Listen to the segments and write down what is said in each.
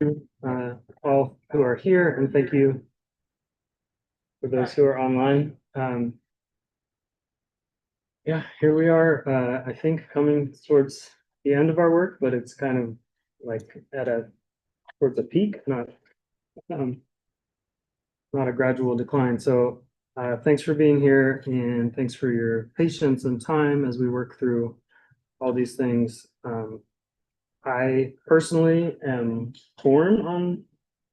All who are here, and thank you for those who are online. Yeah, here we are, I think coming towards the end of our work, but it's kind of like towards a peak, um, not a gradual decline. So thanks for being here and thanks for your patience and time as we work through all these things. I personally am torn on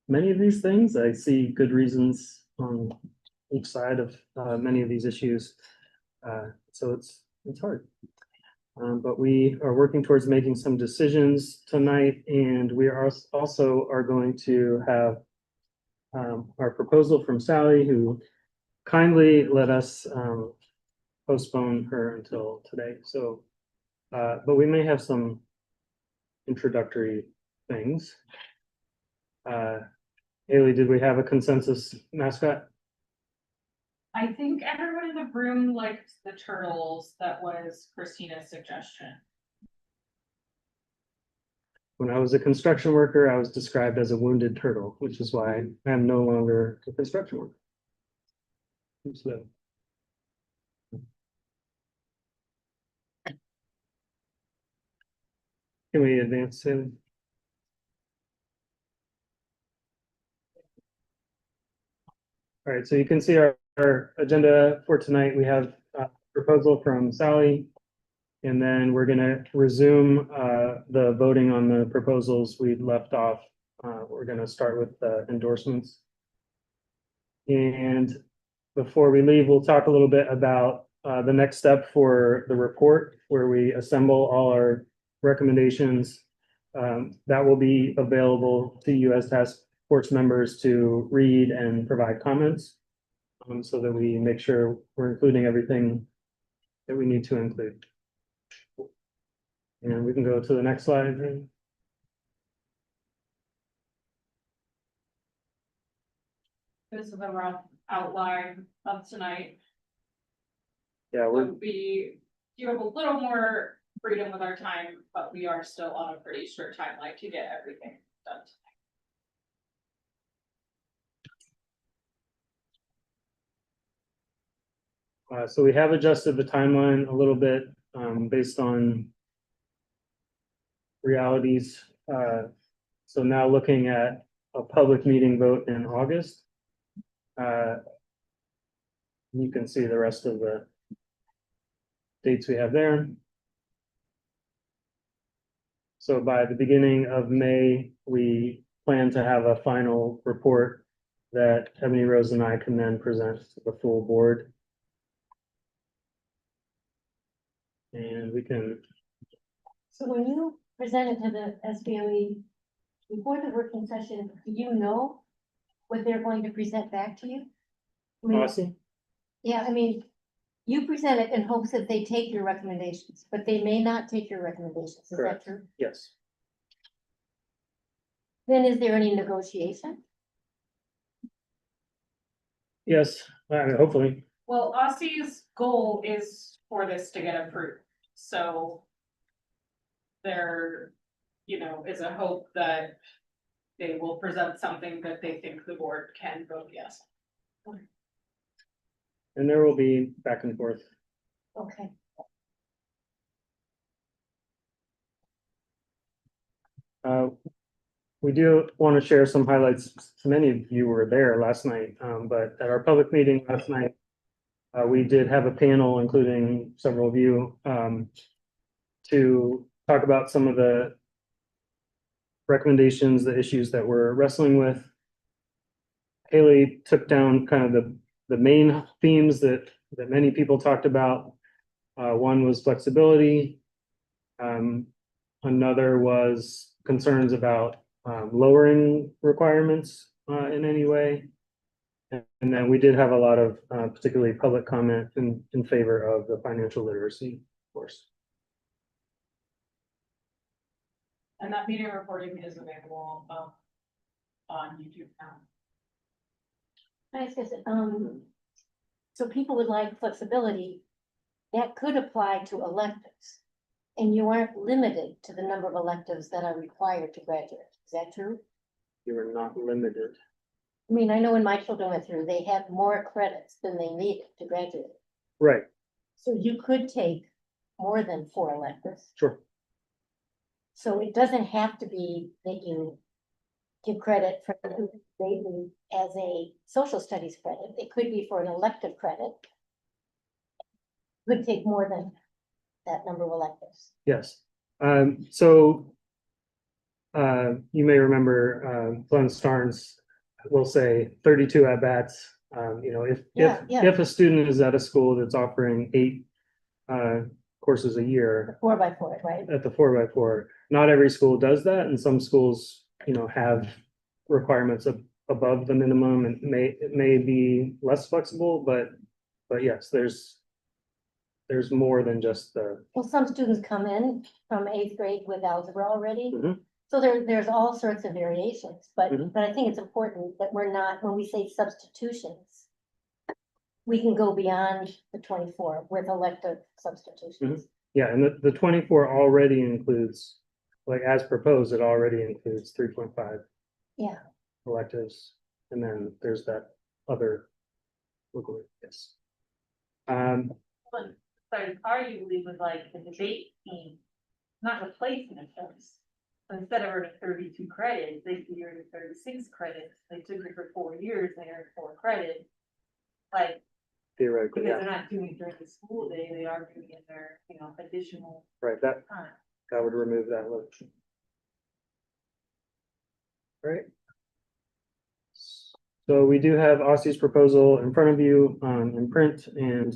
many of these things. I see good reasons on each side of many of these issues. So it's hard. But we are working towards making some decisions tonight, and we are also are going to have our proposal from Sally, who kindly let us postpone her until today. So, but we may have some introductory things. Haley, did we have a consensus mascot? I think everyone in the room liked the turtles. That was Christina's suggestion. When I was a construction worker, I was described as a wounded turtle, which is why I'm no longer a construction worker. So, can we advance, Haley? All right, so you can see our agenda for tonight. We have a proposal from Sally, and then we're going to resume the voting on the proposals we left off. We're going to start with the endorsements. And before we leave, we'll talk a little bit about the next step for the report, where we assemble all our recommendations. That will be available to you as task force members to read and provide comments, so that we make sure we're including everything that we need to include. And we can go to the next slide. This is the rough outline of tonight. Yeah, We do have a little more freedom with our time, but we are still on a pretty short timeline to get everything done tonight. so we have adjusted the timeline a little bit based on realities. So now looking at a public meeting vote in August. You can see the rest of the dates we have there. So by the beginning of May, we plan to have a final report that Ebony Rose and I can then present to the full board. And we can. So when you present it to the SBOE before the working session, do you know what they're going to present back to you? Awesome. Yeah, I mean, you present it in hopes that they take your recommendations, but they may not take your recommendations. Is Correct. that true? Yes. Then is there any negotiation? Yes, hopefully. Well, Aussie's goal is for this to get approved, so there, is a hope that they will present something that they think the board can vote yes. And there will be back and forth. Okay. We do want to share some highlights. Many of you were there last night, but at our public meeting last night, we did have a panel, including several of you, to talk about some of the recommendations, the issues that we're wrestling with. Haley took down kind of the main themes that many people talked about. One was flexibility. Another was concerns about lowering requirements in any way. And then we did have a lot of particularly public comment in favor of the financial literacy course. And that meeting recording is available on YouTube now. I guess, so people would like flexibility that could apply to electives. And you aren't limited to the number of electives that are required to graduate. Is that true? You are not limited. I mean, I know when my children went through, they had more credits than they needed to graduate. Right, So you could take more than 4 electives. sure. So it doesn't have to be that you give credit for maybe as a social studies credit. It could be for an elective credit. Could take more than that number of electives. Yes. So you may remember Glenn Starnes will say 32 at bats. You know, Yeah. if a student is at a school that's offering 8 courses a year 4x4, right? at the 4x4, not every school does that, and some schools, you know, have requirements above the minimum, and it may be less flexible, but yes, there's more than just the. Well, some students come in from 8th grade with algebra already. Mhm. So there's all sorts of variations, but Mhm. I think it's important that we're not, when we say substitutions, we can go beyond the 24 with elective substitutions. Yeah, and the 24 already includes, like as proposed, it already includes 3.5 Yeah, electives, and then there's that other. Yes. But arguably with like the debate team, not replacing a course. So instead of earning 32 credits, they could earn 36 credits. They took it for 4 years, they earned 4 credits. Like, Theoretically, because yeah, they're not doing it during the school day, they are doing it in their, additional right, that time. would remove that look. Right. So we do have Aussie's proposal in front of you, in print, and,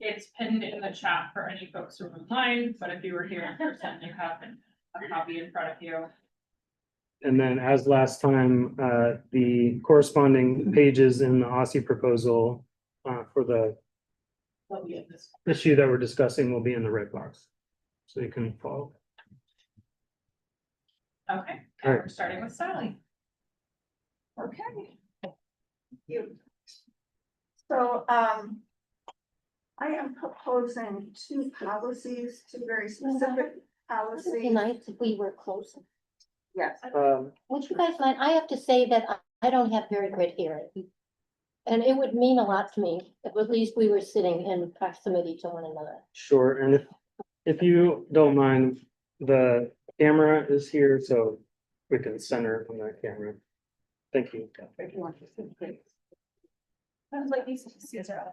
It's pinned in the chat for any folks who are online, but if you were here in person, you have a copy in front of you. and then as last time, the corresponding pages in the Aussie proposal, for the They'll be in this. issue that we're discussing will be in the red box. So you can follow. Okay, All and right. we're starting with Sally. Okay. You. So, I am proposing 2 policies, 2 very specific It'd be policies. nice if we were closer. Yes, Would you guys mind? I have to say that I don't have very good hearing. And it would mean a lot to me if at least we were sitting in proximity to one another. sure, and if you don't mind, the camera is here, so we can center on that camera. Thank you. if you want to see, please. I was like, these are.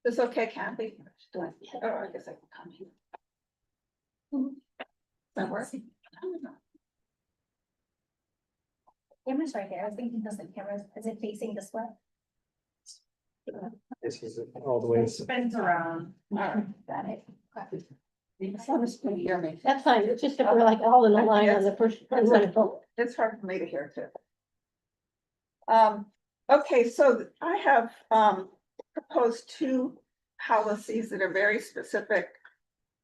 Is this okay, Kathy? Oh, I guess I can come here. That works? Camera's right there. I was thinking, does the camera, is it facing this way? This is all the way. It spins around. All right, got it. As long as you can hear me. That's fine. It's just if we're like all in a line on the first. It's hard for me to hear too. Okay, so I have proposed 2 policies that are very specific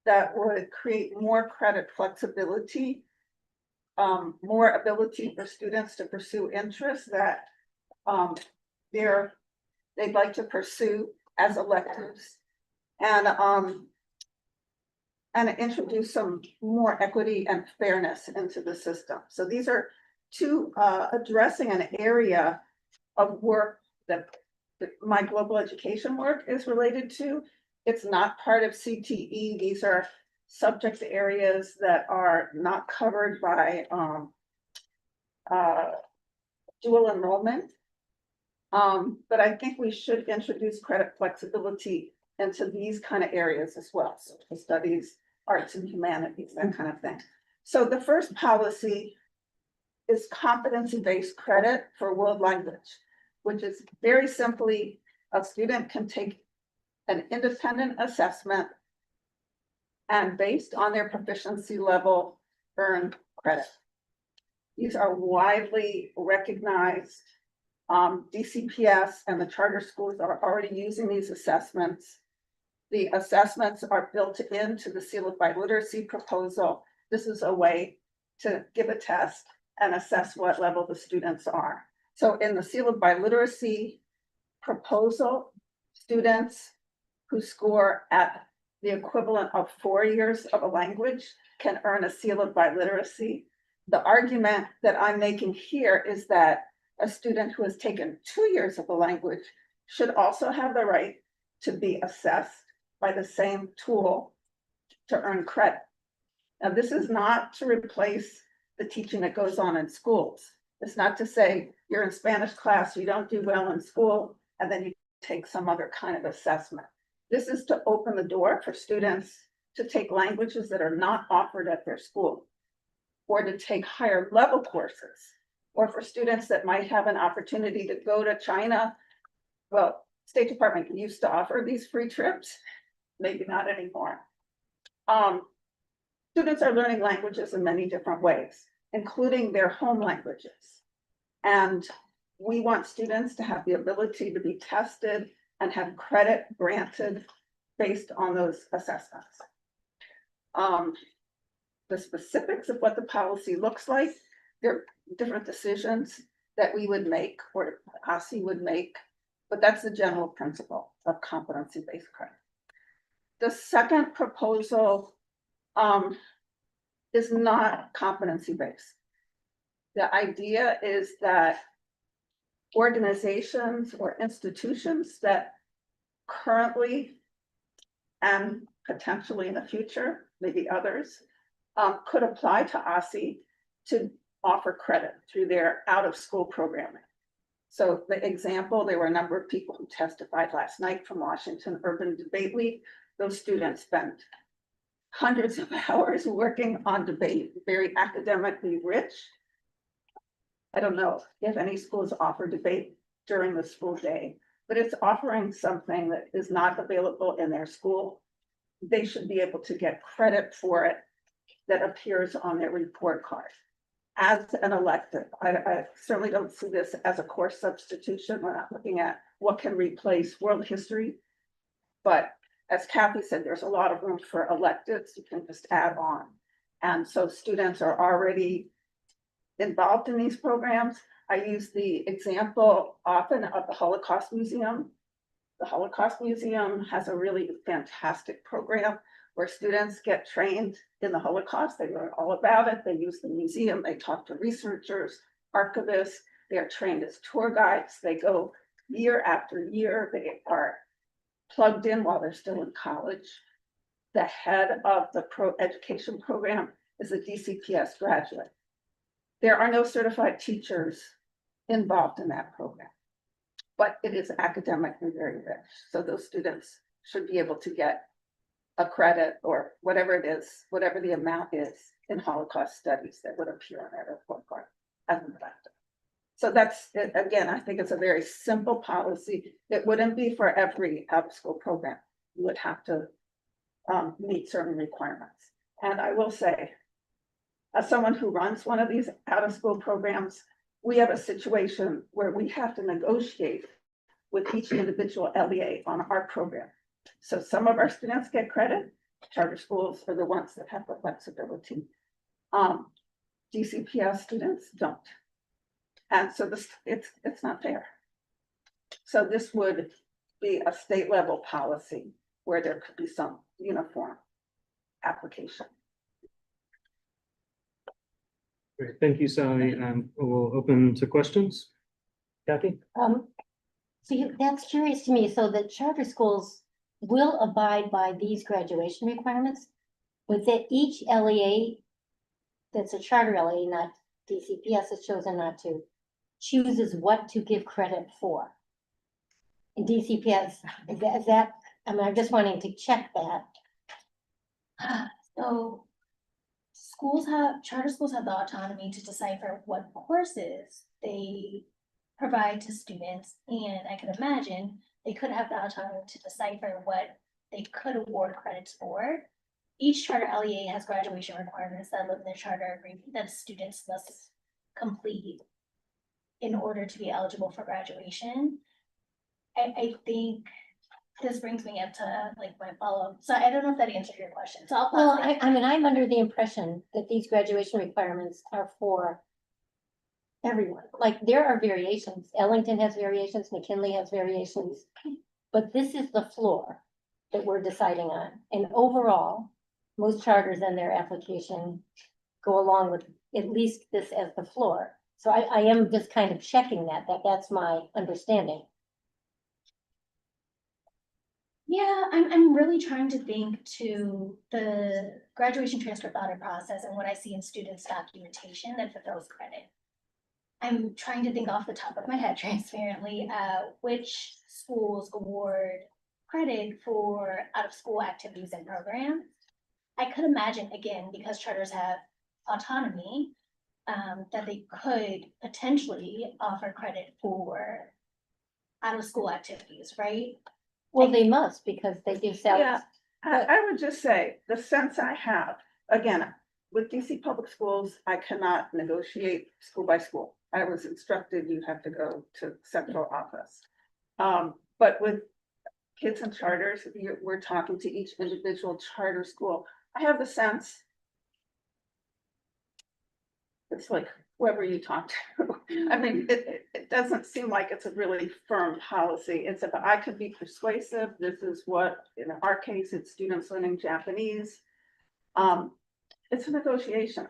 that would create more credit flexibility, more ability for students to pursue interests that they'd like to pursue as electives, and introduce some more equity and fairness into the system. So these are 2 addressing an area of work that my global education work is related to. It's not part of CTE. These are subject areas that are not covered by dual enrollment. But I think we should introduce credit flexibility into these kind of areas as well. Social studies, arts and humanities, that kind of thing. So the first policy is competency-based credit for world language, which is very simply, a student can take an independent assessment and based on their proficiency level, earn credit. These are widely recognized. DCPS and the charter schools are already using these assessments. The assessments are built into the Seal of Biliteracy proposal. This is a way to give a test and assess what level the students are. So in the Seal of Biliteracy, proposal, students who score at the equivalent of 4 years of a language can earn a seal of biliteracy. The argument that I'm making here is that a student who has taken 2 years of a language should also have the right to be assessed by the same tool to earn credit. Now, this is not to replace the teaching that goes on in schools. It's not to say you're in Spanish class, you don't do well in school, and then you take some other kind of assessment. This is to open the door for students to take languages that are not offered at their school, or to take higher level courses, or for students that might have an opportunity to go to China. Well, State Department used to offer these free trips, maybe not anymore. Students are learning languages in many different ways, including their home languages. And we want students to have the ability to be tested and have credit granted based on those assessments. The specifics of what the policy looks like, there are different decisions that we would make or ASI would make, but that's the general principle of competency-based credit. The second proposal is not competency-based. The idea is that organizations or institutions that currently and potentially in the future, maybe others, could apply to ASI to offer credit through their out-of-school programming. So the example, there were a number of people who testified last night from Washington Urban Debate Week. Those students spent hundreds of hours working on debate, very academically rich. I don't know if any schools offer debate during the school day, but it's offering something that is not available in their school. They should be able to get credit for it that appears on their report card as an elective. I certainly don't see this as a course substitution. We're not looking at what can replace world history. But as Kathy said, there's a lot of room for electives you can just add on. And so students are already involved in these programs. I use the example often of the Holocaust Museum. The Holocaust Museum has a really fantastic program where students get trained in the Holocaust. They learn all about it. They use the museum. They talk to researchers, archivists. They are trained as tour guides. They go year after year. They are plugged in while they're still in college. The head of the education program is a DCPS graduate. There are no certified teachers involved in that program, but it is academically very rich. So those students should be able to get a credit or whatever it is, whatever the amount is in Holocaust studies that would appear on their report card as an elective. So that's, again, I think it's a very simple policy. It wouldn't be for every out-of-school program. You would have to meet certain requirements. And I will say, as someone who runs one of these out-of-school programs, we have a situation where we have to negotiate with each individual LEA on our program. So some of our students get credit. Charter schools are the ones that have the flexibility. DCPS students don't. And so this, it's not fair. So this would be a state level policy where there could be some uniform application. Great, thank you, Sally. We'll open to questions. Kathy? That's curious to me. So the charter schools will abide by these graduation requirements, but that each LEA that's a charter LEA, not DCPS, has chosen not to, chooses what to give credit for. In DCPS, is that, I mean, I'm just wanting to check that. So charter schools have the autonomy to decipher what courses they provide to students. And I can imagine they could have the autonomy to decipher what they could award credits for. Each charter LEA has graduation requirements that live in the charter agreement that students must complete in order to be eligible for graduation. I think this brings me up to like my follow-up. So I don't know if that answered your question. So Well, I mean, I'm under the impression that these graduation requirements are for everyone. Like, there are variations. Ellington has variations, McKinley has variations. But this is the floor that we're deciding on. And overall, most charters in their application go along with at least this as the floor. So I am just kind of checking that's my understanding. Yeah, I'm really trying to think to the graduation transcript audit process and what I see in students' documentation that fulfills credit. I'm trying to think off the top of my head transparently, which schools award credit for out-of-school activities and programs. I could imagine, again, because charters have autonomy, that they could potentially offer credit for out-of-school activities, right? Well, they must because they give Yeah. salaries. I would just say, the sense I have, again, with DC Public Schools, I cannot negotiate school by school. I was instructed you have to go to central office. But with kids and charters, we're talking to each individual charter school. I have the sense it's like whoever you talk to. I mean, it doesn't seem like it's a really firm policy. It's about, I could be persuasive. This is what, in our case, it's students learning Japanese. It's a negotiation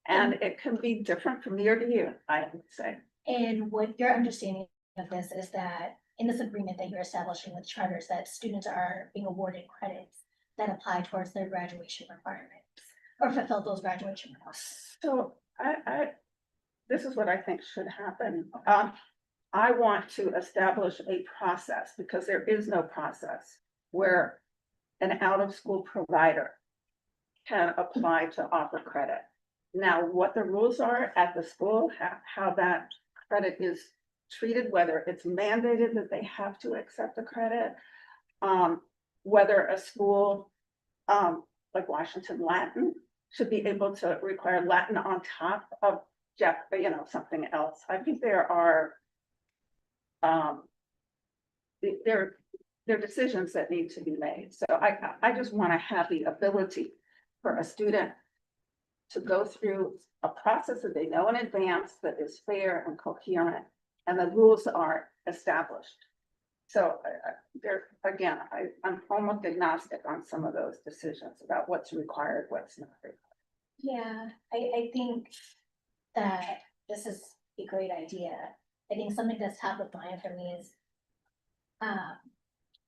and it can be different from year to year, I would say. And what your understanding of this is that in this agreement that you're establishing with charters, that students are being awarded credits that apply towards their graduation requirements or fulfill those graduation requirements. So this is what I think should happen. I want to establish a process because there is no process where an out-of-school provider can apply to offer credit. Now, what the rules are at the school, how that credit is treated, whether it's mandated that they have to accept the credit, whether a school like Washington Latin should be able to require Latin on top of something else. I think there are there are decisions that need to be made. So I just want to have the ability for a student to go through a process that they know in advance that is fair and coherent, and the rules are established. So again, I'm almost agnostic on some of those decisions about what's required, what's not required. Yeah, I think that this is a great idea. I think something that's top of mind for me is,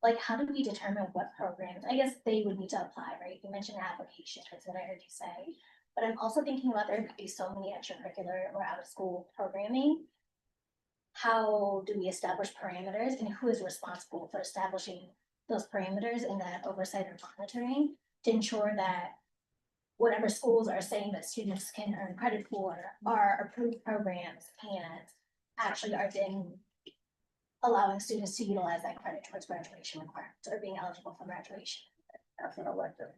like, how do we determine what programs, I guess they would need to apply, right? You mentioned application, is what I heard you say. But I'm also thinking about there could be so many extracurricular or out-of-school programming. How do we establish parameters and who is responsible for establishing those parameters and that oversight or monitoring to ensure that whatever schools are saying that students can earn credit for are approved programs and actually are then allowing students to utilize that credit towards graduation requirements or being eligible for graduation. As an elective,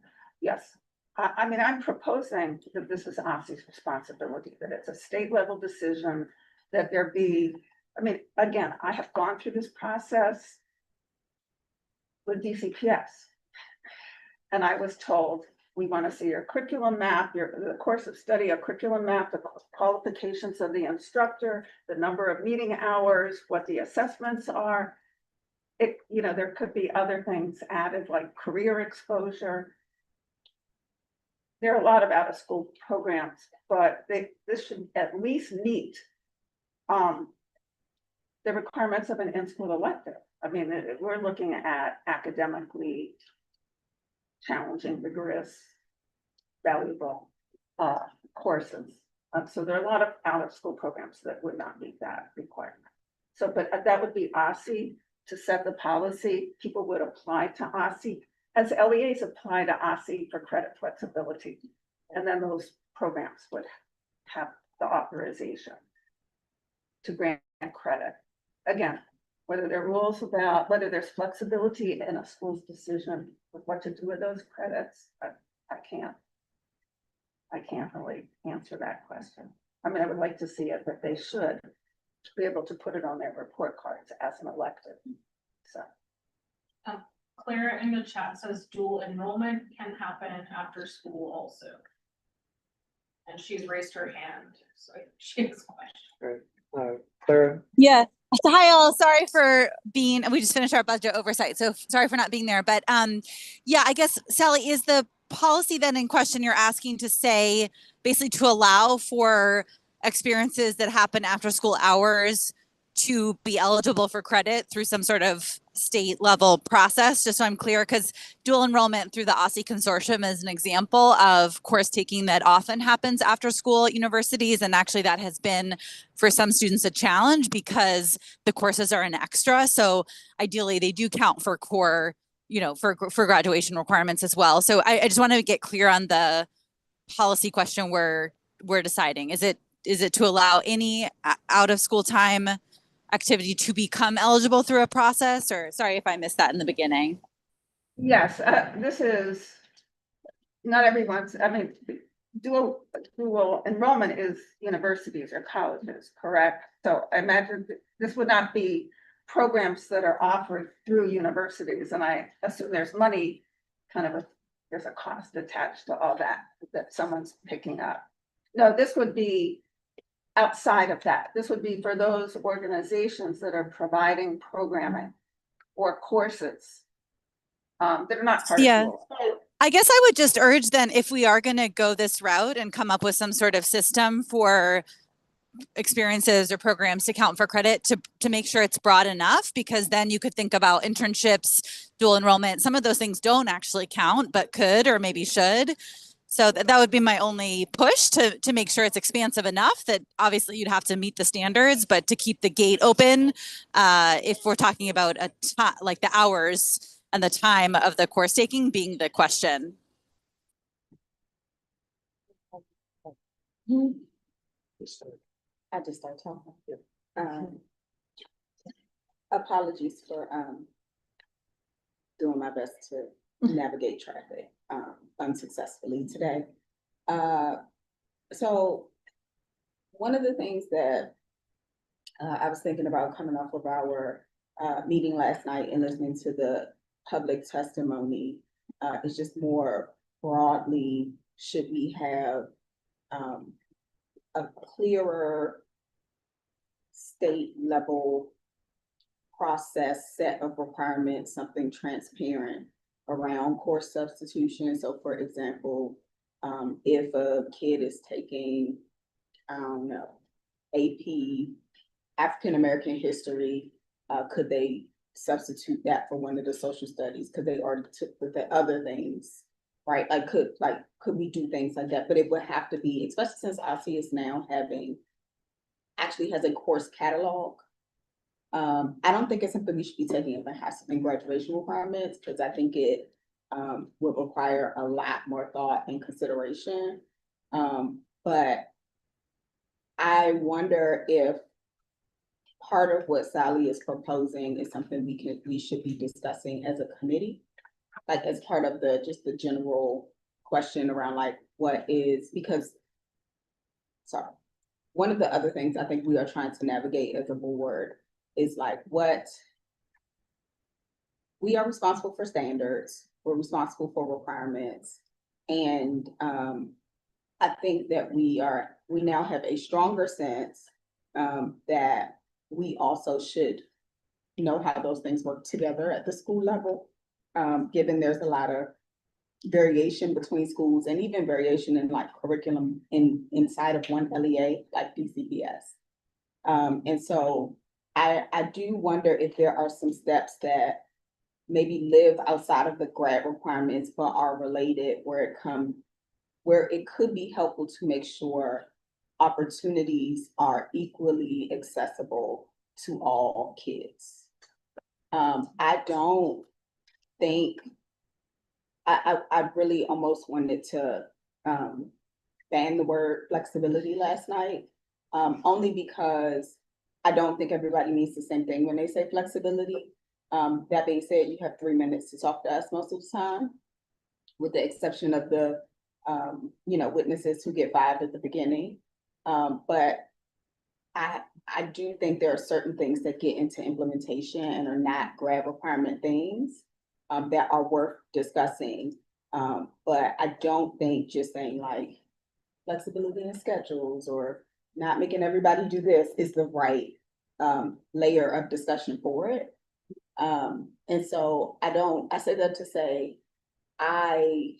yes. I mean, I'm proposing that this is OSCE's responsibility, that it's a state level decision, that there be, I mean, again, I have gone through this process with DCPS. And I was told, we want to see your curriculum map, the course of study, a curriculum map, the qualifications of the instructor, the number of meeting hours, what the assessments are. There could be other things added like career exposure. There are a lot of out-of-school programs, but this should at least meet the requirements of an in-school elective. I mean, we're looking at academically challenging, rigorous, valuable courses. So there are a lot of out-of-school programs that would not meet that requirement. So, but that would be OSCE to set the policy. People would apply to OSCE as LEAs apply to OSCE for credit flexibility. And then those programs would have the authorization to grant credit. Again, whether there are rules about whether there's flexibility in a school's decision with what to do with those credits, I can't really answer that question. I mean, I would like to see it, but they should be able to put it on their report cards as an elective. So. Clara in the chat says dual enrollment can happen after school also. And she's raised her hand, so she has a question. Clara, Yeah. So hi all, sorry for being, we just finished our budget oversight, so sorry for not being there, but yeah, I guess Sally, is the policy then in question you're asking to say basically to allow for experiences that happen after school hours to be eligible for credit through some sort of state level process, just so I'm clear, because dual enrollment through the OSSE consortium is an example of course taking that often happens after school at universities, and actually that has been for some students a challenge because the courses are an extra. So ideally they do count for core, you know, for graduation requirements as well. So I just want to get clear on the policy question we're deciding. Is it to allow any out of school time activity to become eligible through a process, or sorry if I missed that in the beginning? Yes, this is, not everyone's, I mean, dual enrollment is universities or colleges, correct? So I imagine this would not be programs that are offered through universities, and I assume there's money, there's a cost attached to all that someone's picking up. No, this would be outside of that. This would be for those organizations that are providing programming or courses that are not part of Yeah. school. I guess I would just urge then, if we are going to go this route and come up with some sort of system for experiences or programs to count for credit, to make sure it's broad enough, because then you could think about internships, dual enrollment. Some of those things don't actually count, but could or maybe should. So that would be my only push to make sure it's expansive enough that obviously you'd have to meet the standards, but to keep the gate open if we're talking about like the hours and the time of the course taking being the question. I just start talking. Apologies for doing my best to navigate traffic unsuccessfully today. So one of the things that I was thinking about coming off of our meeting last night and listening to the public testimony is just more broadly, should we have a clearer state level process, set of requirements, something transparent around course substitution. So for example, if a kid is taking, I don't know, AP African American history, could they substitute that for one of the social studies? Could they already took the other things, right? Could we do things like that? But it would have to be, especially since OSSE is now actually has a course catalog. I don't think it's something we should be taking if it has to be graduation requirements, because I think it would require a lot more thought and consideration. But I wonder if part of what Sally is proposing is something we should be discussing as a committee, like as part of just the general question around what is, because, sorry, one of the other things I think we are trying to navigate as a board is what we are responsible for standards, we're responsible for requirements. And I think that we now have a stronger sense that we also should know how those things work together at the school level, given there's a lot of variation between schools and even variation in curriculum inside of one LEA, like DCPS. And so I do wonder if there are some steps that maybe live outside of the grad requirements, but are related where it could be helpful to make sure opportunities are equally accessible to all kids. I don't think, I really almost wanted to ban the word flexibility last night, only because I don't think everybody means the same thing when they say flexibility. That being said, you have 3 minutes to talk to us most of the time, with the exception of the witnesses who get 5 at the beginning. But I do think there are certain things that get into implementation and are not grad requirement things that are worth discussing. But I don't think just saying flexibility in schedules or not making everybody do this is the right layer of discussion for it. And so I say that to say, I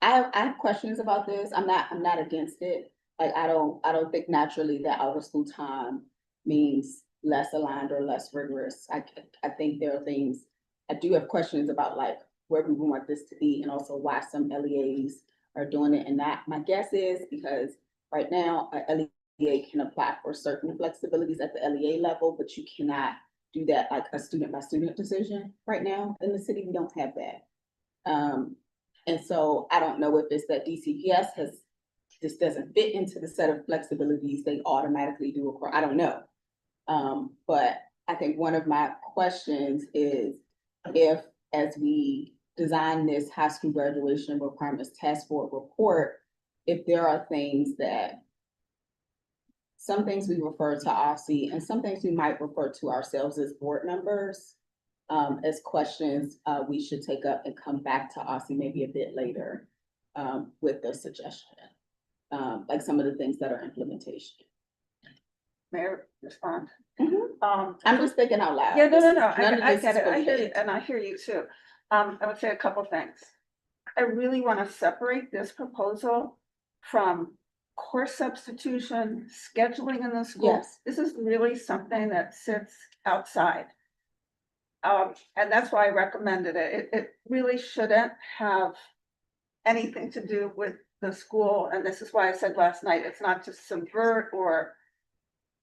have questions about this. I'm not against it. Like, I don't think naturally that out of school time means less aligned or less rigorous. I think there are things, I do have questions about like where we want this to be and also why some LEAs are doing it. And that, my guess is because right now, a LEA can apply for certain flexibilities at the LEA level, but you cannot do that like a student by student decision right now. In the city, we don't have that. And so I don't know if it's that DCPS this doesn't fit into the set of flexibilities they automatically do. I don't know. But I think one of my questions is if, as we design this high school graduation requirements task force report, if there are things that some things we refer to OSSI and some things we might refer to ourselves as board members as questions we should take up and come back to OSSI maybe a bit later with the suggestion, like some of the things that are implementation. Mayor, respond. I'm just thinking out loud. Yeah, no, None of I this get is it, I hear you, perfect. and I hear you too. I would say a couple things. I really want to separate this proposal from course substitution, scheduling in the school. Yes. This is really something that sits outside. And that's why I recommended it. It really shouldn't have anything to do with the school, and this is why I said last night, it's not to subvert or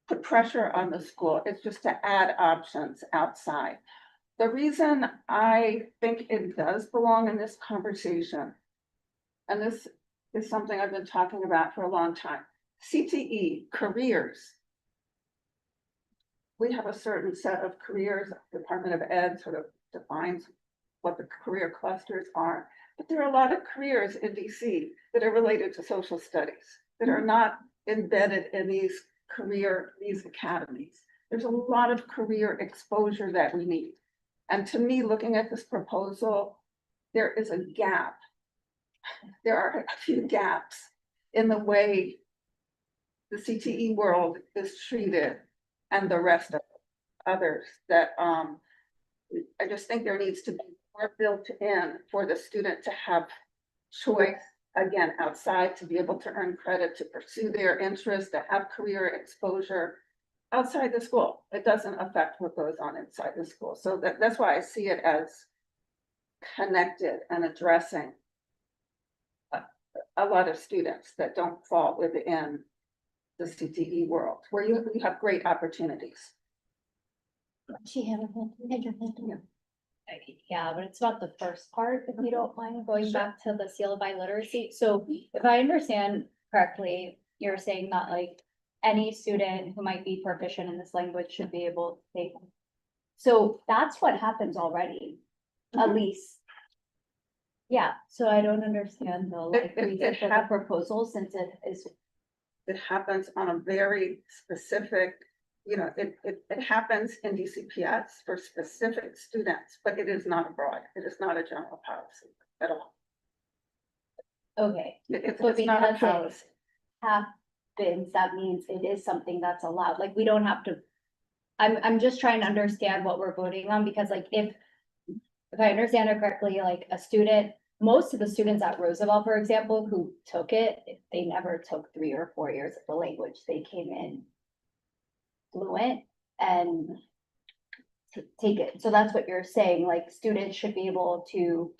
put pressure on the school, it's just to add options outside. The reason I think it does belong in this conversation, and this is something I've been talking about for a long time, CTE, careers. We have a certain set of careers, Department of Ed sort of defines what the career clusters are. But there are a lot of careers in DC that are related to social studies, that are not embedded in these academies. There's a lot of career exposure that we need. And to me, looking at this proposal, there is a gap. There are a few gaps in the way the CTE world is treated and the rest of others that I just think there needs to be more built in for the student to have choice, again, outside, to be able to earn credit, to pursue their interests, to have career exposure outside the school. It doesn't affect what goes on inside the school. So that's why I see it as connected and addressing a lot of students that don't fall within the CTE world, where you have great opportunities. She had your hand. Yeah, but it's about the first part, if you don't mind going back to the seal by literacy. So if I understand correctly, you're saying that like any student who might be proficient in this language should be able to take. So that's what happens already, at least. Yeah, so I don't understand the like reason for the proposal since it is. It happens on a very specific, it happens in DCPS for specific students, but it is not broad. It is not a general policy at all. Okay, It's but not a because policy. it happens, that means it is something that's allowed, like we don't have to. I'm just trying to understand what we're voting on, because like if I understand it correctly, like a student, most of the students at Roosevelt, for example, who took it, they never took 3 or 4 years of the language. They came in fluent and take it. So that's what you're saying, like students should be able to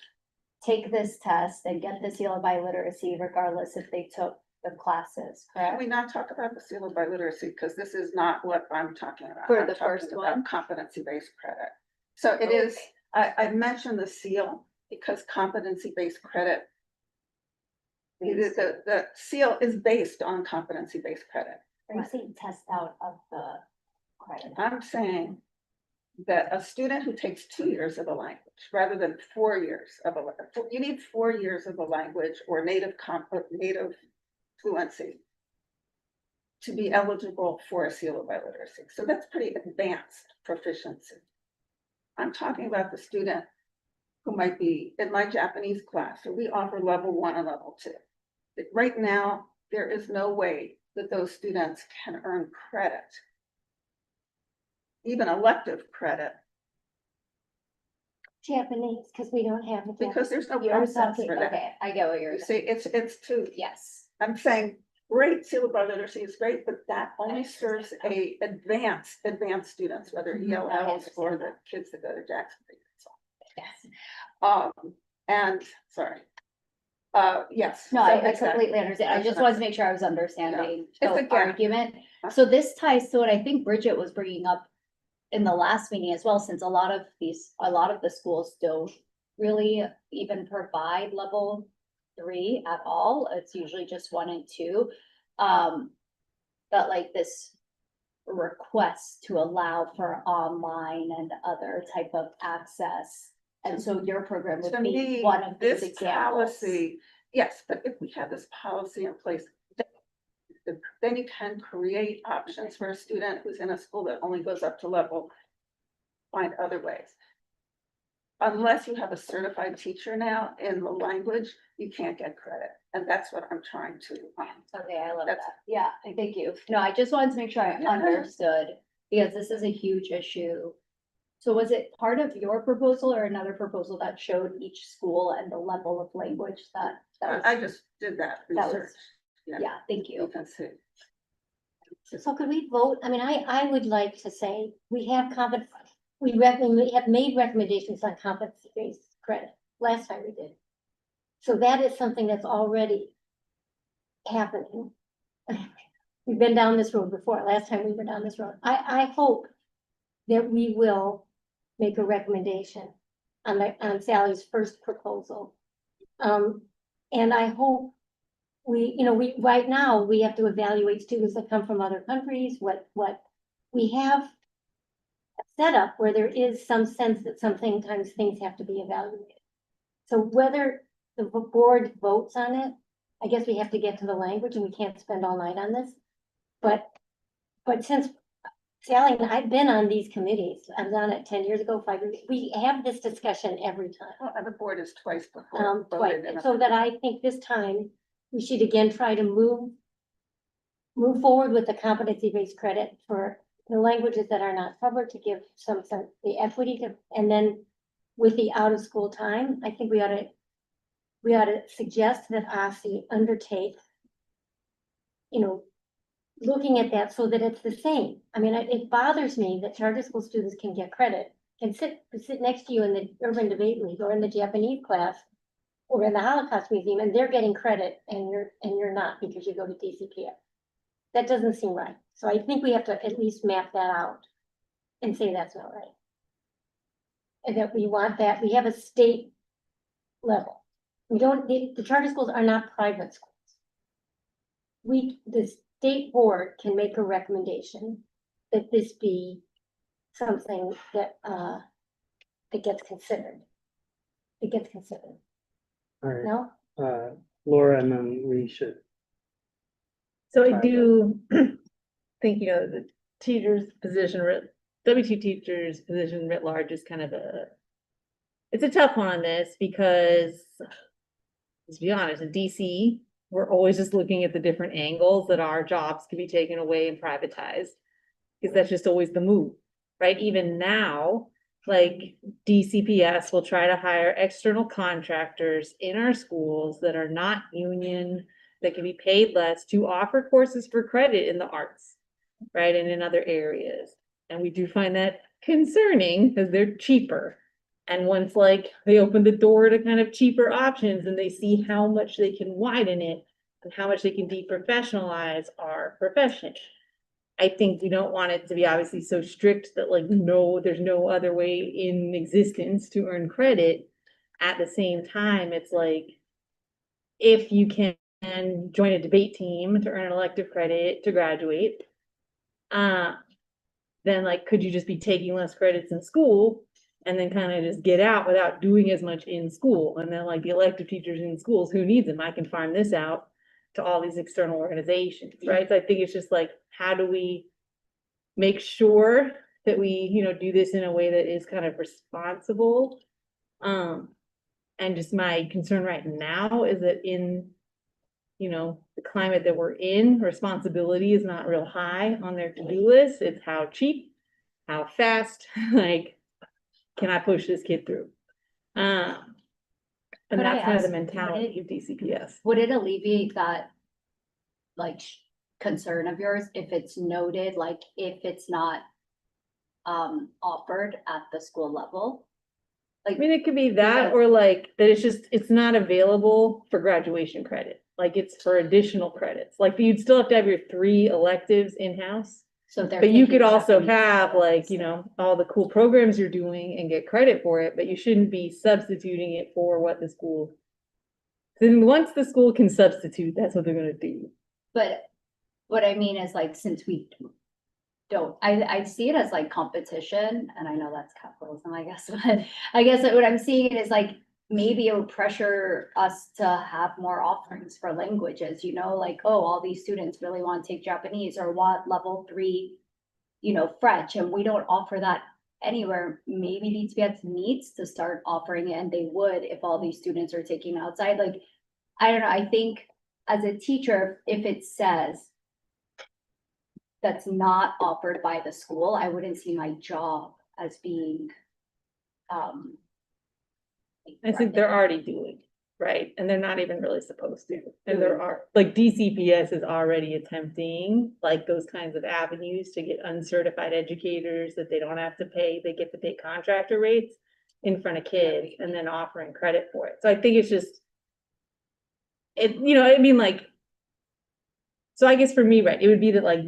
take this test and get the seal of biliteracy regardless if they took the classes, Can correct? we not talk about the seal of biliteracy? Because this is not what I'm talking about. For I'm the talking first about one? competency-based credit. So it is, I mentioned the seal because competency-based credit. The seal is based on competency-based credit. Are you saying test out of the credit? I'm saying that a student who takes 2 years of a language rather than 4 years of a language, you need 4 years of a language or native fluency to be eligible for a seal of biliteracy. So that's pretty advanced proficiency. I'm talking about the student who might be in my Japanese class, so we offer level 1 and level 2. right now, there is no way that those students can earn credit. Even elective credit, Japanese, because we don't have. a because there's no You're process talking, for that. okay, I get what you're You saying, see, it's too, yes. I'm saying, great, seal of literacy is great, but that only serves advanced students, whether Mhm, I ELLs or understand the kids that go to Jackson. Yes. And, sorry. Yes. No, so I it's that. completely understand. I That's just what I'm wanted to make sure I was understanding It's a the gap. argument. So this ties to what I think Bridget was bringing up in the last meeting as well, since a lot of the schools don't really even provide level 3 at all. It's usually just 1 and 2. But like this request to allow for online and other type of access. And so your program would To be me, one of these this examples. policy, yes, but if we have this policy in place, then you can create options for a student who's in a school that only goes up to level, find other ways. Unless you have a certified teacher now in the language, you can't get credit. And that's what I'm trying to, Okay, I love That's- that. Yeah, thank you. No, I just wanted to make sure I Yeah. understood, because this is a huge issue. So was it part of your proposal or another proposal that showed each school and the level of language that was? I just did that That was- research. Yeah, thank You you. can see. So could we vote? I mean, I would like to say, we have we have made recommendations on competency-based credit. Last time we did. So that is something that's already happening. We've been down this road before. Last time we were down this road. I hope that we will make a recommendation on Sally's first proposal. And I hope right now, we have to evaluate students that come from other countries, what we have a setup where there is some sense that sometimes things have to be evaluated. So whether the board votes on it, I guess we have to get to the language and we can't spend all night on this. But since Sally and I've been on these committees, I was on it 10 years ago, 5 years, we have this discussion every time. Well, and the board is twice before. Twice, voted in a- so that I think this time we should again try to move forward with the competency-based credit for the languages that are not covered, to give some the equity to, and then with the out-of-school time, I think we ought to suggest that OSSI undertake, looking at that so that it's the same. I mean, it bothers me that charter school students can get credit, can sit next to you in the Urban Debate League or in the Japanese class or in the Holocaust Museum, and they're getting credit and you're not, because you go to DCPS. That doesn't seem right. So I think we have to at least map that out and say that's not right. And that we want that, we have a state level. The charter schools are not private schools. The state board can make a recommendation that this be something that gets considered. It gets considered, All right, no? Laura, and then we should. So I do think, the teacher's position, W2 teacher's position writ large is kind of it's a tough one on this, because let's be honest, in DC, we're always just looking at the different angles that our jobs can be taken away and privatized. Because that's just always the move, right? Even now, like DCPS will try to hire external contractors in our schools that are not union, that can be paid less, to offer courses for credit in the arts, right? And in other areas. And we do find that concerning, because they're cheaper. And once they open the door to kind of cheaper options, and they see how much they can widen it and how much they can deprofessionalize our profession. I think we don't want it to be obviously so strict that no, there's no other way in existence to earn credit. At the same time, it's if you can join a debate team to earn an elective credit to graduate, then could you just be taking less credits in school and then kind of just get out without doing as much in school? And then the elective teachers in schools, who needs them? I can farm this out to all these external organizations, right? So I think it's just how do we make sure that we, do this in a way that is kind of responsible? And just my concern right now is that in you know, the climate that we're in, responsibility is not real high on their to-do list. It's how cheap, how fast, like, can I push this kid through? And Could I that's kind of the ask, mentality of DCPS. would it alleviate that? Like concern of yours if it's noted, like if it's not. Offered at the school level? I mean, it could be that, or like, that it's just, it's not available for graduation credit. Like, it's for additional credits. Like, you'd still have to have your 3 electives in-house. So they're. But you could taking also second- have like, you know, all the cool programs you're doing and get credit for it, but you shouldn't be substituting it for what the school. Then once the school can substitute, that's what they're gonna do. But what I mean is like, since we don't, I see it as like competition, and I know that's capitalism, I guess, but I guess what I'm seeing is like, maybe it would pressure us to have more offerings for languages, you know, like, oh, all these students really want to take Japanese or want level 3, you know, French, and we don't offer that anywhere. Maybe DCPS needs to start offering it, and they would if all these students are taking outside. Like, I don't know, I think as a teacher, if it says that's not offered by the school, I wouldn't see my job as being, I think they're already doing, right? And they're not even really supposed to. And there are, like, DCPS is already attempting like those kinds of avenues to get uncertified educators that they don't have to pay, they get to pay contractor rates in front of kids and then offering credit for it. So I think it's just, it, you know, I mean, like, so I guess for me, right, it would be that like,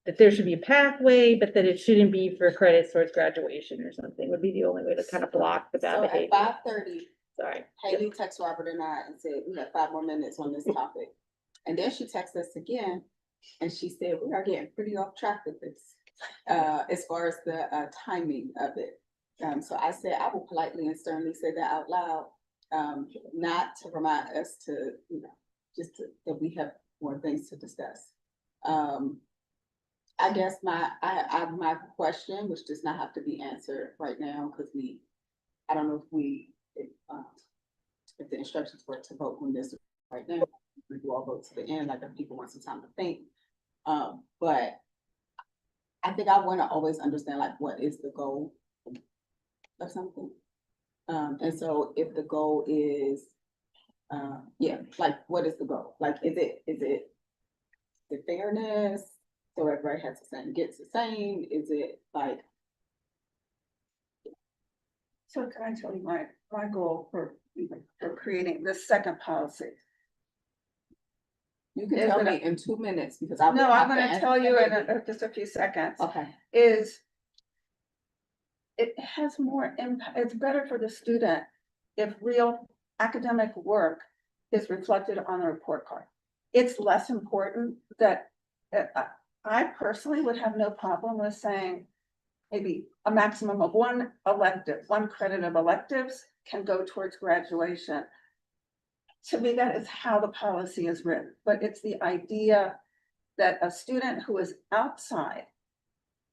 that there should be a pathway, but that it shouldn't be for credits towards graduation or something would be the only way to kind of block the bad So at behavior. 5:30, Sorry. Haley texted Robert and I and said, we have 5 more minutes on this topic. And then she texted us again, and she said, we are getting pretty off track with this, as far as the timing of it. So I said, I will politely and sternly say that out loud, not to remind us to, you know, just that we have more things to discuss. I guess my question, which does not have to be answered right now, because I don't know if the instructions were to vote on this right now, we will all vote to the end, like if people want some time to think. But I think I want to always understand like what is the goal of something. And so if the goal is, like what is the goal? Like is it the fairness? So everybody has the same, gets the same? Is it like? So can I tell you my goal for creating this second policy? You can Is tell it me in 2 minutes because I. No, I'm gonna tell you in just a few seconds. Okay. Is it has more impact, it's better for the student if real academic work is reflected on the report card. It's less important that, I personally would have no problem with saying maybe a maximum of 1 elective, 1 credit of electives can go towards graduation. To me, that is how the policy is written, but it's the idea that a student who is outside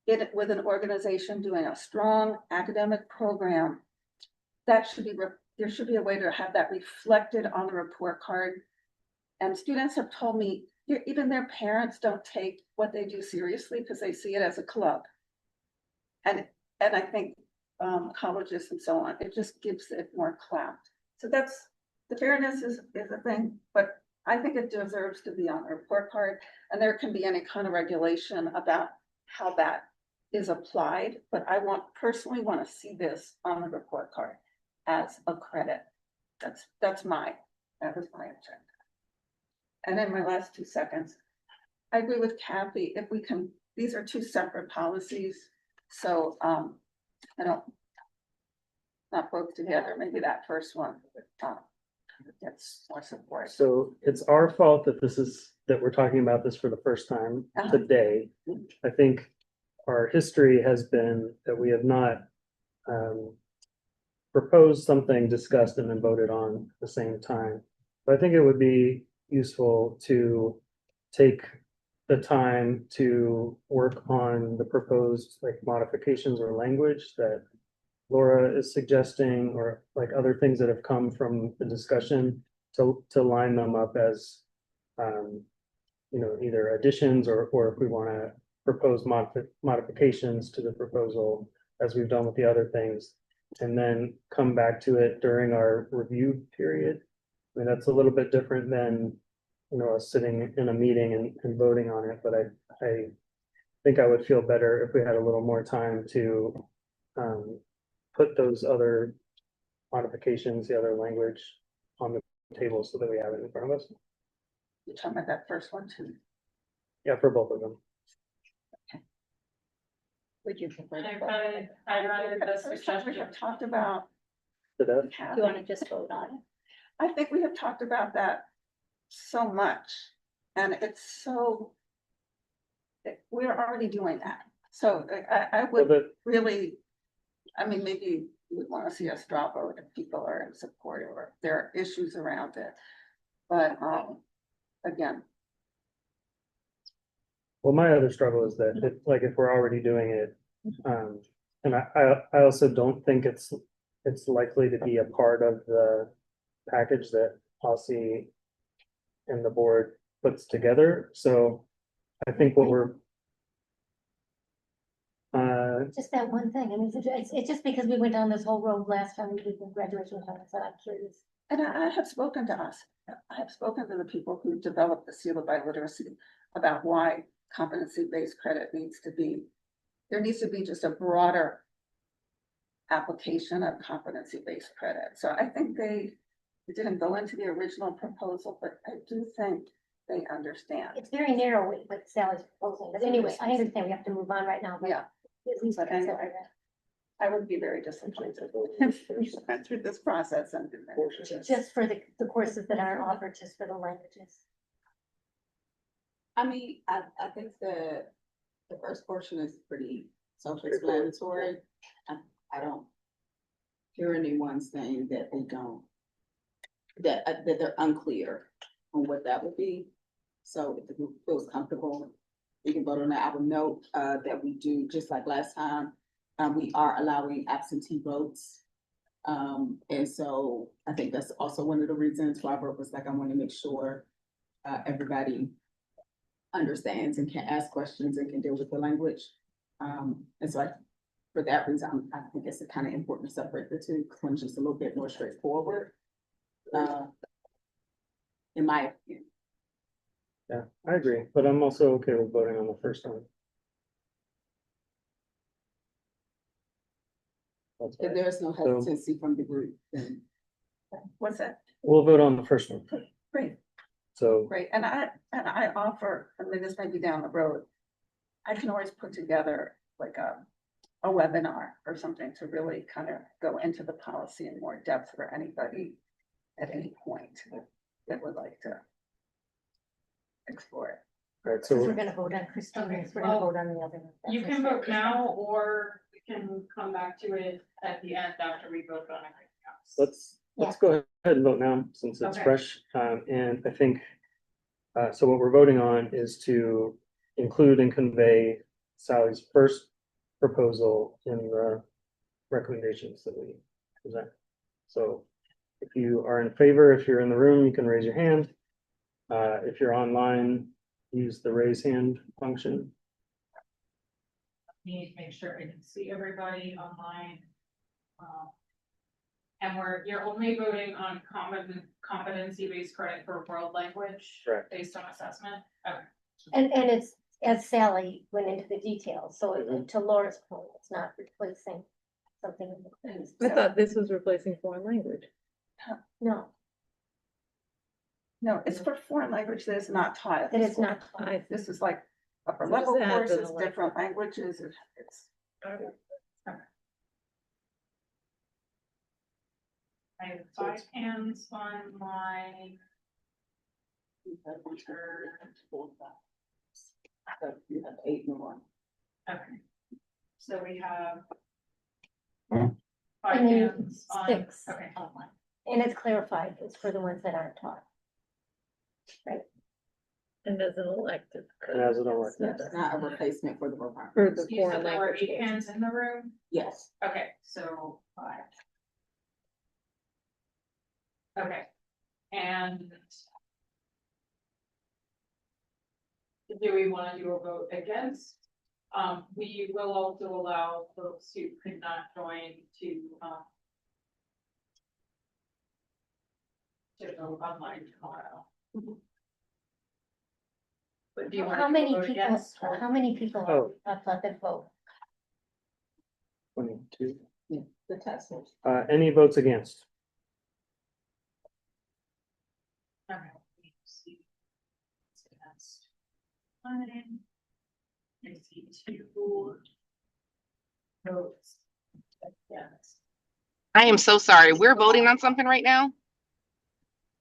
it with an organization doing a strong academic program, that should be, there should be a way to have that reflected on the report card. And students have told me, even their parents don't take what they do seriously because they see it as a club. And I think colleges and so on, it just gives it more clout. So that's, the fairness is a thing, but I think it deserves to be on the report card. And there can be any kind of regulation about how that is applied, but I personally want to see this on the report card as a credit. That was my agenda. And then my last 2 seconds, I agree with Kathy, if we can, these are 2 separate policies. So, I don't, not both together, maybe that first one, gets more support. So it's our fault that that we're talking about this for the first time today. I think our history has been that we have not proposed something, discussed, and then voted on at the same time. But I think it would be useful to take the time to work on the proposed like modifications or language that Laura is suggesting, or like other things that have come from the discussion to line them up as either additions or if we want to propose modifications to the proposal as we've done with the other things, and then come back to it during our review period. I mean, that's a little bit different than, us sitting in a meeting and voting on it, but I think I would feel better if we had a little more time to put those other modifications, the other language on the table so that we have it in front of us. You're talking about that first one too. Yeah, for both of them. Would you prefer? I'd rather this First time we have talked about. To that, Do you wanna just vote on it? I think we have talked about that so much, and it's so. We're already doing that, so I well, would really, I mean, maybe you would wanna see us drop vote if people are in support or if there are issues around it. But, again, well, my other struggle is that if we're already doing it, and I also don't think it's likely to be a part of the package that Aussie and the board puts together, so I think what we're Just that one thing, I mean, it's just because we went down this whole road last time we did the graduation requirements, that I'm curious. and I have spoken to us, I have spoken to the people who developed the seal of biliteracy about why competency-based credit needs to be, there needs to be just a broader application of competency-based credit. So I think they didn't go into the original proposal, but I do think they understand. It's very narrow with what Sally's proposing, but anyway, I understand we have to move on right now, but. Yeah, At least But consider anyway. that. I would be very disappointed if we went through this process and. Just for the courses that aren't offered, just for the languages. I mean, I think the first portion is pretty self-explanatory. I don't hear anyone saying that they don't, that they're unclear on what that would be. So if the group feels comfortable, we can vote on that. I would note that we do, just like last time, we are allowing absentee votes. And so I think that's also one of the reasons Robert was like, I want to make sure everybody understands and can ask questions and can deal with the language. And so for that reason, I think it's kind of important to separate the two, because one's just a little bit more straightforward. In my opinion. yeah, I agree, but I'm also okay with voting on the first one. That's If fine. there's no hesitancy from the group, then What's that? We'll vote on the first one, Great, so, great. And I offer, I mean, this might be down the road. I can always put together like a webinar or something to really kind of go into the policy in more depth for anybody at any point that would like to explore it. right, Since we're so, gonna vote on Christina's, we're gonna vote on the other one. You can vote now, or we can come back to it at the end after we vote on everything else. let's go ahead and vote now, since it's Okay. fresh, and I think. So what we're voting on is to include and convey Sally's first proposal in the recommendations that we present. So if you are in favor, if you're in the room, you can raise your hand. If you're online, use the raise hand function. Need to make sure I can see everybody online. And you're only voting on competency-based credit for world language. Correct. Based on assessment, okay. And it's, as Sally went into the details, so Mhm. to Laura's point, it's not replacing something. I thought this was replacing foreign language. No, No, it's for foreign language that is not taught. at it the is school. not. I, This is like upper So level does it have the courses, different languages, it's. I have 5 hands on my. you have 8 more. Okay. So we have. Hmm. 5 And then hands on, 6 okay. online. And it's clarified, it's for the ones that aren't taught. and as an elective. And as an elective. Yes. It's not a replacement for the requirement. For the You foreign said there were language. 8 hands in the room? Yes. Okay, so 5. Okay, and Do we wanna do a vote against? We will also allow folks who could not join to vote online tomorrow. But do you want How to many vote people, against? how many people Oh. have let them vote? 22. The task force. Any votes against? Okay, we see. That's fine. I see two votes. Yes. I am so sorry. We're voting on something right now.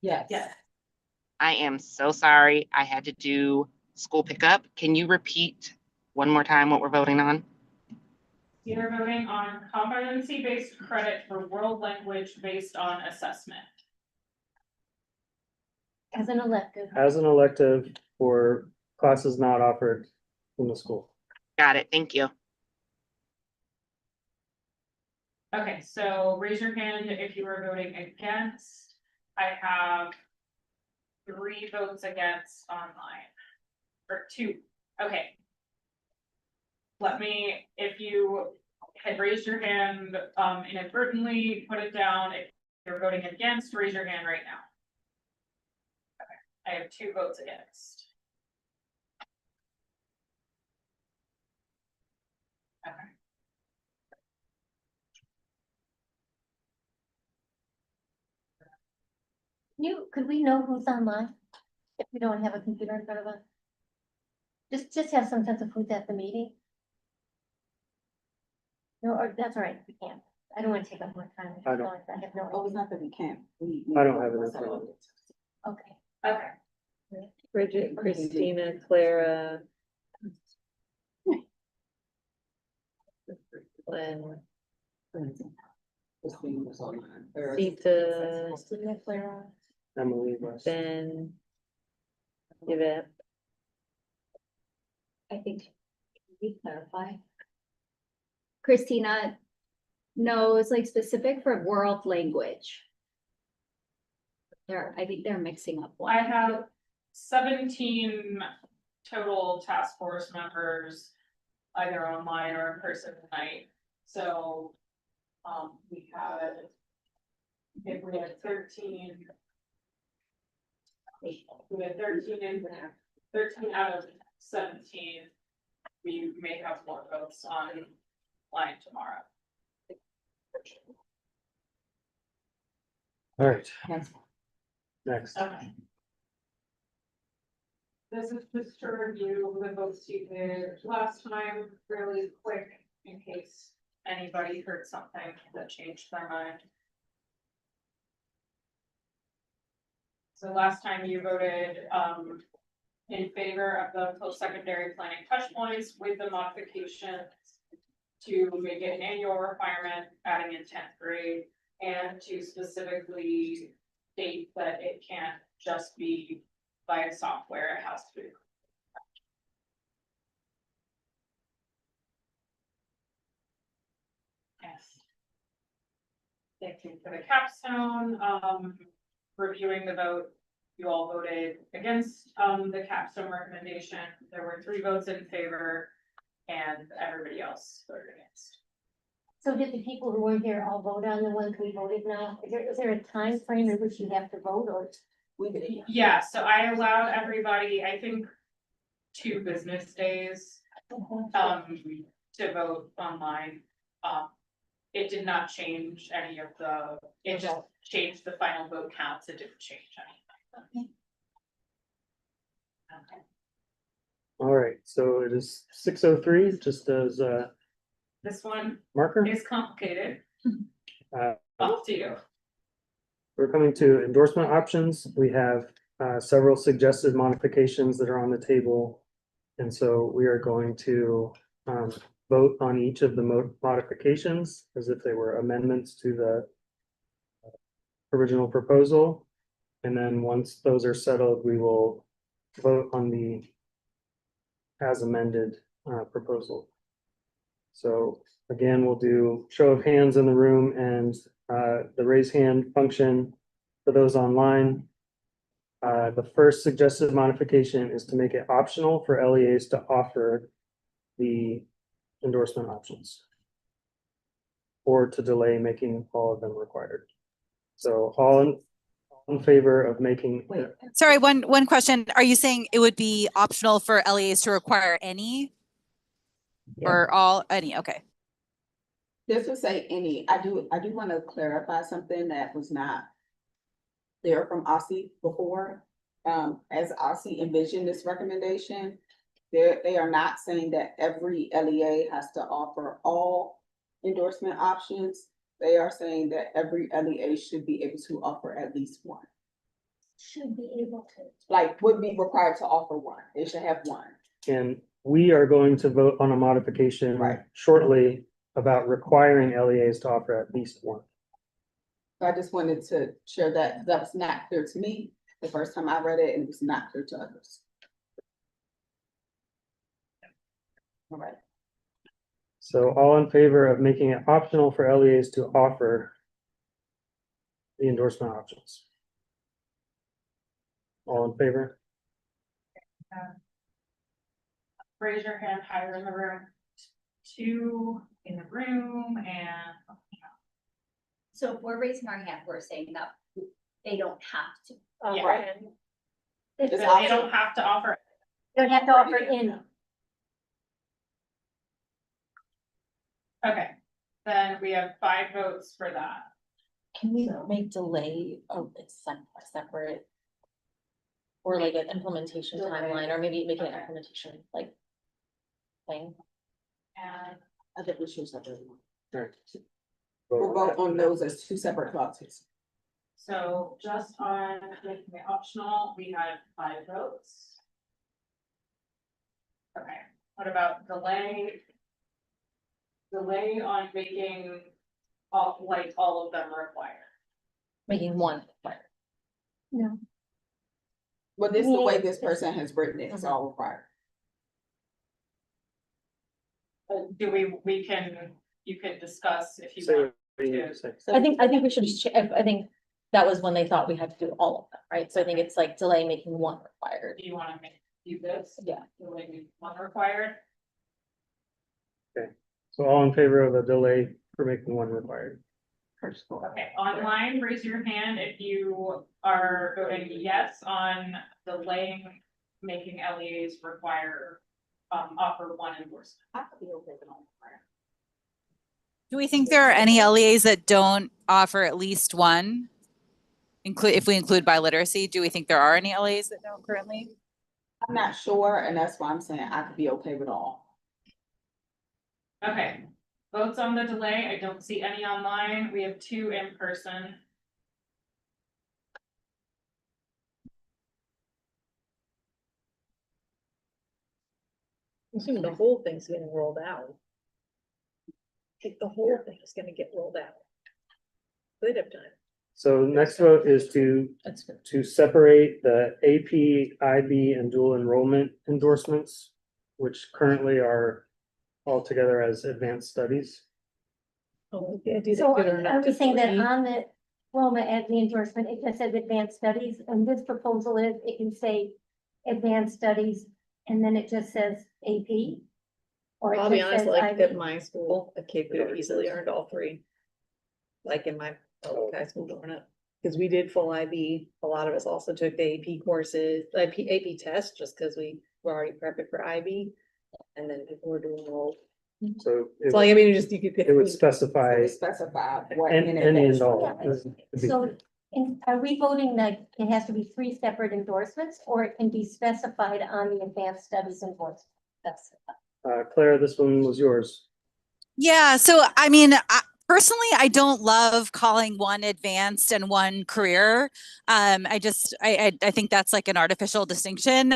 Yes. Yes. I am so sorry. I had to do school pickup. Can you repeat one more time what we're voting on? You're voting on competency-based credit for world language based on assessment. As an elective, As an elective for classes not offered in the school. Got it. Thank you. Okay, so raise your hand if you are voting against. I have 3 votes against online. Or 2, okay. Let me, if you had raised your hand inadvertently, put it down. If you're voting against, raise your hand right now. Okay, I have 2 votes against. Okay. could we know who's online? If we don't have a computer in front of us? Just have some sense of who's at the meeting? No, or that's all right, we can't. I don't wanna take up more time. I don't. I have no Oh, it's idea. not that we can't. I don't have it in front of me. Okay. Okay. Bridget, Christina, Clara. Glenn, Sita, Christina, Clara. Emily West. Ben. Yvette. I think, can we clarify? Christina knows like specific for world language. I think they're mixing up one. I have 17 total task force members, either online or in person tonight. So, we had, if we had 13. We had 13 out of 17. We may have more votes online tomorrow. All right, next. Okay. This is just to review the votes you did last time, really quick, in case anybody heard something that changed their mind. So last time you voted, in favor of the post-secondary planning touch points with the modifications to make it an annual requirement, adding in 10th grade, and to specifically state that it can't just be via software, it has to be. Yes. Thank you for the capstone, reviewing the vote. You all voted against, the capstone recommendation. There were 3 votes in favor and everybody else voted against. So did the people who weren't here all vote on the ones we voted now? Is there a time frame in which you have to vote or? Yeah, so I allowed everybody, I think, 2 business days, to vote online. It did not change any of the, it just changed the final vote counts, it didn't change anything. Okay. All right, so it is 6:03, just as a This one marker. is complicated, Uh, up to you. We're coming to endorsement options. We have several suggested modifications that are on the table. And so we are going to vote on each of the modifications as if they were amendments to the original proposal. And then once those are settled, we will vote on the as amended proposal. So again, we'll do show of hands in the room and the raise hand function for those online. The first suggested modification is to make it optional for LEAs to offer the endorsement options. Or to delay making all of them required. So all in favor of making. Sorry, one question. Are you saying it would be optional for LEAs to require any? Or all, any, okay. This would say any, I do want to clarify something that was not there from OSSI before. As OSSI envisioned this recommendation, they are not saying that every LEA has to offer all endorsement options. They are saying that every LEA should be able to offer at least one. Should be able to. Like, would be required to offer one. They should have one. And we are going to vote on a modification Right. shortly about requiring LEAs to offer at least one. So I just wanted to share that was not clear to me the first time I read it, and it was not clear to others. All right. So all in favor of making it optional for LEAs to offer the endorsement options? All in favor? Raise your hand higher in the room. 2 in the room and. So if we're raising our hand, we're saying that they don't have to. Yeah. If They they don't have to offer. Don't have to offer in. Okay, then we have 5 votes for that. Can we make delay a separate? Or like an implementation timeline, or maybe make an implementation like thing? And I think we should separate one. Right. We'll vote on those as 2 separate clauses. so just on making it optional, we had 5 votes. Okay, what about delay? Delay on making all of them required. Making one required. Well, this is the way this person has written it, it's all required. Do we can, you can discuss if you Say want. what you need to say. I think we should just, I think that was when they thought we had to do all of them, right? So I think it's like delay making one required. Do you wanna do this? Yeah. Delay make one required? So all in favor of a delay for making one required? Okay, online, raise your hand if you are voting yes on delaying making LEAs require, offer one endorsement. I could be okay with all required. Do we think there are any LEAs that don't offer at least one? If we include biliteracy, do we think there are any LEAs that don't currently? I'm not sure, and that's why I'm saying I could be okay with all. Okay, votes on the delay, I don't see any online, we have 2 in person. Assuming the whole thing's getting rolled out. I think the whole thing is gonna get rolled out. Good of time. So next vote is That's good. to separate the AP, IB, and dual enrollment endorsements, which currently are all together as advanced studies. Oh, the idea So that good enough are we to saying that three. on the diploma as the endorsement, it just says advanced studies, and this proposal is, it can say advanced studies, and then it just says AP? Or it I'll be just honest, says like IB? at my school, a kid could have easily earned all 3. Like in my public high school growing up, because we did full IB, a lot of us also took the AP courses, AP test, just because we were already prepping for IB. And then people were doing all, So so like, I mean, just you could. it would So specify we specify what. any and all. So, are we voting that it has to be 3 separate endorsements, or it can be specified on the advanced studies endorsement? That's. Clara, this one was yours. Yeah, so I mean, personally, I don't love calling one advanced and one career. I think that's like an artificial distinction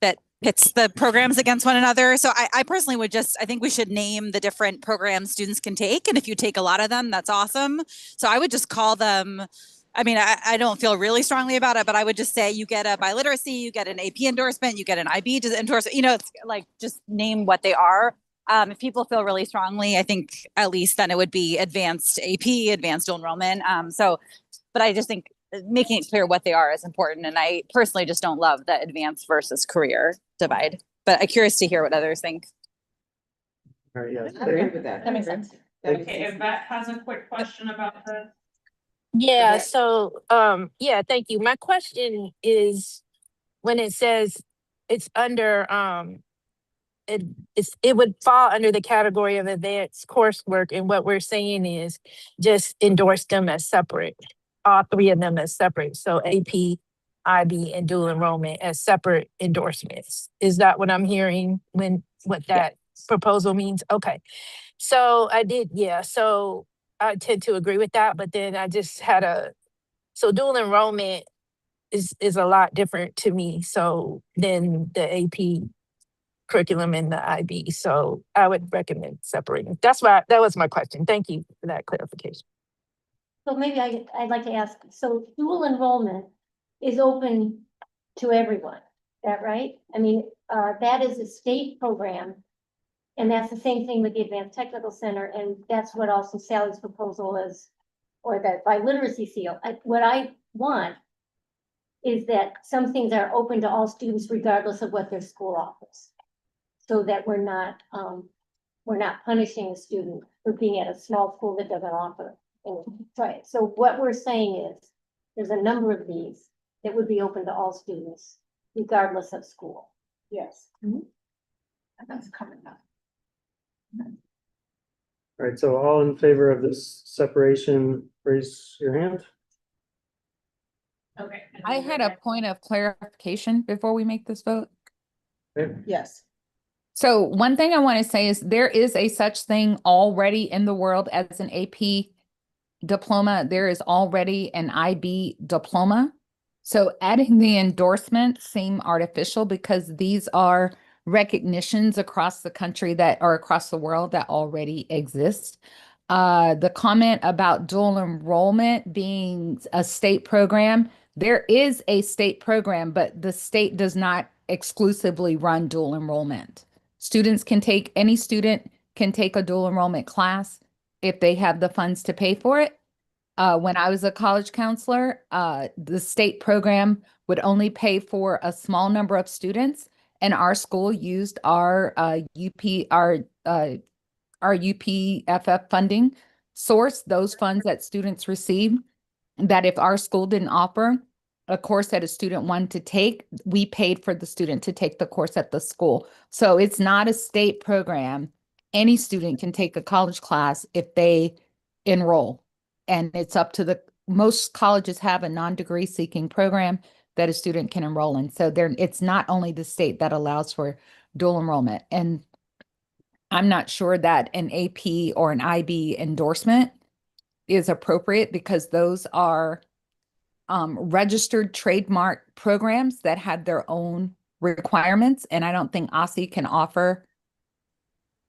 that pits the programs against one another. So I personally would I think we should name the different programs students can take. And if you take a lot of them, that's awesome. So I would just call them, I mean, I don't feel really strongly about it, but I would just say you get a biliteracy, you get an AP endorsement, you get an IB endorsement, it's like just name what they are. If people feel really strongly, I think at least then it would be advanced AP, advanced dual enrollment. But I just think making it clear what they are is important. And I personally just don't love the advanced versus career divide, but I'm curious to hear what others think. All right, yes. I agree with that. That makes sense. That makes Okay, sense. Yvette has a quick question about this. Yeah, Okay. so, yeah, thank you. My question is, when it says it's under, it would fall under the category of advanced coursework, and what we're saying is just endorse them as separate, all three of them as separate. So AP, IB, and dual enrollment as separate endorsements. Is that what I'm hearing what that proposal means? Okay. So so I tend to agree with that, but then I just had so dual enrollment is a lot different to me, so than the AP curriculum and the IB. So I would recommend separating. That was my question. Thank you for that clarification. So maybe I'd like to ask, so dual enrollment is open to everyone, is that right? I mean, that is a state program. And that's the same thing with the Advanced Technical Center, and that's what also Sally's proposal is, or that by literacy seal. What I want is that some things are open to all students regardless of what their school offers. So that we're not punishing a student for being at a small school that doesn't offer. Right, so what we're saying is, there's a number of these that would be open to all students regardless of school. Yes. Mhm. That's coming up. All right, so all in favor of this separation, raise your hand. Okay. and I then had a Rebecca. point of clarification before we make this vote. Okay. Yes. So one thing I want to say is there is a such thing already in the world as an AP diploma. There is already an IB diploma. So adding the endorsements seem artificial because these are recognitions across the country that are across the world that already exist. The comment about dual enrollment being a state program, there is a state program, but the state does not exclusively run dual enrollment. Any student can take a dual enrollment class if they have the funds to pay for it. When I was a college counselor, the state program would only pay for a small number of students, and our school used our UPFF funding source, those funds that students receive, that if our school didn't offer a course that a student wanted to take, we paid for the student to take the course at the school. So it's not a state program. Any student can take a college class if they enroll. And it's up to most colleges have a non-degree seeking program that a student can enroll in. So it's not only the state that allows for dual enrollment. And I'm not sure that an AP or an IB endorsement is appropriate because those are registered trademark programs that have their own requirements. And I don't think OSSE can offer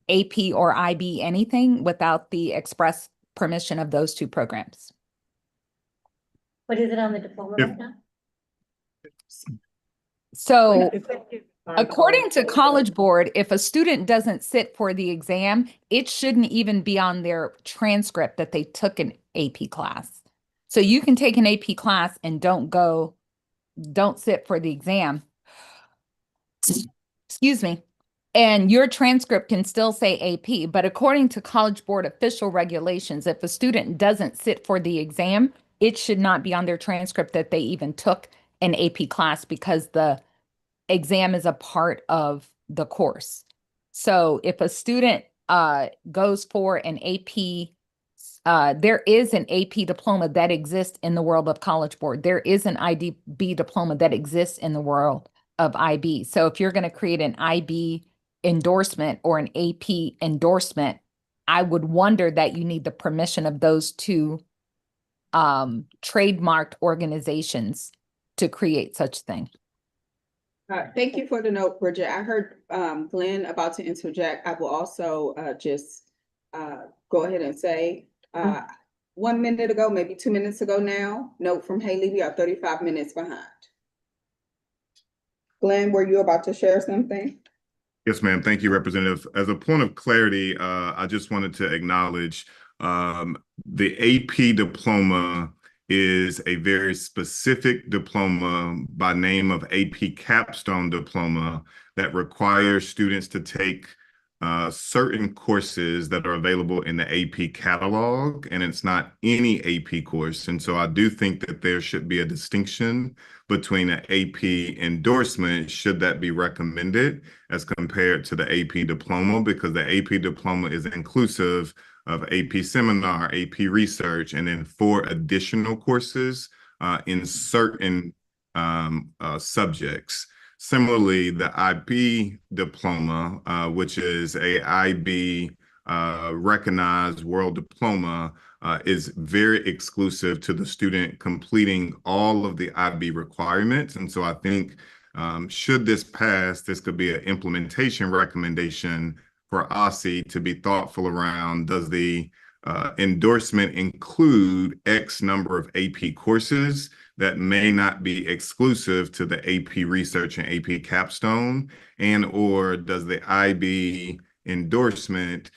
AP or IB anything without the express permission of those two programs. But is it on the diploma right now? So according to College Board, if a student doesn't sit for the exam, it shouldn't even be on their transcript that they took an AP class. So you can take an AP class and don't sit for the exam. Excuse me. And your transcript can still say AP, but according to College Board official regulations, if a student doesn't sit for the exam, it should not be on their transcript that they even took an AP class because the exam is a part of the course. So if a student goes for an AP, there is an AP diploma that exists in the world of College Board. There is an IB diploma that exists in the world of IB. So if you're going to create an IB endorsement or an AP endorsement, I would wonder that you need the permission of those two trademarked organizations to create such thing. Thank you for the note, Bridget. I heard Glenn about to interject. I will also just go ahead and say 1 minute ago, maybe 2 minutes ago now, note from Haley, we are 35 minutes behind. Glenn, were you about to share something? Yes, ma'am. Thank you, Representative. As a point of clarity, I just wanted to acknowledge the AP diploma is a very specific diploma by name of AP Capstone Diploma that requires students to take certain courses that are available in the AP catalog, and it's not any AP course. And so I do think that there should be a distinction between an AP endorsement, should that be recommended, as compared to the AP diploma, because the AP diploma is inclusive of AP seminar, AP research, and then 4 additional courses in certain subjects. Similarly, the IB diploma, which is a IB recognized world diploma, is very exclusive to the student completing all of the IB requirements. And so I think should this pass, this could be an implementation recommendation for OSSI to be thoughtful around, does the endorsement include X number of AP courses that may not be exclusive to the AP research and AP capstone, and or does the IB endorsement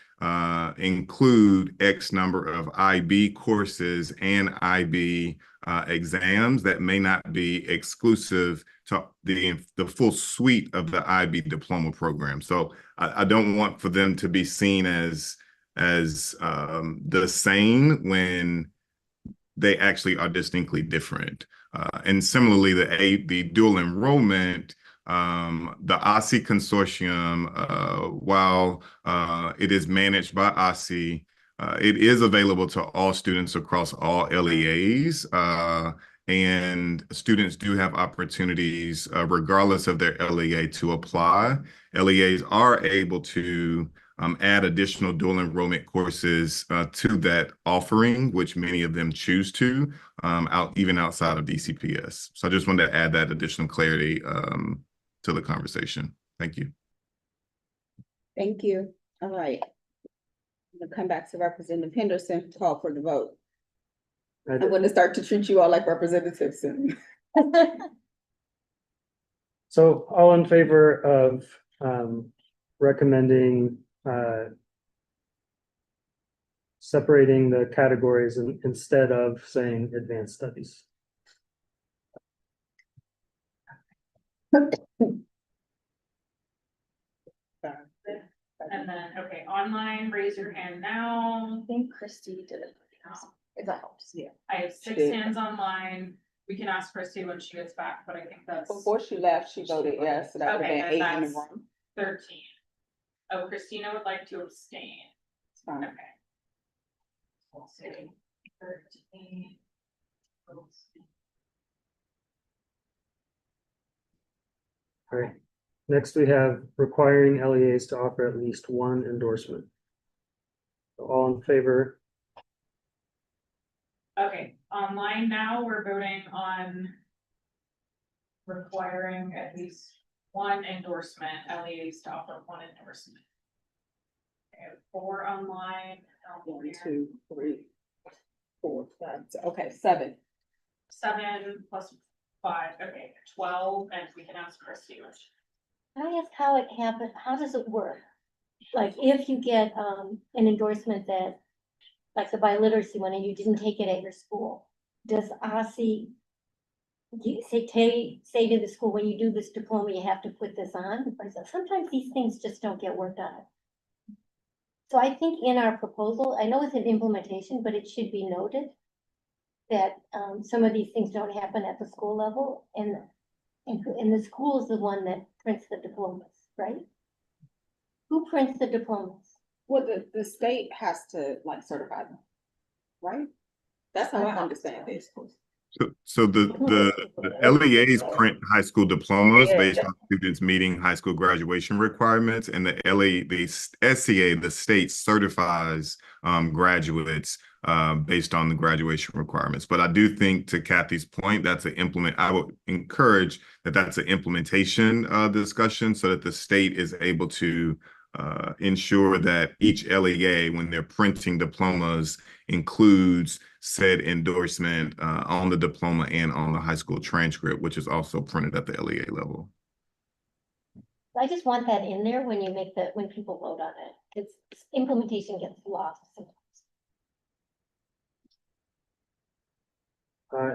include X number of IB courses and IB exams that may not be exclusive to the full suite of the IB diploma program. So I don't want for them to be seen as the same when they actually are distinctly different. And similarly, the dual enrollment, the OSSI consortium, while it is managed by OSSI, it is available to all students across all LEAs. And students do have opportunities, regardless of their LEA, to apply. LEAs are able to add additional dual enrollment courses to that offering, which many of them choose to, even outside of DCPS. So I just wanted to add that additional clarity to the conversation. Thank you. Thank you. All right. We'll come back to Representative Henderson, call for the vote. I'm going to start to treat you all like representatives soon. So all in favor of recommending separating the categories instead of saying advanced studies? And then, okay, online, raise your hand now. I think Christy did it. If that helps, yeah. I have 6 hands online. We can ask Christy when she gets back, but I think that's Before she left, she voted yes, so that would Okay, have then been 8 in the that's- room. 13. Oh, Christina would like to abstain. It's fine. Okay. We'll say 13. All right. Next, we have requiring LEAs to offer at least 1 endorsement. So all in favor? Okay, online now, we're voting on requiring at least 1 endorsement, LEAs to offer 1 endorsement. Okay, 4 online. 1, 2, 3, 4, 5. Okay, 7. 7 plus 5, okay, 12, and we can ask Christy which. Can I ask how it happened? How does it work? Like if you get an endorsement that, like the biliteracy one, and you didn't take it at your school, does OSSI say to the school, when you do this diploma, you have to put this on? Or is it, sometimes these things just don't get worked on. So I think in our proposal, I know it's an implementation, but it should be noted that some of these things don't happen at the school level, and the school is the one that prints the diplomas, right? Who prints the diplomas? Well, the state has to like certify them, right? That's how I understand this. So the LEAs print high school diplomas based on students meeting high school graduation requirements, and the SCA, the state, certifies graduates based on the graduation requirements. But I do think, to Kathy's point, I would encourage that's an implementation discussion, so that the state is able to ensure that each LEA, when they're printing diplomas, includes said endorsement on the diploma and on the high school transcript, which is also printed at the LEA level. I just want that in there when when people vote on it, because implementation gets lost sometimes.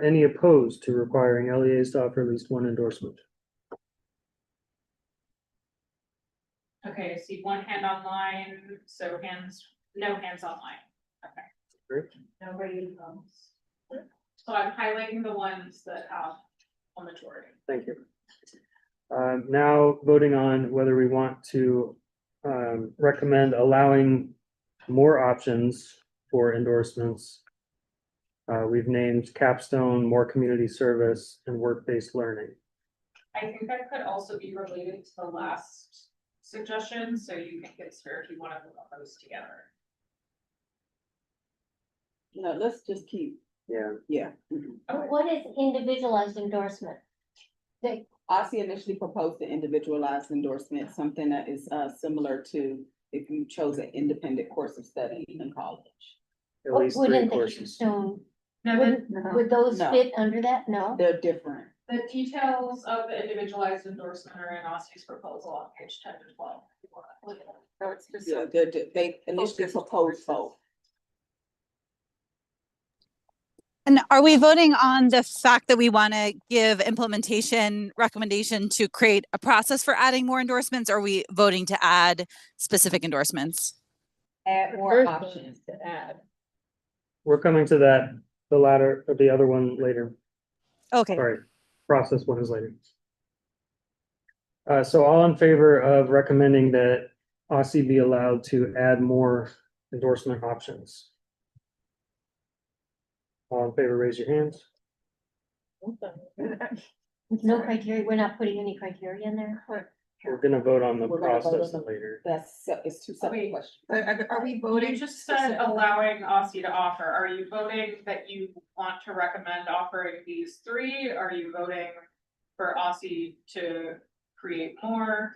Any opposed to requiring LEAs to offer at least one endorsement? Okay, I see one hand online, so no hands online. Okay. Great. Nobody comes. So I'm highlighting the ones that have a majority. Thank you. Now voting on whether we want to recommend allowing more options for endorsements. We've named capstone, more community service, and work-based learning. I think that could also be related to the last suggestion, so you can consider if you want to put those together. No, let's just keep, Yeah. yeah. Mhm. What is individualized endorsement? OSSI initially proposed the individualized endorsement, something that is similar to if you chose an independent course of study in college. At least 3 Wouldn't the courses. capstone, Now, would those No. fit under that? No? They're different. the details of the individualized endorsement are in OSSI's proposal on page 10 to 12. if you wanna look at them. So it's just. Yeah, they initially proposed both. And are we voting on the fact that we want to give implementation recommendation to create a process for adding more endorsements? Or are we voting to add specific endorsements? Add more First one options. is to add. We're coming to that, the latter, or the other one later. Okay. Sorry, process one is later. So all in favor of recommending that OSSI be allowed to add more endorsement options? All in favor, raise your hands. No criteria, we're not putting any criteria in there? We're gonna vote on the We're gonna vote process on the- later. It's two separate Wait. questions. Are we You voting? just said allowing OSSI to offer. Are you voting that you want to recommend offering these 3? Are you voting for OSSI to create more?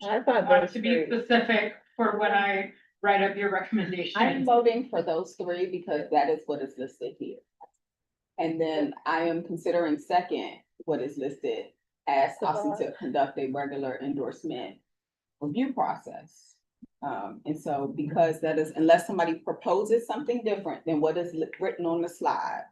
I I thought want those to be 3. specific for when I write up your recommendation. I'm voting for those 3 because that is what is listed here. And then I am considering second what is listed as OSSI to conduct a regular endorsement review process. And so because that is, unless somebody proposes something different than what is written on the slide,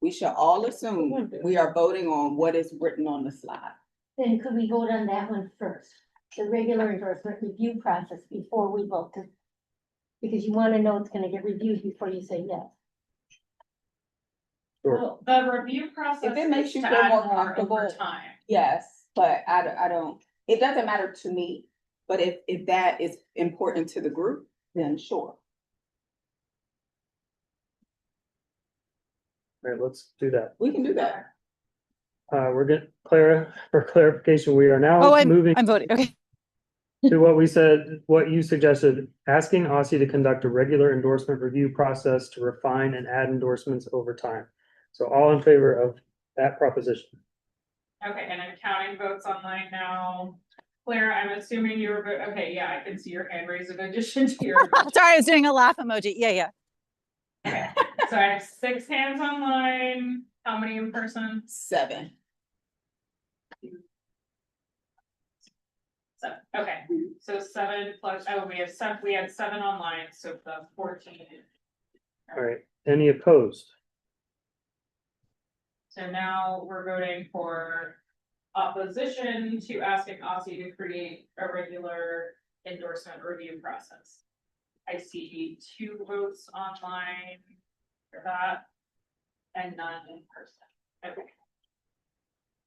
we should all assume we are voting on what is written on the slide. Then could we vote on that one first? The regular endorsement review process before we vote, because you want to know it's going to get reviewed before you say yes. Sure. Well, the review process If it makes is you to feel add more more comfortable. over time. Yes, but I don't, it doesn't matter to me, but if that is important to the group, then sure. All right, let's do that. We can do that. We're getting Clara, for clarification, we are now Oh, moving I'm voting. Okay. to what we said, what you suggested, asking OSSI to conduct a regular endorsement review process to refine and add endorsements over time. So all in favor of that proposition? Okay, and I'm counting votes online now. Claire, I'm assuming you were, okay, yeah, I can see your hand raised in addition to your. Sorry, I was doing a laugh emoji. Yeah. Okay, so I have 6 hands online. How many in person? 7. 7. Okay, so 7 plus, oh, we had 7 online, so the 14. All right, any opposed? So now we're voting for opposition to asking OSSI to create a regular endorsement review process. I see 2 votes online for that and none in person. Okay.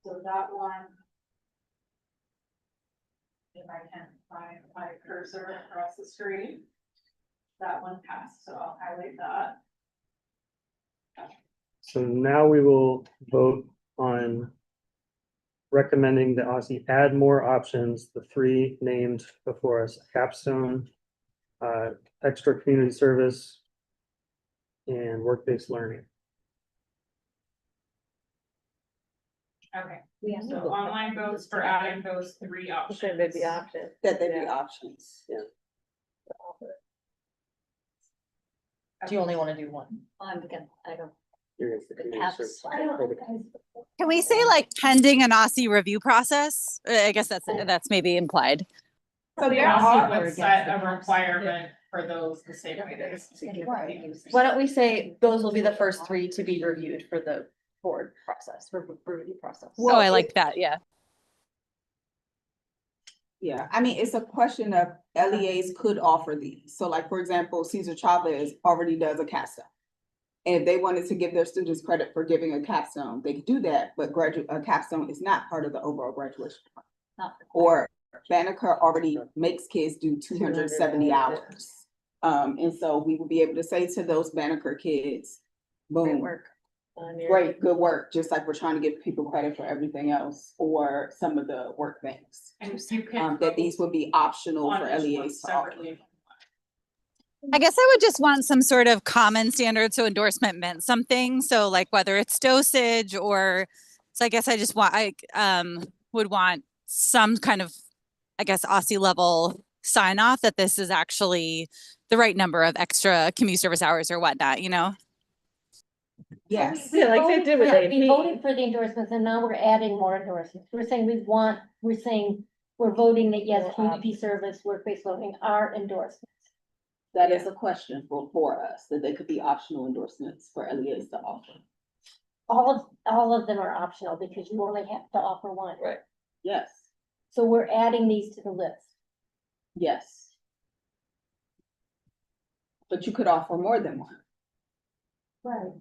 So that one. If I can find my cursor across the screen. That one passed, so I'll highlight that. So now we will vote on recommending that OSSI add more options, the 3 named before us, capstone, extra community service, and work-based learning. Okay, so online votes for adding those 3 options. Okay, they'd be options. That they be Yeah. options. Do you only want to do one? I don't. You're gonna- Can we say like pending an OSSI review process? I guess that's maybe implied. So the there OSSI are- would set a requirement for those the same way that it's. Why don't we say those will be the first 3 to be reviewed for the board process, review process. Oh, I like that. Yeah. Yeah, I mean, it's a question of LEAs could offer these. So like, for example, Cesar Chavez already does a capstone. And if they wanted to give their students credit for giving a capstone, they could do that, but a capstone is not part of the overall graduation. Or Banneker already makes kids do 270 hours. And so we will be able to say to those Banneker kids, boom, great, good work, just like we're trying to give people credit for everything else or some of the work things. And you can. That these would be optional for on each one LEAs to offer. separately. I guess I would just want some sort of common standard. So endorsement meant something. So like whether it's dosage or, so I guess I just want, would want some kind of, I guess, OSCE level sign off that this is actually the right number of extra community service hours or whatnot, you know? Yes. Yeah, like they did with We AP. voted for the endorsements and now we're adding more endorsements. We're saying we're voting that yes, community service, work-based learning are endorsements. That is a question for us, that they could be optional endorsements for LEAs to offer. All of them are optional because you only have to offer one. Right. Yes, So we're adding these to the list. yes. But you could offer more than one. Right.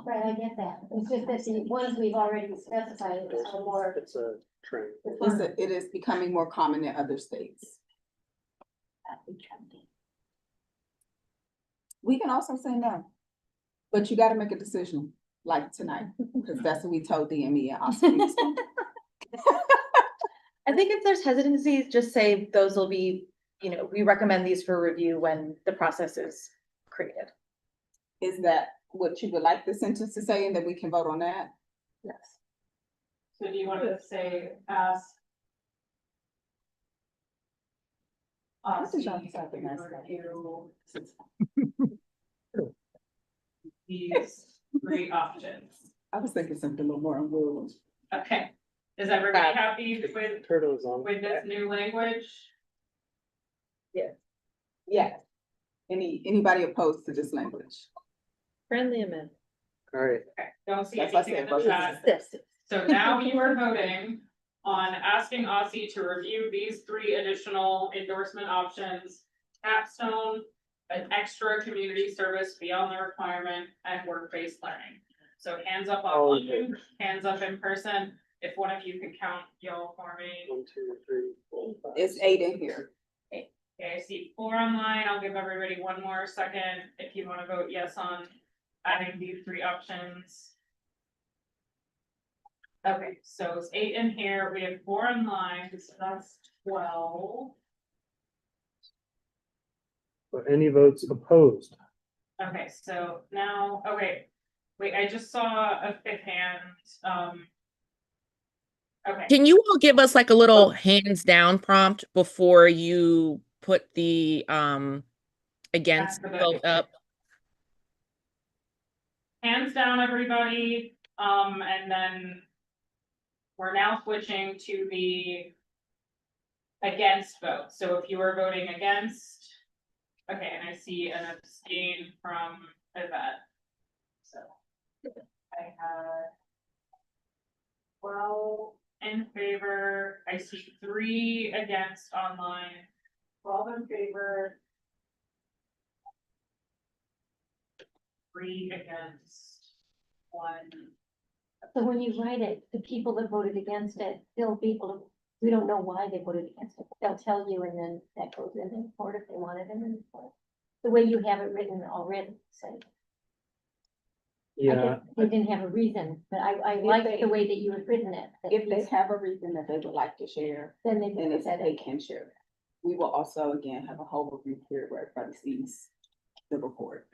Right, I get that. It's just that the ones we've already specified are more. It's a trend. It is becoming more common in other states. We can also say no, but you gotta make a decision like tonight, because that's what we told DME and OSCE. I think if there's hesitancies, just say those will be, we recommend these for review when the process is created. Is that what you would like the sentence to say, and then we can vote on that? Yes. So do you want to say, ask? This is not something nice. These three options. I was thinking something a little more on rules. Okay, is everybody happy Turtle is on. with this new language? Yeah. Anybody opposed to this language? Friendly amendment. All right. Okay, don't see That's what I anything in said, the vote chat. yes. So now you are voting on asking OSCE to review these three additional endorsement options. Capstone, an extra community service beyond the requirement, and work-based learning. So hands up online, hands up in person. If one of you could count y'all for me. 1, 2, 3, 4, 5. It's 8 in here. Okay, I see 4 online. I'll give everybody one more second if you want to vote yes on adding these three options. Okay, so it's 8 in here. We have 4 online, so that's 12. So any votes opposed? Okay, so now, okay, wait, I just saw a 5th hand. Okay, Can you all give us like a little hands down prompt before you put the against That's the vote up? hands down, everybody. And then we're now switching to the against vote. So if you are voting against, okay, and I see an abstain from Yvette. So I had 12 in favor. I see 3 against online, 12 in favor. 3 against, 1. So when you write it, the people that voted against it, they'll be able to, we don't know why they voted against it. They'll tell you and then that goes in the report if they want it in the report. The way you have it written already, so. I Yeah, guess they didn't have a reason, but I like the way that you have written it. that If they it's- have a reason that they would like to share, Then they then said they it. can share that. We will also, again, have a whole review period where everybody sees the report.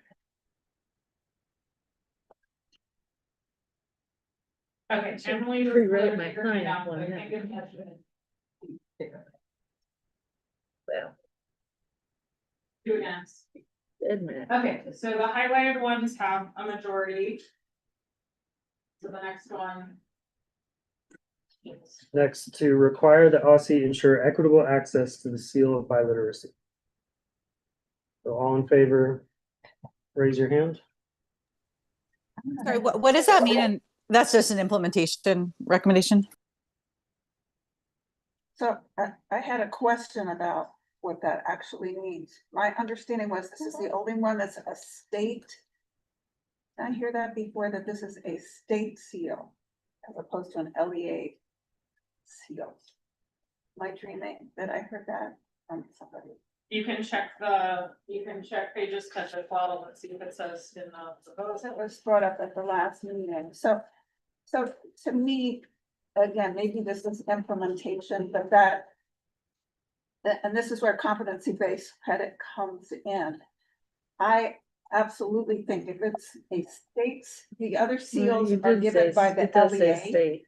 Okay, Emily. was Rewrote my figuring it mind out, one I minute. think it's Well, two against. admit. Okay, so the highlighted ones have a majority. So the next one. next to require that OSCE ensure equitable access to the seal of biliteracy. So all in favor, raise your hand. Sorry, what does that mean? And That's just an implementation recommendation. So I had a question about what that actually means. My understanding was this is the only one that's a state. Did I hear that before, that this is a state seal as opposed to an LEA seal? Am I dreaming that I heard that from somebody? You can check pages 10 to 12 and see if it says in the proposal. That was brought up at the last meeting. So to me, again, maybe this is implementation, but and this is where competency-based credit comes in. I absolutely think if it's a state's, the other seals are given by the LEA.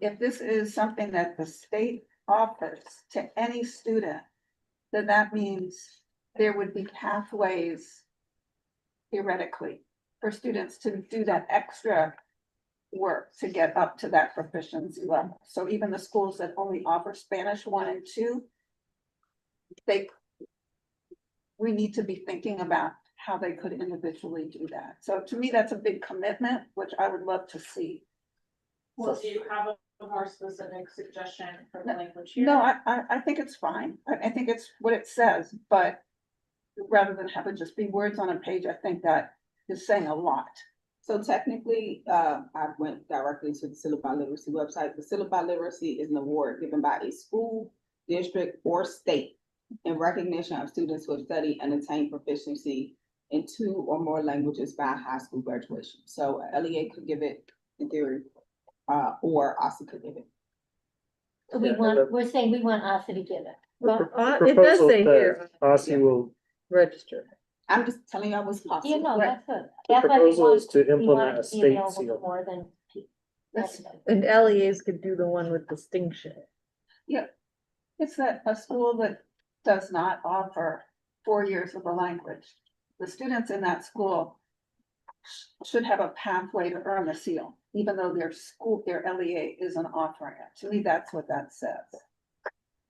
If this is something that the state offers to any student, then that means there would be pathways theoretically for students to do that extra work to get up to that proficiency level. So even the schools that only offer Spanish 1 and 2, we need to be thinking about how they could individually do that. So to me, that's a big commitment, which I would love to see. Well, do you have a more specific suggestion for the language here? No, I think it's fine. I think it's what it says, but rather than have it just be words on a page, I think that is saying a lot. So technically, I went directly to the Syllabi Literacy website. The Syllabi Literacy is an award given by a school, district, or state in recognition of students who have studied and attained proficiency in 2 or more languages by high school graduation. So LEA could give it in theory, or ASA could give it. So we're saying we want us to give it. Well, it does say here, OSSI will, register. I'm just telling y'all what's possible. You know, that's good. the That's why we proposal want- is to we want implement it a to be state available to seal. More than. And LEAs could do the one with distinction. Yeah, it's that a school that does not offer 4 years of the language. The students in that school should have a pathway to earn the seal, even though their LEA isn't offering it. To me, that's what that says.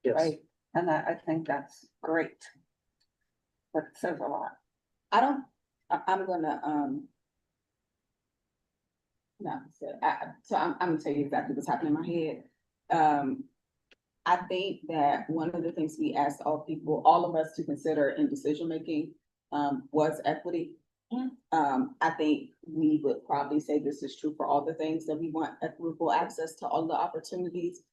Yes. Right? And I think that's great. But it says a lot. I'm gonna, no, so I'm gonna tell you exactly what's happening in my head. I think that one of the things we asked all of us to consider in decision-making, was equity. Yeah. I think we would probably say this is true for all the things that we want equitable access to all the opportunities.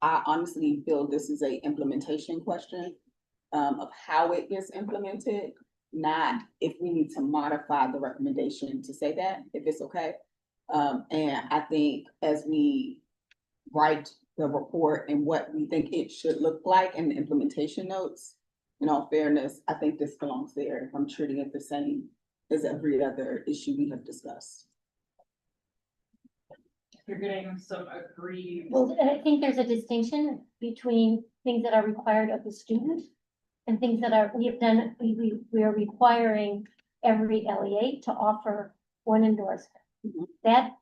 I honestly feel this is a implementation question, of how it gets implemented, not if we need to modify the recommendation to say that, if it's okay. And I think as we write the report and what we think it should look like in the implementation notes, in all fairness, I think this belongs there. If I'm treating it the same as every other issue we have discussed. You're getting some agreed. Well, I think there's a distinction between things that are required of the student and things that we are requiring every LEA to offer one endorsement. Mhm. That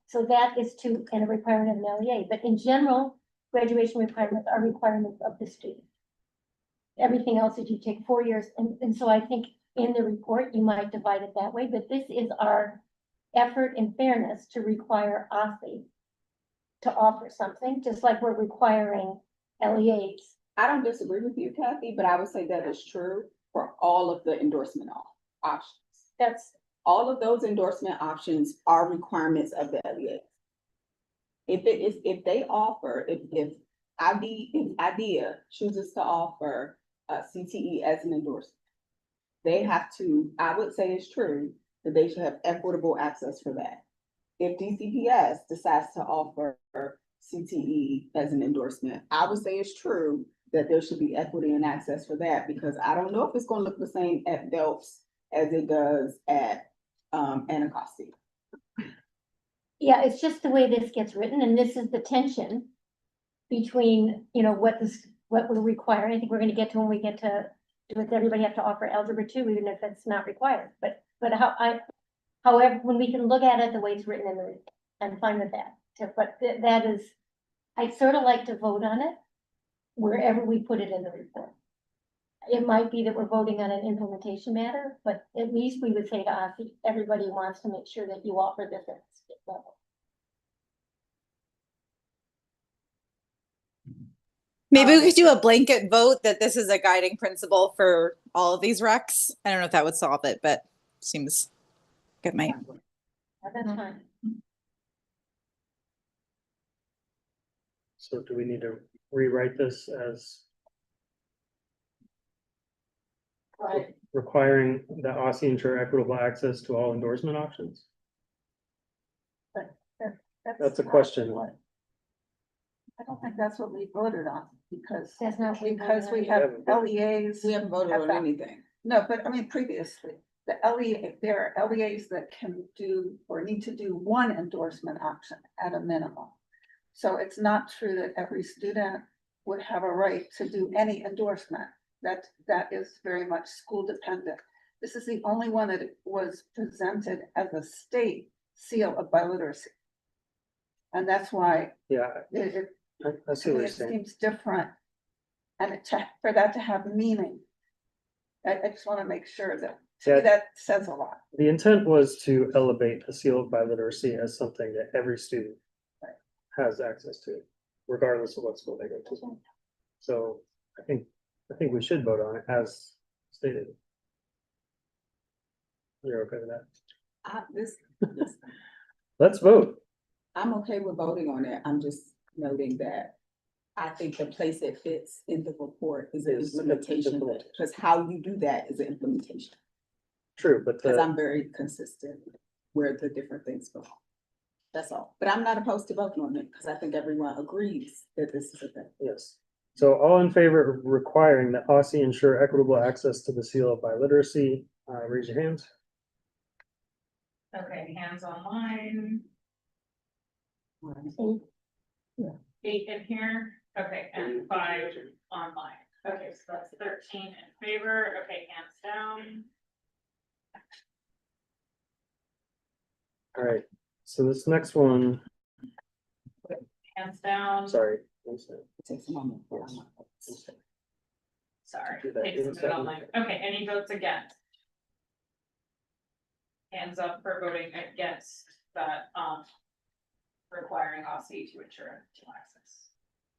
is and a requirement of an LEA, but in general, graduation requirements are requirements of the student. Everything else that you take 4 years, and so I think in the report, you might divide it that way, but this is our effort in fairness to require OSSI to offer something, just like we're requiring LEAs. I don't disagree with you, Kathy, but I would say that is true for all of the endorsement options. That's, All of those endorsement options are requirements of the LEA. If IDEA chooses to offer CTE as an endorsement, they have to, I would say it's true, that they should have equitable access for that. If DCPS decides to offer CTE as an endorsement, I would say it's true that there should be equity and access for that, because I don't know if it's gonna look the same at Phelps as it does at Anacostia. yeah, it's just the way this gets written, and this is the tension between, what we're requiring. I think we're gonna get to when we get to, does everybody have to offer algebra 2, even if it's not required, but however, when we can look at it the way it's written in the, I'm fine with that. But that is, I'd sort of like to vote on it wherever we put it in the report. It might be that we're voting on an implementation matter, but at least we would say to us, everybody wants to make sure that you offer this at the state level. Maybe we could do a blanket vote that this is a guiding principle for all of these recs. I don't know if that would solve it, but seems good, might. That's fine. So do we need to rewrite this as Right. requiring that OSSI ensure equitable access to all endorsement options? That's a question. I don't think that's what we voted on, because, That's not. what we because we voted have on. LEAs. We haven't voted on FF. anything. No, but I mean, previously, the LEA, there are LEAs that can do or need to do one endorsement option at a minimum. So it's not true that every student would have a right to do any endorsement. That is very much school dependent. This is the only one that was presented as a state seal of biliteracy. And that's why Yeah, it, I see to what me, you're it saying. seems different. And for that to have meaning. I just want to make sure that, to me, Yeah. that says a lot. The intent was to elevate the seal of biliteracy as something that every student has access to, regardless of what school they go to. So I think we should vote on it as stated. You're okay with that? Let's vote. I'm okay with voting on it. I'm just noting that I think the place it fits in the report is the Is implementation, implementation. because how you do that is the implementation. True, but Because the, I'm very consistent where the different things go. That's all. But I'm not opposed to voting on it, because I think everyone agrees that this is a thing. yes. So all in favor of requiring that OSSI ensure equitable access to the seal of biliteracy, raise your hands. Okay, hands online, Eight. 8 in here, okay, and 5 online. Okay, so that's 13 in favor, okay, hands down. All right, so this next one, Hands down. sorry. one second. It takes a moment. Sorry, Do that takes a in minute second. online. Okay, any votes against? Hands up for voting against that, requiring OSSI to ensure to access.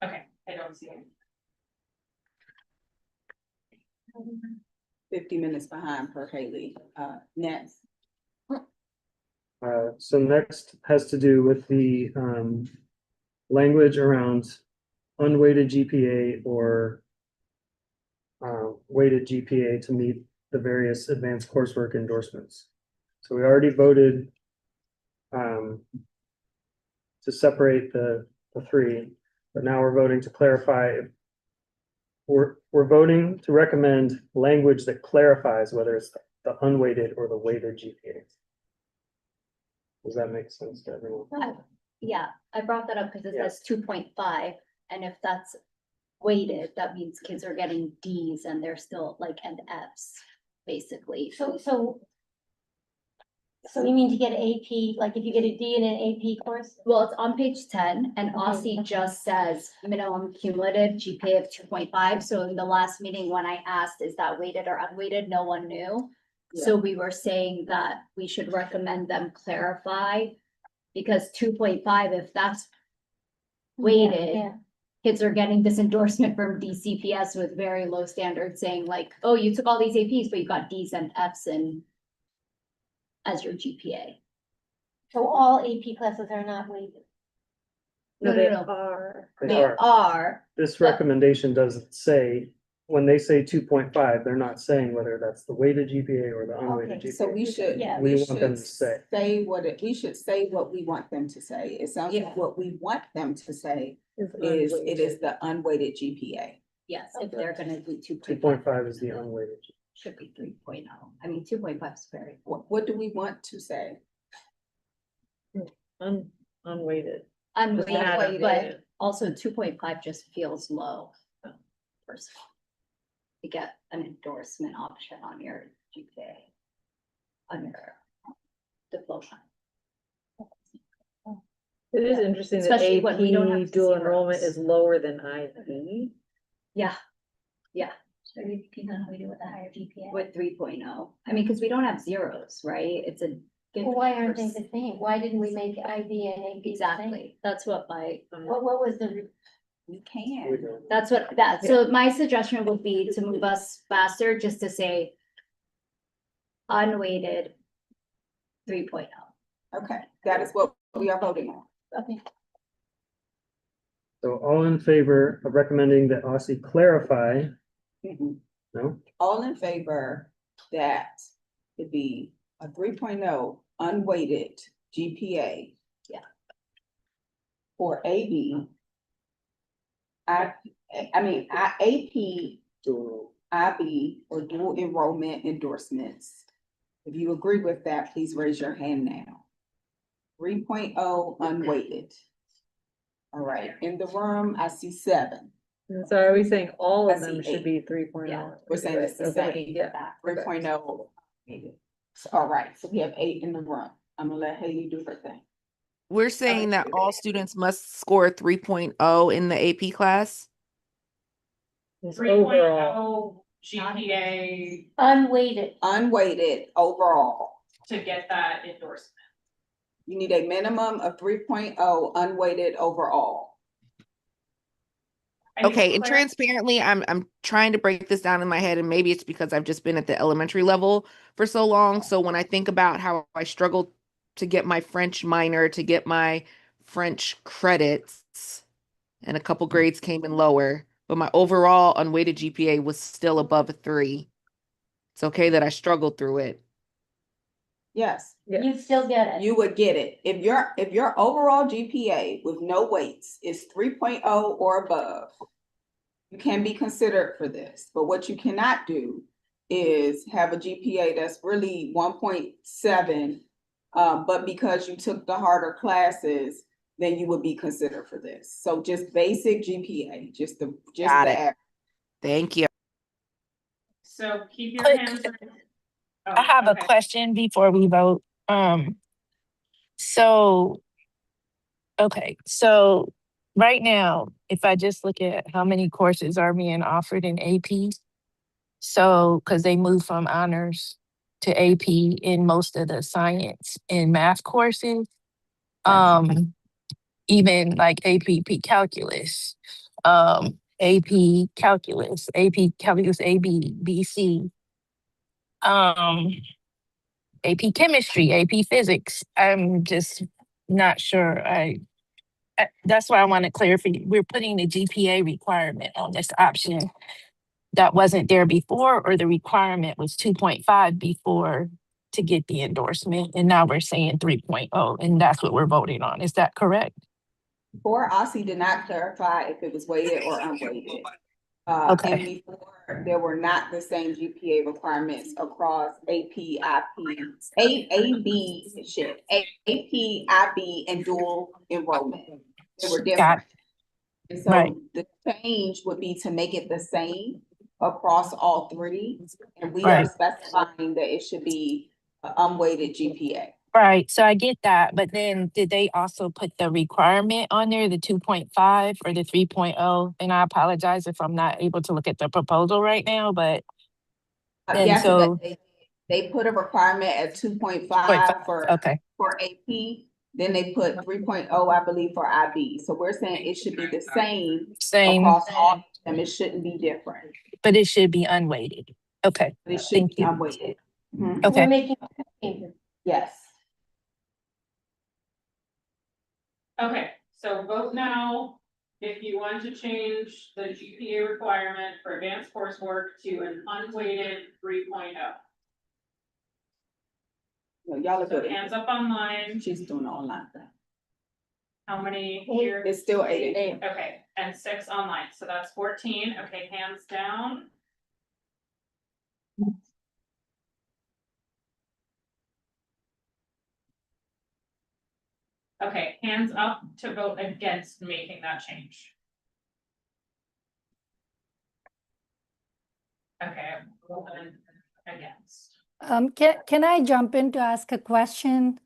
Okay, I don't see any. 50 minutes behind per Haley. Next. So next has to do with the language around unweighted GPA or weighted GPA to meet the various advanced coursework endorsements. So we already voted to separate the three, but now we're voting to clarify. We're voting to recommend language that clarifies whether it's the unweighted or the weighted GPA. Does that make sense to everyone? Yeah, I brought that up because it Yeah. says 2.5, and if that's weighted, that means kids are getting Ds and they're still like, and Fs, basically. So you mean to get an AP, like if you get a D in an AP course? Well, it's on page 10 and Okay. OSSI just says minimum cumulative GPA of 2.5. So in the last meeting, when I asked, is that weighted or unweighted, no one knew. So we were saying that we should recommend them clarify, because 2.5, if that's weighted, Yeah. kids are getting this endorsement from DCPS with very low standards saying like, oh, you took all these APs, but you got Ds and Fs and as your GPA. So all AP classes are not weighted. No, they no, no. are. They are, This but- recommendation doesn't say, when they say 2.5, they're not saying whether that's the weighted GPA or the unweighted Okay, GPA. So we should. Yeah. We we want them to should say. we should say what we want them to say. It sounds Yeah. like what we want them to say It's is, it unweighted. is the unweighted GPA. yes, if they're gonna do 2.5 is the unweighted. should be 3.0. I mean, 2.5 is very. What do we want to say? Unweighted. Unweighted, Unweighted. but also 2.5 just feels low. First of all, to get an endorsement option on your GPA. On your diploma. It is interesting that Especially when we don't have AP dual zeros. enrollment is lower than IB. Yeah, yeah. So you can only do with a higher GPA. With 3.0. I mean, because we don't have zeros, right? It's a. Well, why aren't they the same? Why didn't we make IB and AP the same? Exactly. That's what my. What was the We can. That's what, so my suggestion would be to move us faster, just to say unweighted 3.0. Okay, that is what we are voting on. Okay. So all in favor of recommending that OSSI clarify, Mhm. no? All in favor that it be a 3.0 unweighted GPA. Yeah. For AB. AP, IB, or dual enrollment endorsements. If you agree with that, please raise your hand now. 3.0 unweighted. All right, in the room, I see 7. So are we saying all I of them see should 8. be 3.0? Yeah. We're saying it's the same. Yeah. 3.0. All right, so we have 8 in the room. I'm gonna let Haley do her thing. We're saying that all students must score 3.0 in the AP class. It's 3.0 overall. GPA Unweighted. Unweighted overall. to get that endorsement. You need a minimum of 3.0 unweighted overall. I think Okay, and Claire- transparently, I'm trying to break this down in my head, and maybe it's because I've just been at the elementary level for so long. So when I think about how I struggled to get my French minor, to get my French credits, and a couple grades came in lower, but my overall unweighted GPA was still above a 3. It's okay that I struggled through it. Yes, You still get it. you would get it. If your overall GPA with no weights is 3.0 or above, you can be considered for this. But what you cannot do is have a GPA that's really 1.7, but because you took the harder classes, then you would be considered for this. So just basic GPA, just the Got it. average. Thank you. So keep your Quick- hands. Oh, I have a okay. question before we vote. So, okay, so right now, if I just look at how many courses are being offered in AP, so, because they moved from honors to AP in most of the science and math courses, even like AP calculus, AP calculus, AB, BC, AP chemistry, AP physics. I'm just not sure. That's why I want to clarify. We're putting the GPA requirement on this option that wasn't there before, or the requirement was 2.5 before to get the endorsement, and now we're saying 3.0, and that's what we're voting on. Is that correct? Before, OSSI did not clarify if it was weighted or unweighted. Okay. And before, there were not the same GPA requirements across AP, IB, and dual enrollment. They were different. And so Right. the change would be to make it the same across all 3. And we are Right. specifying that it should be an unweighted GPA. Right, so I get that, but then did they also put the requirement on there, the 2.5 or the 3.0? And I apologize if I'm not able to look at the proposal right now, but and Yes, so but they put a requirement at 2.5 for AP, then they put 3.0, I believe, for IB. So we're saying it should be the same across all of them. It shouldn't be different. but it should be unweighted. Okay, It should thank be you. unweighted. Mhm. Okay. We're making changes. Yes. Okay, so vote now if you want to change the GPA requirement for advanced coursework to an unweighted 3.0. No, y'all are So good. hands up online. She's doing the online thing. How many here? It's still 8. Okay, and 6 online, so that's 14. Okay, hands down. Okay, hands up to vote against making that change. Okay, voting against. Can I jump in to ask a question?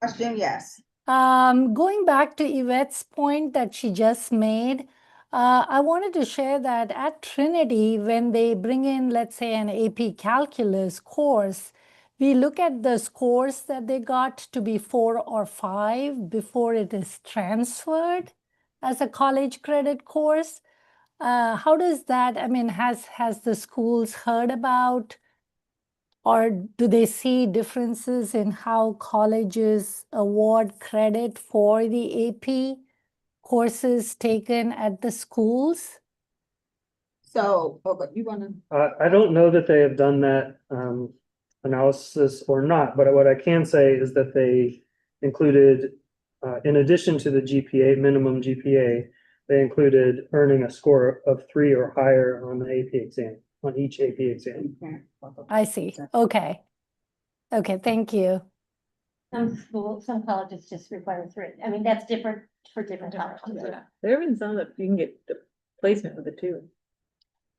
Question, yes. Going back to Yvette's point that she just made, I wanted to share that at Trinity, when they bring in, let's say, an AP Calculus course, we look at the scores that they got to be 4 or 5 before it is transferred as a college credit course. How does that, I mean, has the schools heard about, or do they see differences in how colleges award credit for the AP courses taken at the schools? So, but you wanna? I don't know that they have done that analysis or not, but what I can say is that they included, in addition to the GPA, minimum GPA, they included earning a score of 3 or higher on the AP exam, on each AP exam. I see. Okay. Okay, thank you. Some colleges just require 3. I mean, that's different for different colleges. There have been some that you can get the placement with the 2.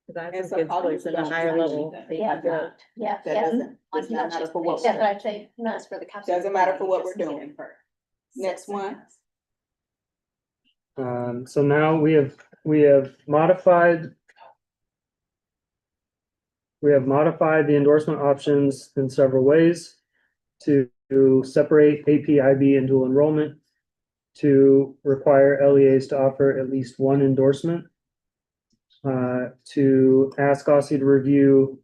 Cause I And have so some kids colleges placed in a don't higher do level. that. they Yeah, can go- Yeah. That does not matter for what. That's what I'd say, not for the capstone. Doesn't matter for what we're doing. Next one. So now we have modified the endorsement options in several ways to separate AP, IB, and dual enrollment, to require LEAs to offer at least one endorsement, to ask OSSI to review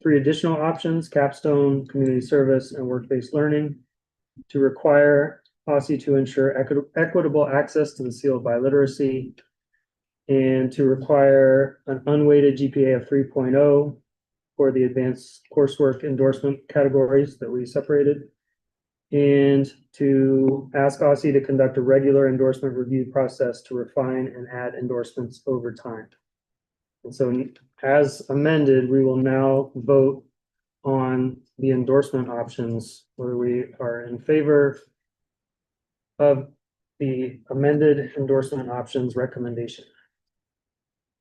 3 additional options: capstone, community service, and work-based learning, to require OSSI to ensure equitable access to the sealed biliteracy, and to require an unweighted GPA of 3.0 for the advanced coursework endorsement categories that we separated, and to ask OSSI to conduct a regular endorsement review process to refine and add endorsements over time. And so as amended, we will now vote on the endorsement options, whether we are in favor of the amended endorsement options recommendation.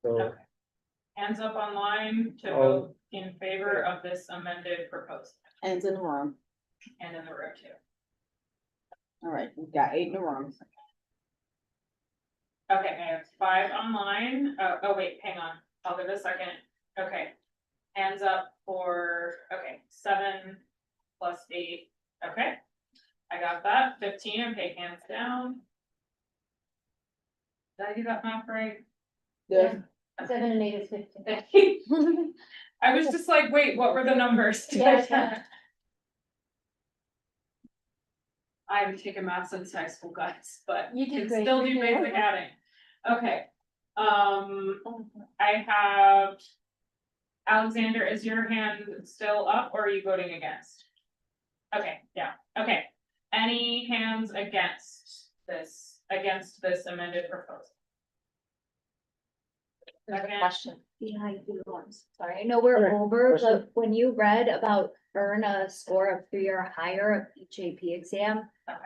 So Hands up online to Oh. vote in favor of this amended proposal, Hands in the room. and in the room too. All right, we've got 8 in the room. Okay, I have 5 online. Oh wait, hang on. I'll give it a second. Okay. Hands up for, okay, 7 plus 8. Okay. I got that. 15. Okay, hands down. Did I do that math right? Yeah. 7 and 8 is 15. I was just like, wait, what were the numbers? Yeah. I haven't taken math since high school, guys, but You did can great. still do basic adding. Okay, I have. Alexander, is your hand still up or are you voting against? Okay, yeah, okay. Any hands against this amended proposal? Second. Question. Behind the norms. Sorry, I know we're Okay, over, question. but when you read about earn a score of 3 or higher of each AP exam, Okay,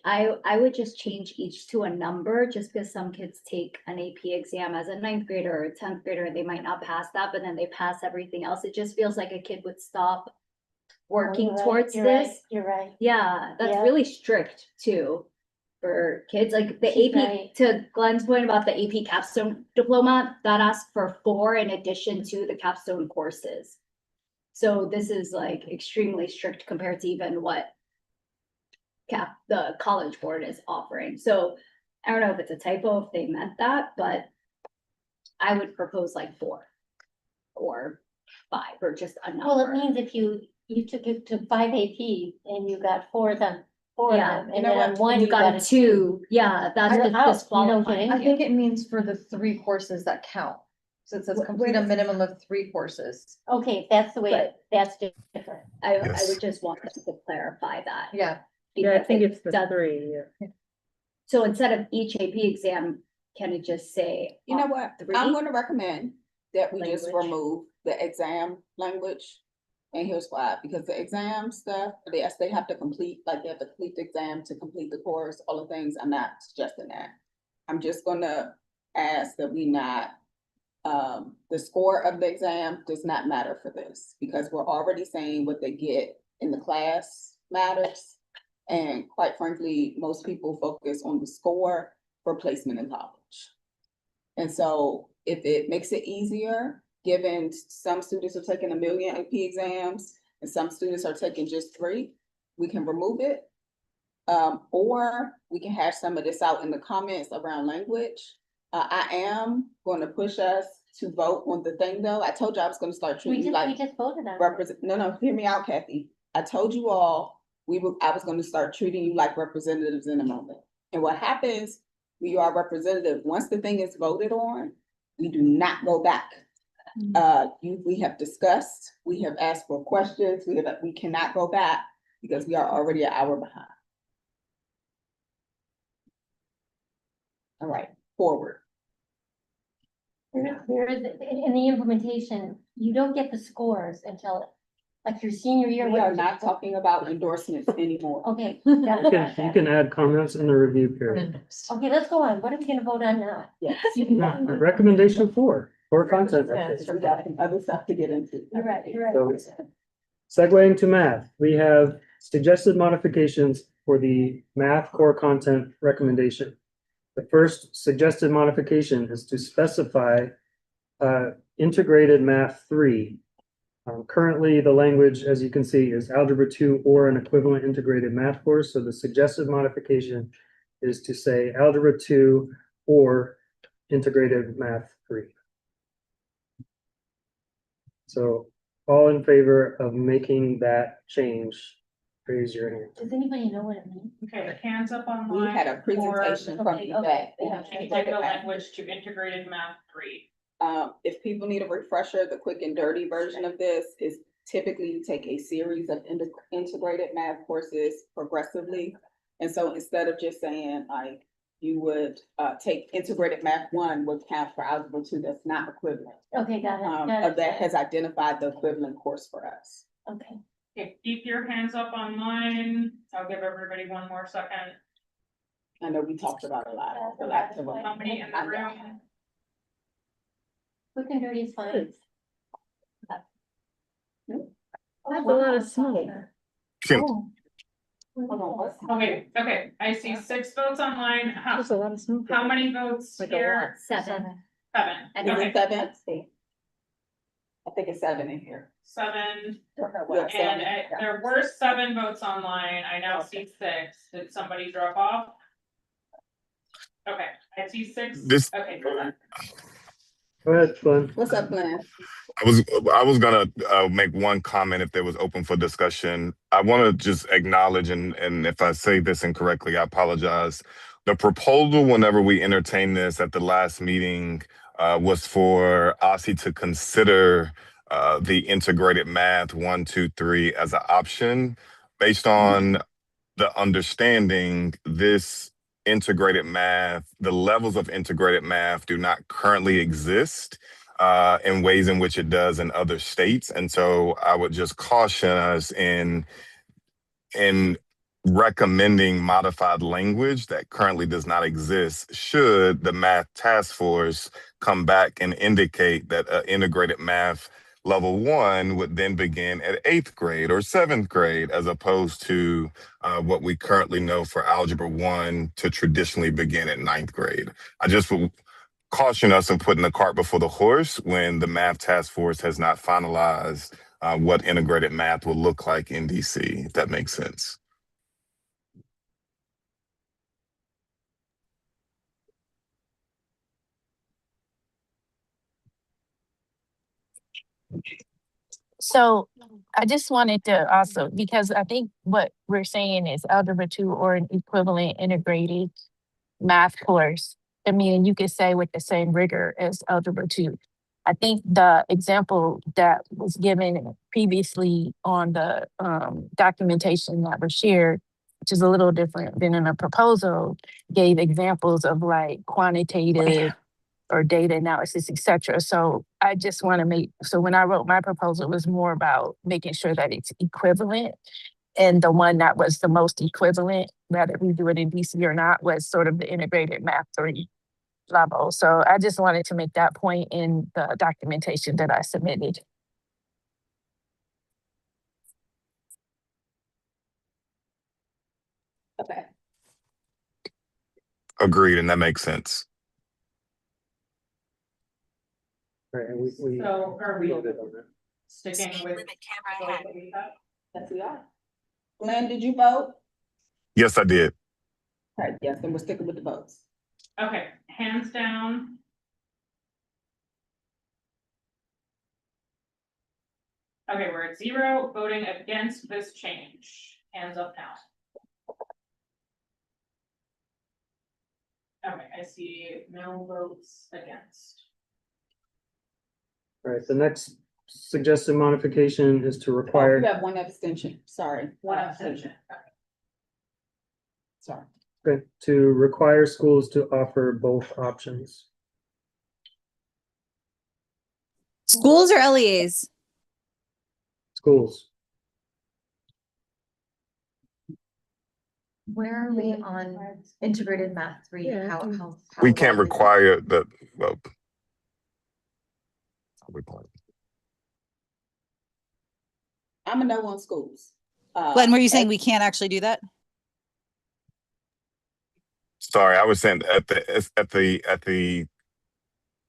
I would just change each to a number, just because some kids take an AP exam as a 9th grader or a 10th grader, they might not pass that, but then they pass everything else. It just feels like a kid would stop working You're right, towards you're right, this. You're right. Yeah, that's Yeah. really strict too. For kids, like the She's AP, right. to Glenn's point about the AP capstone diploma, that asks for 4 in addition to the capstone courses. So this is like extremely strict compared to even what the College Board is offering. So I don't know if it's a typo, if they meant that, but I would propose like 4 or 5 or just a Well, it number. means if you took it to 5 AP and you got 4 of them, 4 of Yeah, them, you and know then what? on one And you got a 2. Yeah, that's You're just out. You don't disqualifying. get I think it means for the 3 courses that count. So it says Where complete a does it- minimum of 3 courses. Okay, that's the way, But- that's different. I Yes. would just want them to clarify that. Yeah. Yeah, I because think it it's the does- 3. Yeah. So instead of each AP exam, can it just say? You know what? 3? I'm gonna recommend that we just Language. remove the exam language. And here's why, because the exam stuff, yes, they have to complete, like they have to complete the exam to complete the course, all the things. I'm not suggesting that. I'm just gonna ask that we not, the score of the exam does not matter for this, because we're already saying what they get in the class matters. And quite frankly, most people focus on the score for placement in college. And so if it makes it easier, given some students are taking 1 million AP exams and some students are taking just 3, we can remove it. Or we can hash some of this out in the comments around language. I am going to push us to vote on the thing though. I told you I was going to start treating you We like just voted on it. represent, no, hear me out, Kathy. I told you all, I was going to start treating you like representatives in a moment. And what happens when you are representative, once the thing is voted on, we do not go back. We have discussed, we have asked for questions, we cannot go back because we are already an hour behind. All right, forward. There is, in the implementation, you don't get the scores until like your senior year. We are not talking about endorsements anymore. Okay. You can add comments in the review period. Okay, let's go on. What are we gonna vote on now? Yes. Recommendation 4, core content. We got some other stuff to get into. You're right, you're right. So, segueing to math, we have suggested modifications for the math core content recommendation. The first suggested modification is to specify integrated math 3. Currently, the language, as you can see, is Algebra 2 or an equivalent integrated math course. So the suggested modification is to say Algebra 2 or integrated math 3. So all in favor of making that change, raise your hand. Does anybody know what it means? Okay, hands up We online. had a presentation from Okay, you okay, that. yeah. Change the language to integrated math 3. If people need a refresher, the quick and dirty version of this is typically you take a series of integrated math courses progressively. And so instead of just saying like, you would take integrated math 1 would count for Algebra 2, that's not equivalent. Okay, got it, got it. That has identified the equivalent course for us. Okay. Okay, keep your hands up online. I'll give everybody one more second. I know we talked about a lot. Somebody in the room. Quick and dirty is fine. That's a lot of smoke. Oh. Okay, I see 6 votes online. There's a lot of smoke. How many votes Like a here? 7. 7. Is Okay, it 7? I think it's 7 in here. 7. Don't know what. And there were 7 votes online. I now see 6. Did somebody drop off? Okay, I see 6. This- Okay, go on. Go ahead, Glenn. What's up, Glenn? I was gonna make one comment if there was open for discussion. I want to just acknowledge, and if I say this incorrectly, I apologize. The proposal, whenever we entertained this at the last meeting, was for OSSE to consider the integrated math 1, 2, 3 as an option. Based on the understanding, this integrated math, the levels of integrated math do not currently exist in ways in which it does in other states. And so I would just caution us in recommending modified language that currently does not exist should the math task force come back and indicate that integrated math level 1 would then begin at 8th grade or 7th grade, as opposed to what we currently know for Algebra 1 to traditionally begin at 9th grade. I just would caution us in putting the cart before the horse when the math task force has not finalized what integrated math will look like in DC, if that makes sense. So I just wanted to also, because I think what we're saying is Algebra 2 or an equivalent integrated math course. I mean, you could say with the same rigor as Algebra 2. I think the example that was given previously on the documentation that was shared, which is a little different than in a proposal, gave examples of like quantitative or data analysis, et cetera. So I just want to so when I wrote my proposal, it was more about making sure that it's equivalent. And the one that was the most equivalent, whether we do it in DC or not, was sort of the integrated math 3 level. So I just wanted to make that point in the documentation that I submitted. Okay. Agreed, and that makes sense. Right, and we So are we voted on that. sticking with? Yes, we are. Glenn, did you vote? Yes, I did. All right, yes, and we're sticking with the votes. Okay, hands down. Okay, we're at 0, voting against this change. Hands up now. Okay, I see no votes against. All right, the next suggested modification is to Oh, require. you have one abstention, sorry. One abstention. Sorry. Okay, to require schools to offer both options. Schools or LEAs? Schools. Where are we on integrated math 3? How We can't long is it? require the, well. I'm a no on schools. Glenn, were you saying we can't actually do that? Sorry, I was saying at the,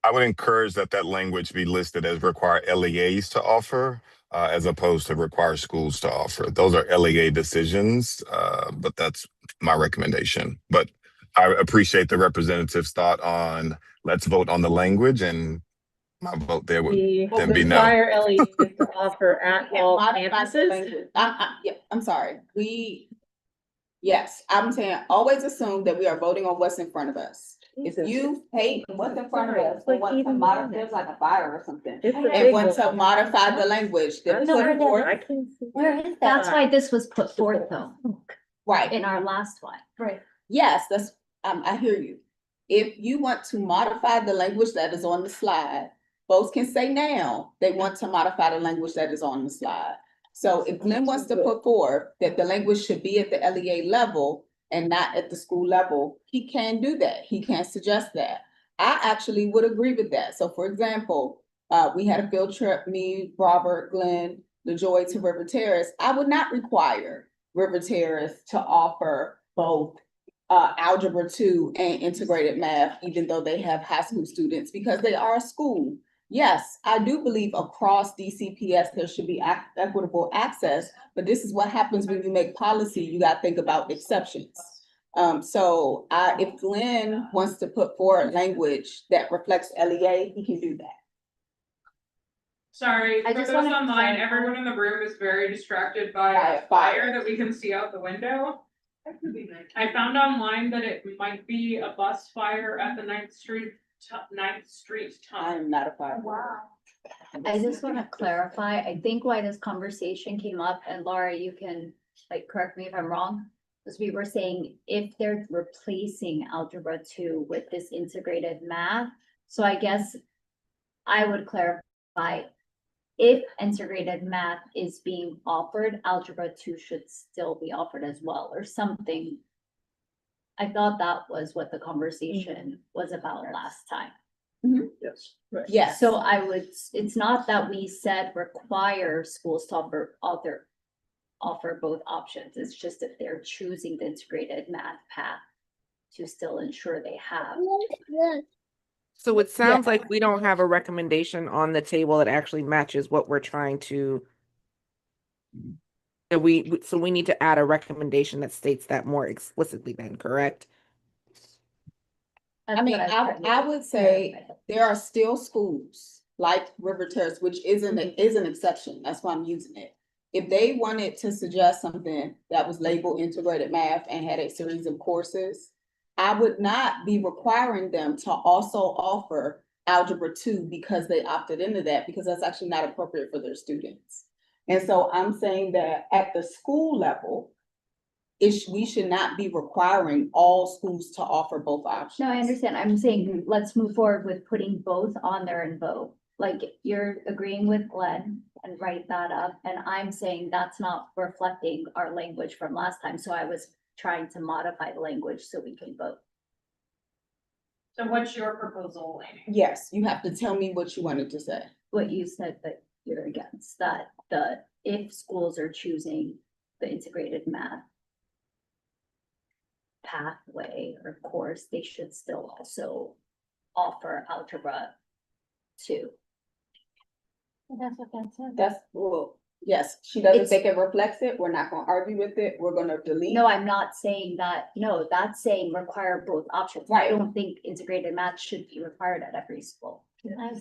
I would encourage that language be listed as require LEAs to offer, as opposed to require schools to offer. Those are LEA decisions, but that's my recommendation. But I appreciate the representative's thought on, let's vote on the language, and my vote there would then be no. Require LEAs to offer at all campuses. Yeah, I'm sorry, yes, I'm saying, always assume that we are voting on what's in front of us. If you hate what's in front of us, and want to modify, there's like a fire or something, and want to modify the language, then put it forth. Where is that? That's why this was put forth though, Right, in our last one. Right. yes, that's, I hear you. If you want to modify the language that is on the slide, folks can say now they want to modify the language that is on the slide. So if Glenn wants to put forth that the language should be at the LEA level and not at the school level, he can do that. He can suggest that. I actually would agree with that. So for example, we had a field trip, me, Robert, Glenn, LaJoy to River Terrace. I would not require River Terrace to offer both Algebra 2 and integrated math, even though they have high school students, because they are a school. Yes, I do believe across DCPS there should be equitable access, but this is what happens when you make policy. You got to think about exceptions. So if Glenn wants to put forward language that reflects LEA, he can do that. Sorry, I for just those wanna online, clarify. everyone in the room is very distracted by a fire that we can see out the window. I found online that it might be a bus fire at the 9th Street tunnel. I'm not a fire. Wow. I just want to clarify, I think why this conversation came up, and Laura, you can like correct me if I'm wrong, because we were saying if they're replacing Algebra 2 with this integrated math. So I guess I would clarify, if integrated math is being offered, Algebra 2 should still be offered as well, or something. I thought that was what the conversation was about last time. Yes. Yes. So it's not that we said require schools to offer both options. It's just if they're choosing the integrated math path to still ensure they have. So it sounds like we don't have a recommendation on the table that actually matches what we're trying to. So we need to add a recommendation that states that more explicitly then, correct? I mean, I would say there are still schools like River Terrace, which is an exception. That's why I'm using it. If they wanted to suggest something that was labeled integrated math and had a series of courses, I would not be requiring them to also offer Algebra 2 because they opted into that, because that's actually not appropriate for their students. And so I'm saying that at the school level, we should not be requiring all schools to offer both options. No, I understand. I'm saying, let's move forward with putting both on there and vote. Like, you're agreeing with Glenn and write that up, and I'm saying that's not reflecting our language from last time, so I was trying to modify the language so we can vote. So what's your proposal, Lainey? Yes, you have to tell me what you wanted to say. What you said that you're against, that if schools are choosing the integrated math pathway or course, they should still also offer Algebra 2. That's what that said. That's, well, Yes, she doesn't It's- think it reflects it. We're not gonna argue with it. We're gonna delete. No, I'm not saying that, no, that's saying require both options. I Right. don't think integrated math should be required at every school.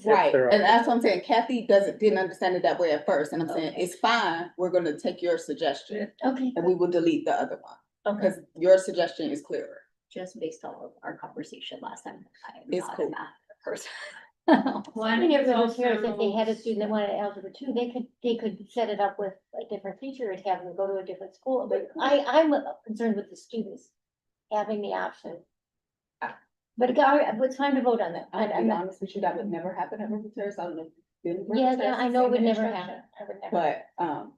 Right, there are- and that's what I'm saying. Kathy didn't understand it that way at first, and I'm saying, it's fine. We're gonna take your suggestion Okay, and we will delete the other one. okay, Because your suggestion is clearer. just based off of our conversation last time. I am It's not a cool. math person. One Even if is it was here, if they also- had a student that wanted algebra 2, they could set it up with a different teacher and have them go to a different school, but I'm concerned with the students having the option. But it's time to vote on that. I'm being honest with you, that would never happen at River Terrace. I don't know. if it's been River Yeah, Terrace, I know it would same never instruction. happen. I would never. But,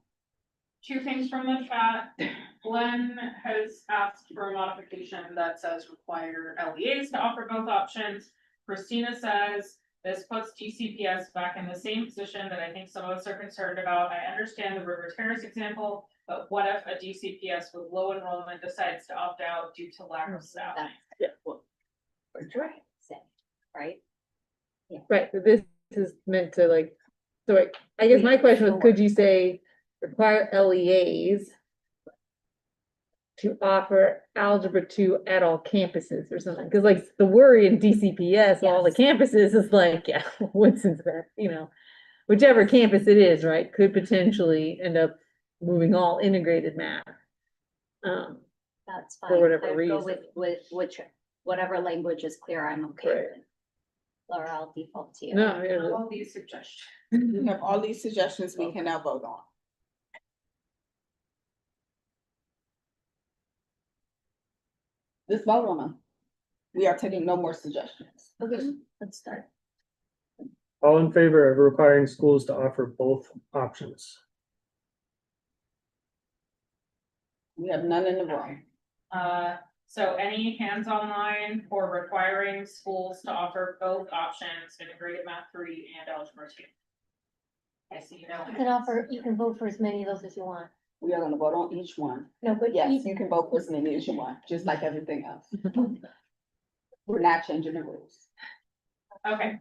Two things from the chat. Glenn has asked for a modification that says require LEAs to offer both options. Christina says this puts DCPS back in the same position that I think some of us are concerned about. I understand the River Terrace example, but what if a DCPS with low enrollment decides to opt out due to lack of staffing? Right? Right, but this is meant to like, so I guess my question was, could you say require LEAs to offer algebra 2 at all campuses or something? Cause like the worry in DCPS, all the campuses is like, yeah, Winston's that, whichever campus it is, right, could potentially end up moving all integrated math. That's For fine. whatever I would go reason. with which, whatever language is clear, I'm okay Right. with. Or I'll default to you. No, yeah, All these suggestions. we have all these suggestions we can now vote on. Let's vote on them. We are taking no more suggestions. Okay, let's start. All in favor of requiring schools to offer both options? We have none in the room. So any hands online for requiring schools to offer both options, integrated math 3 and algebra 2? I see no. You can offer, you can vote for as many of those as you want. We are gonna vote on each one. No, but Yes, you can vote for as many as you want, just like everything else. We're not changing the rules. Okay.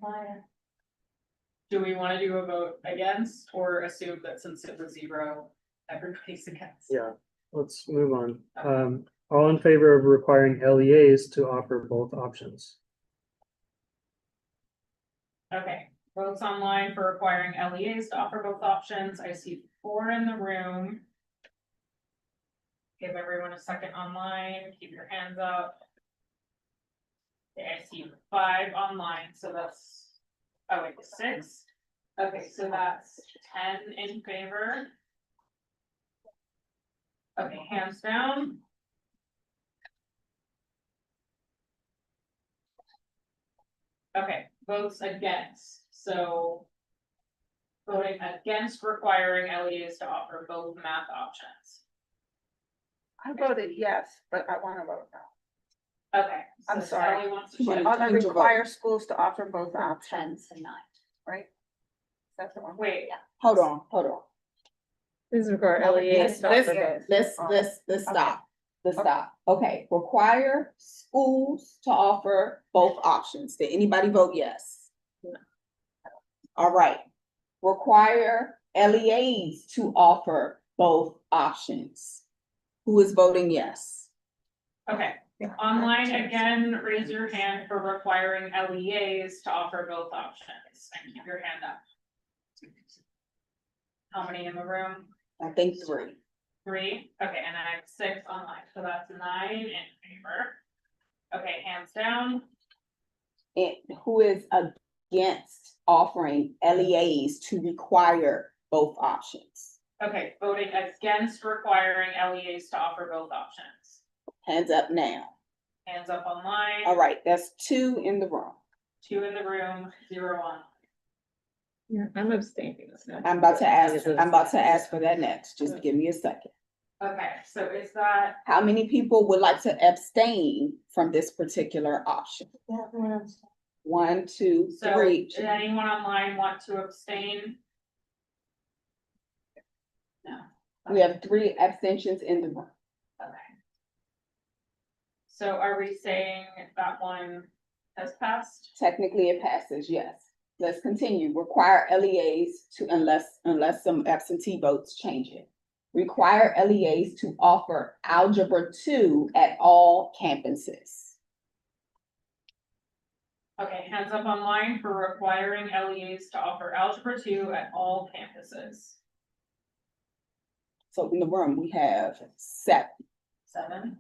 Do we want to do a vote against or assume that since it was 0, everybody's against? Yeah, let's move on. All in favor of requiring LEAs to offer both options? Okay, votes online for requiring LEAs to offer both options. I see 4 in the room. Give everyone a second online, keep your hands up. Okay, I see 5 online, so that's, oh wait, 6. Okay, so that's 10 in favor. Okay, hands down. Okay, votes against, so. Voting against requiring LEAs to offer both math options. I voted yes, but I wanna vote no. Okay. I'm so sorry. Sally wants to You wanna shift. On the change your vote. require schools to offer both From options, 10 to 9. right? That's the one. Wait, Hold on. This is require No, LEAs. let's- to offer let's- both. Let's stop. Let's stop. Okay, require schools to offer both options. Did anybody vote yes? All right. Require LEAs to offer both options. Who is voting yes? okay, online again, raise your hand for requiring LEAs to offer both options and keep your hand up. How many in the room? I think 3. 3, okay, and I have 6 online, so that's 9 in favor. Okay, hands down. And who is against offering LEAs to require both options? Okay, voting against requiring LEAs to offer both options. Hands up now. Hands up online. All right, that's 2 in the room. 2 in the room, 0 on. Yeah, I'm abstaining. I'm about to ask for that next. Just give me a second. Okay, so is that, How many people would like to abstain from this particular option? Yeah, everyone else. 1, 2, so 3. did anyone online want to abstain? No. We have 3 abstentions in the room. Okay. So are we saying that one has passed? Technically, it passes, yes. let's continue. Require LEAs to, unless some absentee votes change it. Require LEAs to offer Algebra 2 at all campuses. Okay, hands up online for requiring LEAs to offer Algebra 2 at all campuses. So in the room, we have 7. 7.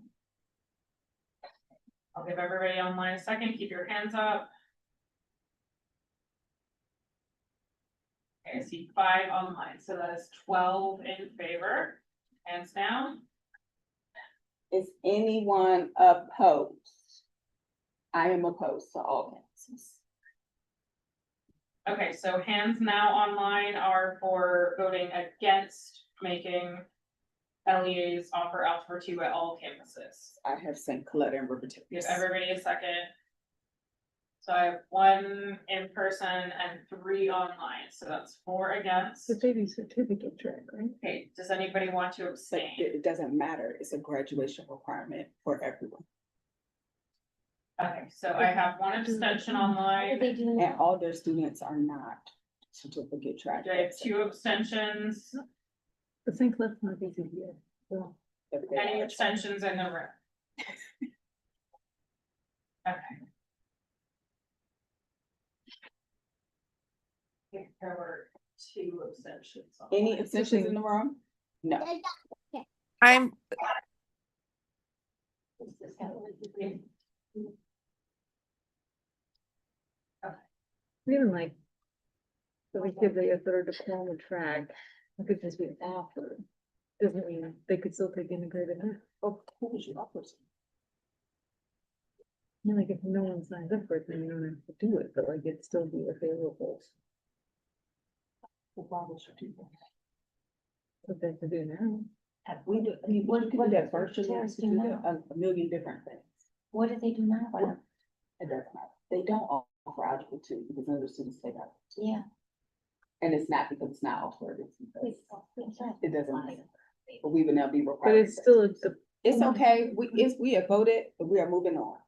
I'll give everybody online a second, keep your hands up. Okay, I see 5 online, so that is 12 in favor, hands down. Is anyone opposed? I am opposed to all campuses. Okay, so hands now online are for voting against making LEAs offer Algebra 2 at all campuses. I have St. Coletta and River Give Terrace. everybody a second. So I have 1 in person and 3 online, so that's 4 against. The baby certificate track, right? Okay, does anybody want to But abstain? it doesn't matter. It's a graduation requirement for everyone. Okay, so I have 1 abstention online. And all their students are not certificate track. I have 2 abstentions. The St. Clair's not easy here. Well, Any abstentions in the room? Okay. I think there were 2 abstentions. Any abstentions in the room? No. I'm, even like, so we give the other diploma track, it could just be offered. Doesn't mean they could still take integrated math. Oh, who would you offer to? I mean, like if no one signs up for it, then you don't have to do it, but like it'd still be available. Why would you do that? What they have to do now. We do, I mean, what do people that virtually Terrace to do do now? a million different things? What do they do now? It doesn't matter. They don't offer Algebra 2 because none of the students take Algebra 2. Yeah. And it's not because it's not offered, it's because it doesn't matter. It's But we would now be But required. it's still a, It's okay, we have voted, but we are moving on.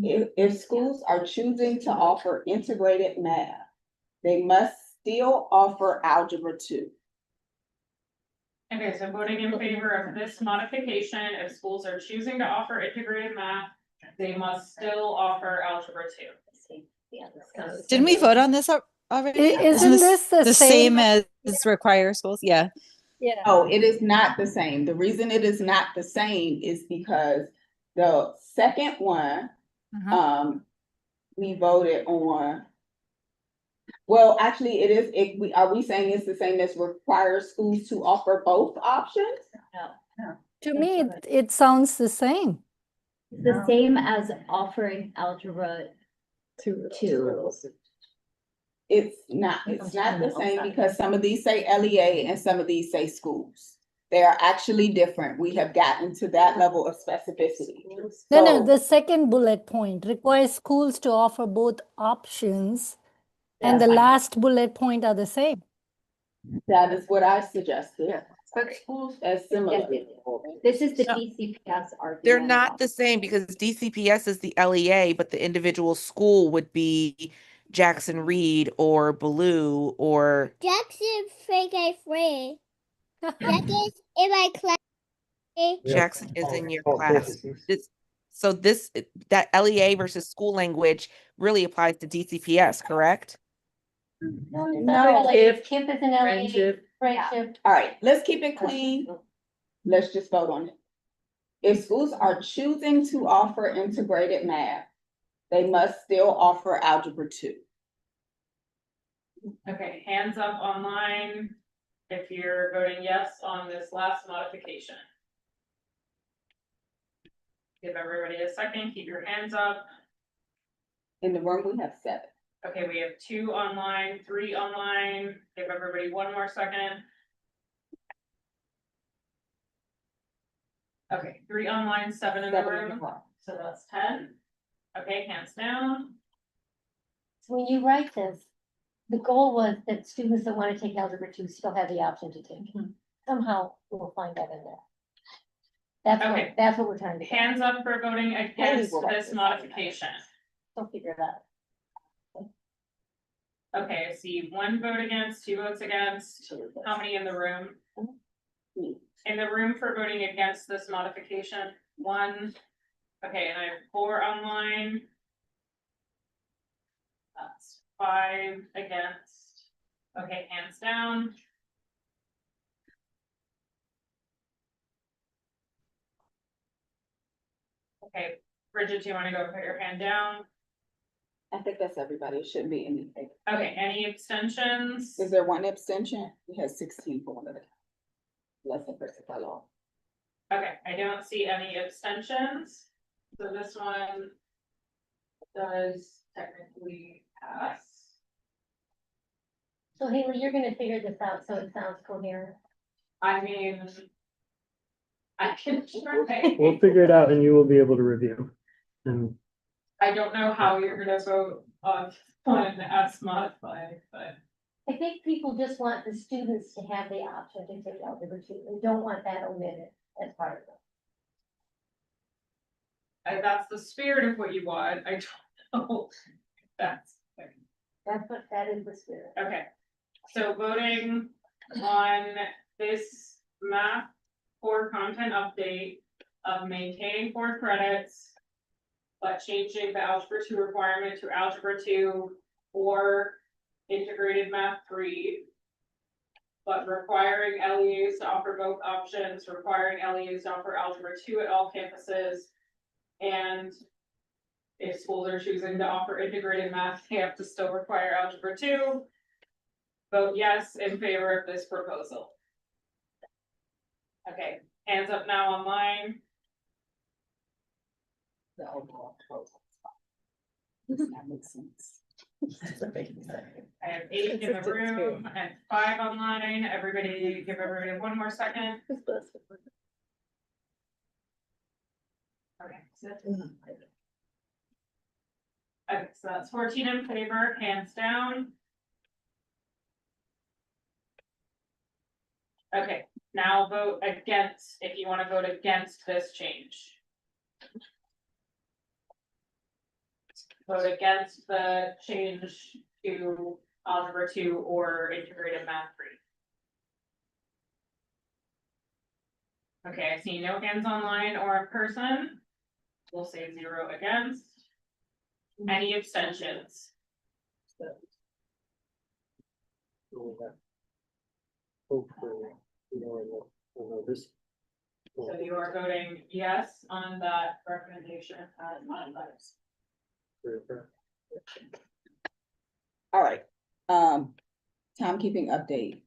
If schools are choosing to offer integrated math, they must still offer Algebra 2. Okay, so voting in favor of this modification, if schools are choosing to offer integrated math, they must still offer Algebra 2. Didn't we vote on this already? Isn't this the same as require schools? Yeah. Yeah. Oh, it is not the same. The reason it is not the same is because the second one, we voted on. Well, actually, it is, are we saying it's the same as require schools to offer both options? No. To me, it sounds the same. The same as offering algebra 2. It's not the same because some of these say LEA and some of these say schools. They are actually different. We have gotten to that level of specificity. No, the second bullet point requires schools to offer both options. And the last bullet point are the same. That is what I suggested. But schools as similar. This is the DCPS argument. they're not the same because DCPS is the LEA, but the individual school would be Jackson Reed or Blue or. Jackson free. Jackson in my class. Jackson is in your class. That LEA versus school language really applies to DCPS, correct? No, if campus and LA, Friendship. friendship. All right, let's keep it clean. Let's just vote on it. If schools are choosing to offer integrated math, they must still offer Algebra 2. Okay, hands up online if you're voting yes on this last modification. Give everybody a second, keep your hands up. In the room, we have 7. Okay, we have 2 online, 3 online. Give everybody 1 more second. Okay, 3 online, 7 in the 7 in the room, room. so that's 10. Okay, hands down. So when you write this, the goal was that students that want to take Algebra 2 still have the option to take it. Somehow we'll find that in there. Okay. That's what we're trying to do. Hands up for voting against this modification. Don't figure it out. Okay, I see one vote against, two votes against. How many in the room? In the room for voting against this modification, one. Okay, and I have 4 online. That's 5 against. Okay, hands down. Okay, Bridget, do you want to go put your hand down? I think that's everybody. It shouldn't be anything. Okay, any abstentions? Is there one abstention? We had 16 for one of the. Less than person by law. Okay, I don't see any abstentions, so this one does technically pass. So Haley, you're gonna figure this out, so it sounds coherent. I mean, I can try. We'll figure it out and you will be able to review. And I don't know how you're gonna vote on S modified, but I think people just want the students to have the option to take Algebra 2. They don't want that omitted as part of it. that's the spirit of what you want. I don't know. That That is the spirit. okay. So voting on this math core content update of maintaining 4 credits, but changing the Algebra 2 requirement to Algebra 2 or integrated math 3, but requiring LEAs to offer both options, requiring LEAs to offer Algebra 2 at all campuses. And if schools are choosing to offer integrated math, they have to still require Algebra 2. Vote yes in favor of this proposal. Okay, hands up now online. The overall proposal. That makes sense. I have 8 in the room and 5 online. Everybody, give everybody 1 more second. Okay, so that's 14 in favor, hands down. Okay, now vote against, if you want to vote against this change. Vote against the change to Algebra 2 or integrated math 3. Okay, I see no hands online or in person. We'll say 0 against. Any abstentions? hopefully, we'll know this. So you are voting yes on that recommendation as modified. All right, timekeeping update.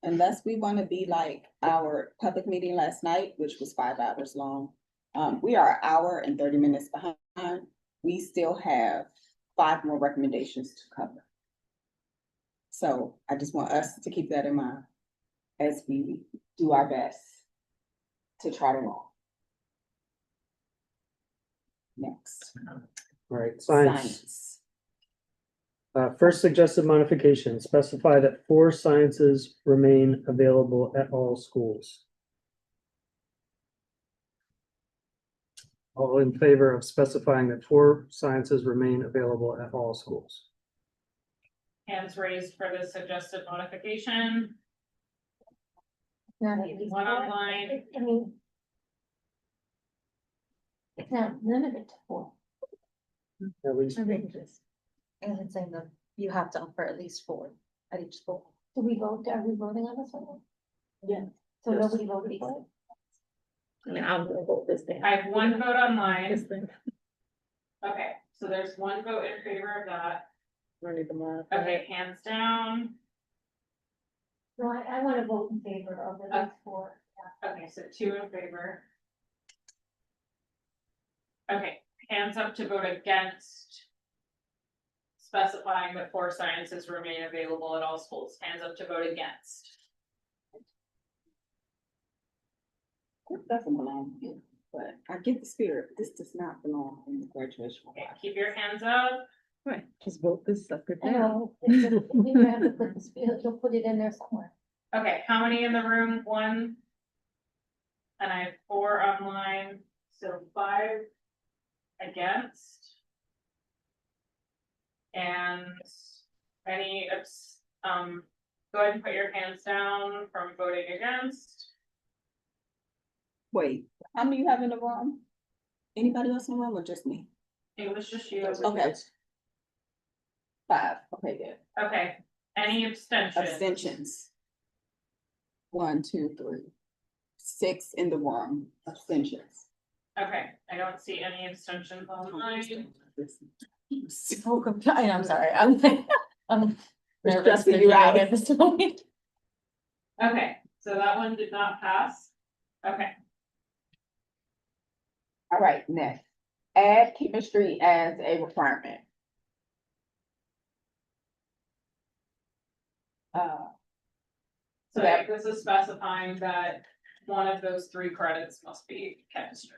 Unless we want to be like our public meeting last night, which was 5 hours long. We are an hour and 30 minutes behind. We still have 5 more recommendations to cover. So I just want us to keep that in mind as we do our best to trot along. Next. All right, science. First suggested modification, specify that 4 sciences remain available at all schools. All in favor of specifying that 4 sciences remain available at all schools. Hands raised for the suggested modification. Not at least 1 4. online. I mean, it's not limited to 4. At least, And it's saying that you have to offer at least 4 at each school. Do we vote, are we voting on this one? Yeah. So nobody voted for it? I mean, I'm gonna vote this thing. I have 1 vote online. This thing. Okay, so there's 1 vote in favor of that. Ready to modify. Okay, hands down. No, I want to vote in favor of the next 4. Okay, so 2 in favor. Okay, hands up to vote against specifying that 4 sciences remain available at all schools. Hands up to vote against. This doesn't belong here, but I get the spirit. This does not belong in the graduation. Okay, keep your hands up. Right, just vote this sucker I down. know, it's just- you have to put this, you'll put it in there somewhere. Okay, how many in the room? 1. And I have 4 online, so 5 against. And Any, go ahead and put your hands down from voting against. Wait, how many you have in the room? Anybody else in the room or just me? It was just you. Okay. 5, okay, good. Okay, any abstentions? Abstentions. 1, 2, 3. 6 in the room, abstentions. Okay, I don't see any abstentions online. So compliant, I'm sorry, I'm nervous stressing because you you're out. at this point. Okay, so that one did not pass. Okay, All right, next, add chemistry as a requirement. so this is specifying that one of those 3 credits must be chemistry.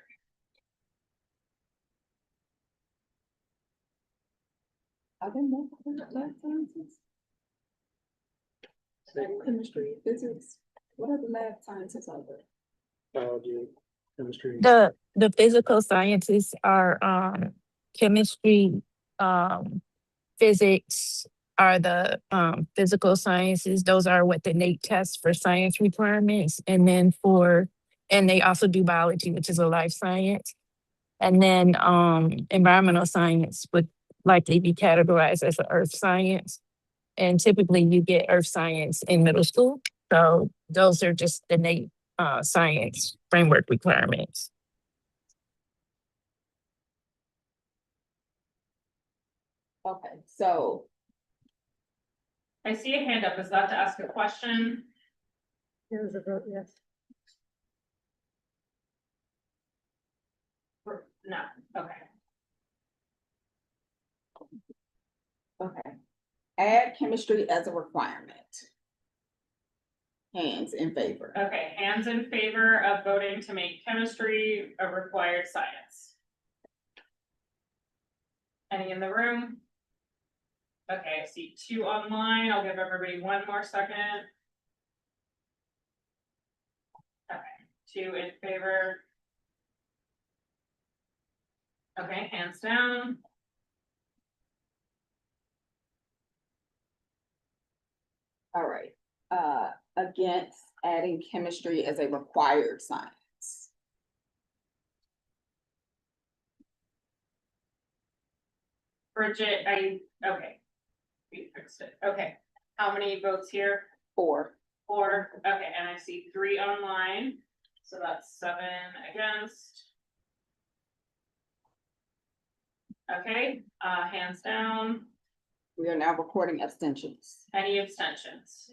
Are there more lab sciences? Chemistry, physics, what are the lab sciences are there? Biology, chemistry. The physical sciences are chemistry, physics are the physical sciences. Those are what the NAEP tests for science requirements. And then and they also do biology, which is a life science. And then environmental science would likely be categorized as an earth science. And typically you get earth science in middle school. So those are just the NAEP science framework requirements. Okay, so I see a hand up. Is that to ask a question? There's a vote, yes. No, okay. okay, add chemistry as a requirement. Hands in favor. Okay, hands in favor of voting to make chemistry a required science. Any in the room? Okay, I see 2 online. I'll give everybody 1 more second. Okay, 2 in favor. Okay, hands down. All right, against adding chemistry as a required science. Bridget, okay. We fixed it. Okay, how many votes here? 4. 4, okay, and I see 3 online, so that's 7 against. Okay, hands down. We are now recording abstentions. Any abstentions?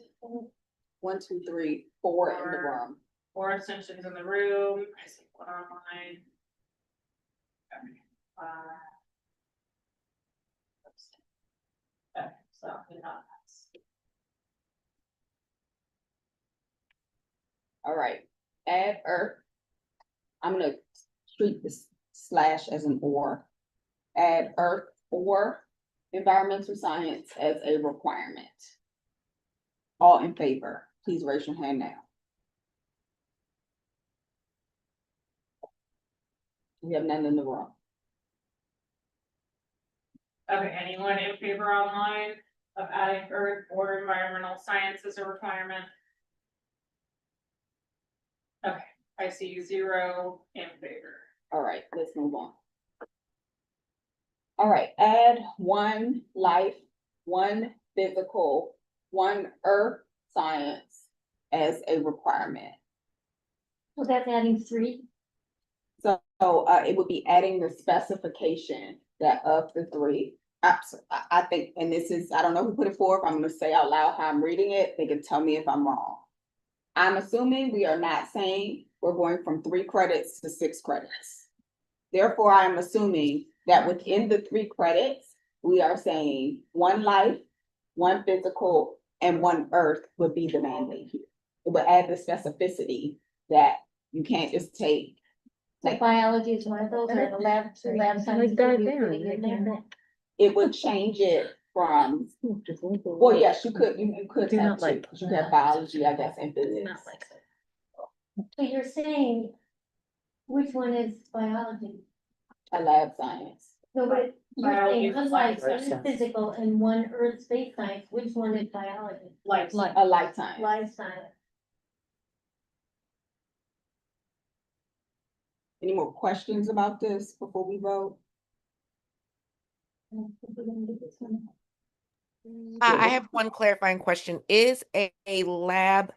1, 2, 3, 4 in the room. 4 abstentions in the room. I see 1 online. Okay. Okay, so did not pass. All right, add earth. I'm gonna treat this slash as an or. Add earth or environmental science as a requirement. All in favor, please raise your hand now. We have none in the room. Okay, anyone in favor online of adding earth or environmental science as a requirement? Okay, I see 0 in favor. All right, let's move on. All right, add 1 life, 1 physical, 1 earth science as a requirement. So that's adding 3? So it would be adding the specification that of the 3. I think, and this is, I don't know who put it forth, I'm gonna say out loud how I'm reading it, they can tell me if I'm wrong. I'm assuming we are not saying we're going from 3 credits to 6 credits. Therefore, I am assuming that within the 3 credits, we are saying 1 life, 1 physical, and 1 earth would be the mandate here. It would add the specificity that you can't just take. So biology is one of those, or the lab science. It would change it from, well, yes, you could have two, you have biology, I guess, and physics. So you're saying, which one is biology? A lab science. No, but You're saying one life Life science, science. physical, and one earth space science, which one is biology? Life. A lifetime. Life science. Any more questions about this before we vote? I have one clarifying question. Is a lab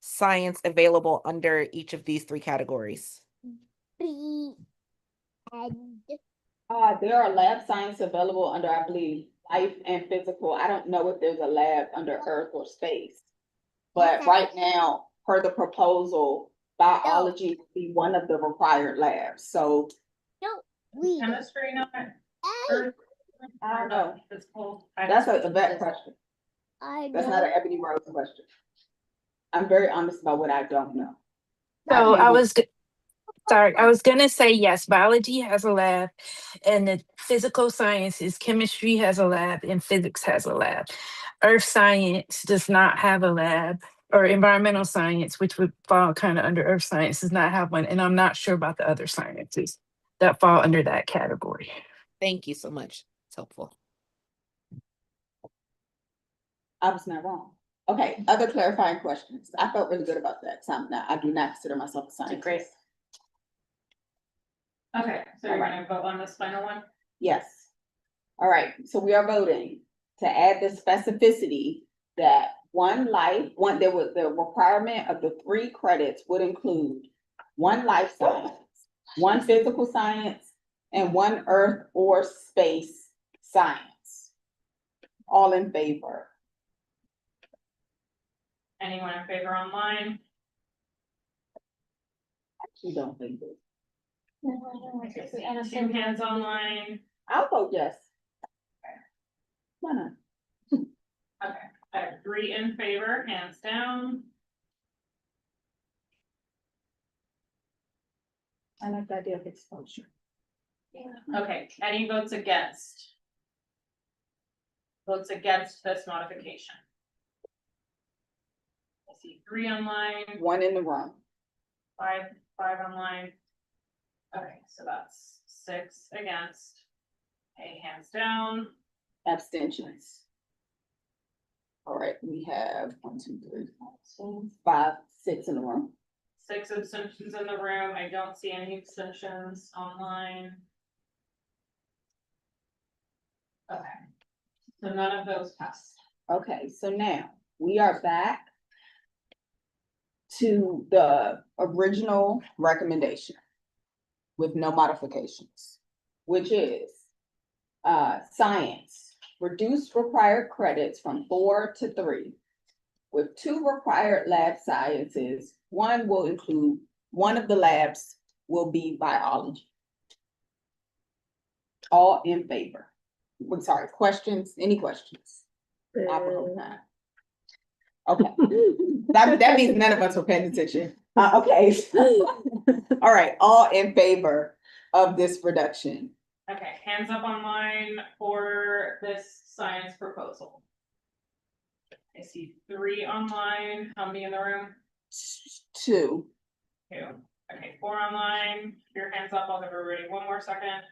science available under each of these three categories? There are lab science available under, I believe, life and physical. I don't know if there's a lab under earth or space. But right now, per the proposal, biology would be one of the required labs, so. Chemistry, not earth. I don't know. Physical. That's a vet question. That's not an Ebony Rose question. I'm very honest about what I don't know. So sorry, I was gonna say yes, biology has a lab and the physical sciences, chemistry has a lab and physics has a lab. Earth science does not have a lab, or environmental science, which would fall kind of under earth science, does not have one. And I'm not sure about the other sciences that fall under that category. Thank you so much. It's helpful. I was not wrong. Okay, other clarifying questions. I felt really good about that. So I do not consider myself a scientist. Great. Okay, so you're gonna vote on this final one? Yes. All right, so we are voting to add the specificity that the requirement of the 3 credits would include 1 life science, 1 physical science, and 1 earth or space science. All in favor? Anyone in favor online? Actually, don't think this. Two hands online. I'll vote yes. Why not? Okay, I have 3 in favor, hands down. I like the idea of exposure. Okay, any votes against? Votes against this modification? I see 3 online, 1 in the room. 5 online. Okay, so that's 6 against. Okay, hands down. Abstentions. All right, we have 1, 2, 3, 4, 5, 6 in the room. 6 abstentions in the room. I don't see any abstentions online. Okay, so none of those pass. Okay, so now we are back to the original recommendation with no modifications, which is science, reduce required credits from 4 to 3, with 2 required lab sciences. 1 will include, one of the labs will be biology. All in favor? I'm sorry, questions? Any questions? I propose not. Okay, that means none of us were paying attention. Okay, all right, all in favor of this reduction? Okay, hands up online for this science proposal. I see 3 online. How many in the room? 2. 2. Okay, 4 online. Keep your hands up. I'll give everybody 1 more second.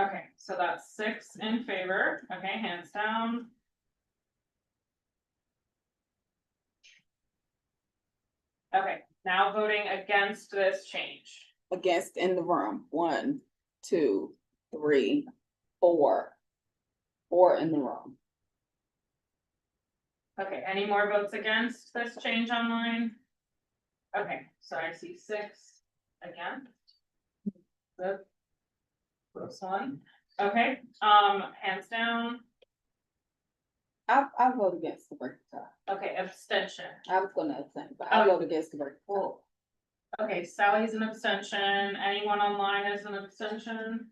Okay, so that's 6 in favor. Okay, hands down. Okay, now voting against this change. Against in the room, 1, 2, 3, 4. 4 in the room. Okay, any more votes against this change online? Okay, so I see 6 against. The first one. Okay, hands down. I vote against the break. Okay, abstention. I was gonna abstain, but I vote against the break. Cool. Okay, Sally's an abstention. Anyone online is an abstention?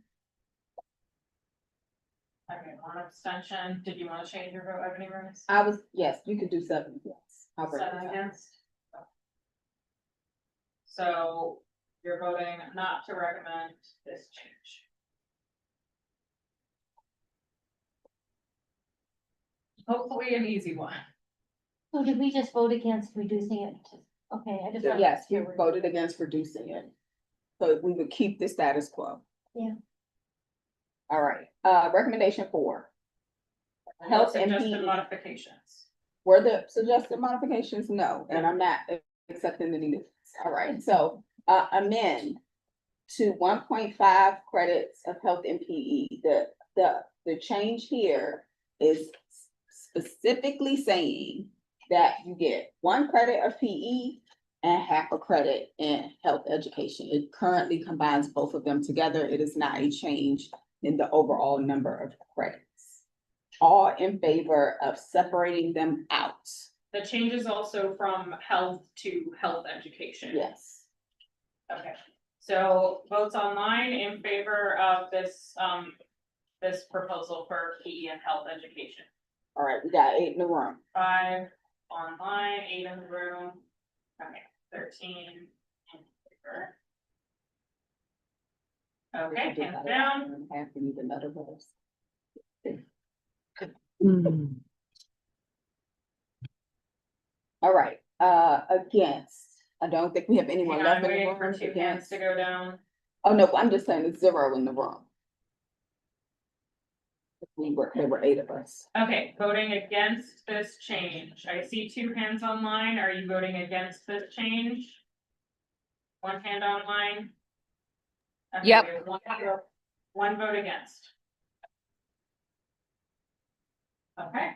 Okay, 1 abstention. Did you want to change your vote, Ebony Rose? Yes, you could do 7 yes. I'll break 7 it down. against. So you're voting not to recommend this change. Hopefully an easy one. So did we just vote against reducing it to, okay, I just. wanted Yes, to you hear what- voted against reducing it. So we would keep the status quo. All right, recommendation 4. Health and Suggested PE. modifications. Were the suggested modifications? No, and I'm not accepting any new. All right, so amend to 1.5 credits of health and PE. The change here is specifically saying that you get 1 credit of PE and half a credit in health education. It currently combines both of them together. It is not a change in the overall number of credits. All in favor of separating them out? The change is also from health to health education. Yes. Okay, so votes online in favor of this, this proposal for PE and health education. All right, we got 8 in the room. 5 online, 8 in the room. Okay, 13 in favor. Okay, hands down. Half we need another vote. All right, against. I don't think we have anyone Hang on, left in the waiting room. for 2 hands Against. to go down. Oh, no, I'm just saying it's 0 in the room. There were 8 of us. Okay, voting against this change. I see 2 hands online. Are you voting against this change? 1 hand online? Okay, Yep. we have one vote against. Okay,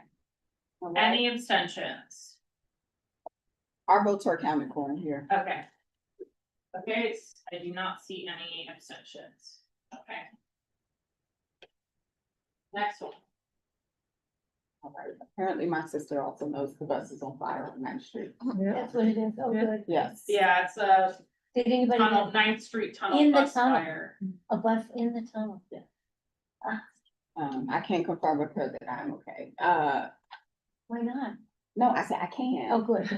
All right. any abstentions? Our votes are counted for in here. Okay. Okay, I do not see any abstentions. Okay. Next one. All right, apparently my sister also knows the bus is on fire on 9th Street. That's what it is. Oh, good. Yes. Yeah, it's a Did anybody tunnel, get 9th Street tunnel in the bus tunnel? fire. A bus in the tunnel? I can't confirm with her that I'm okay. Why not? No, I said I can. Oh, good.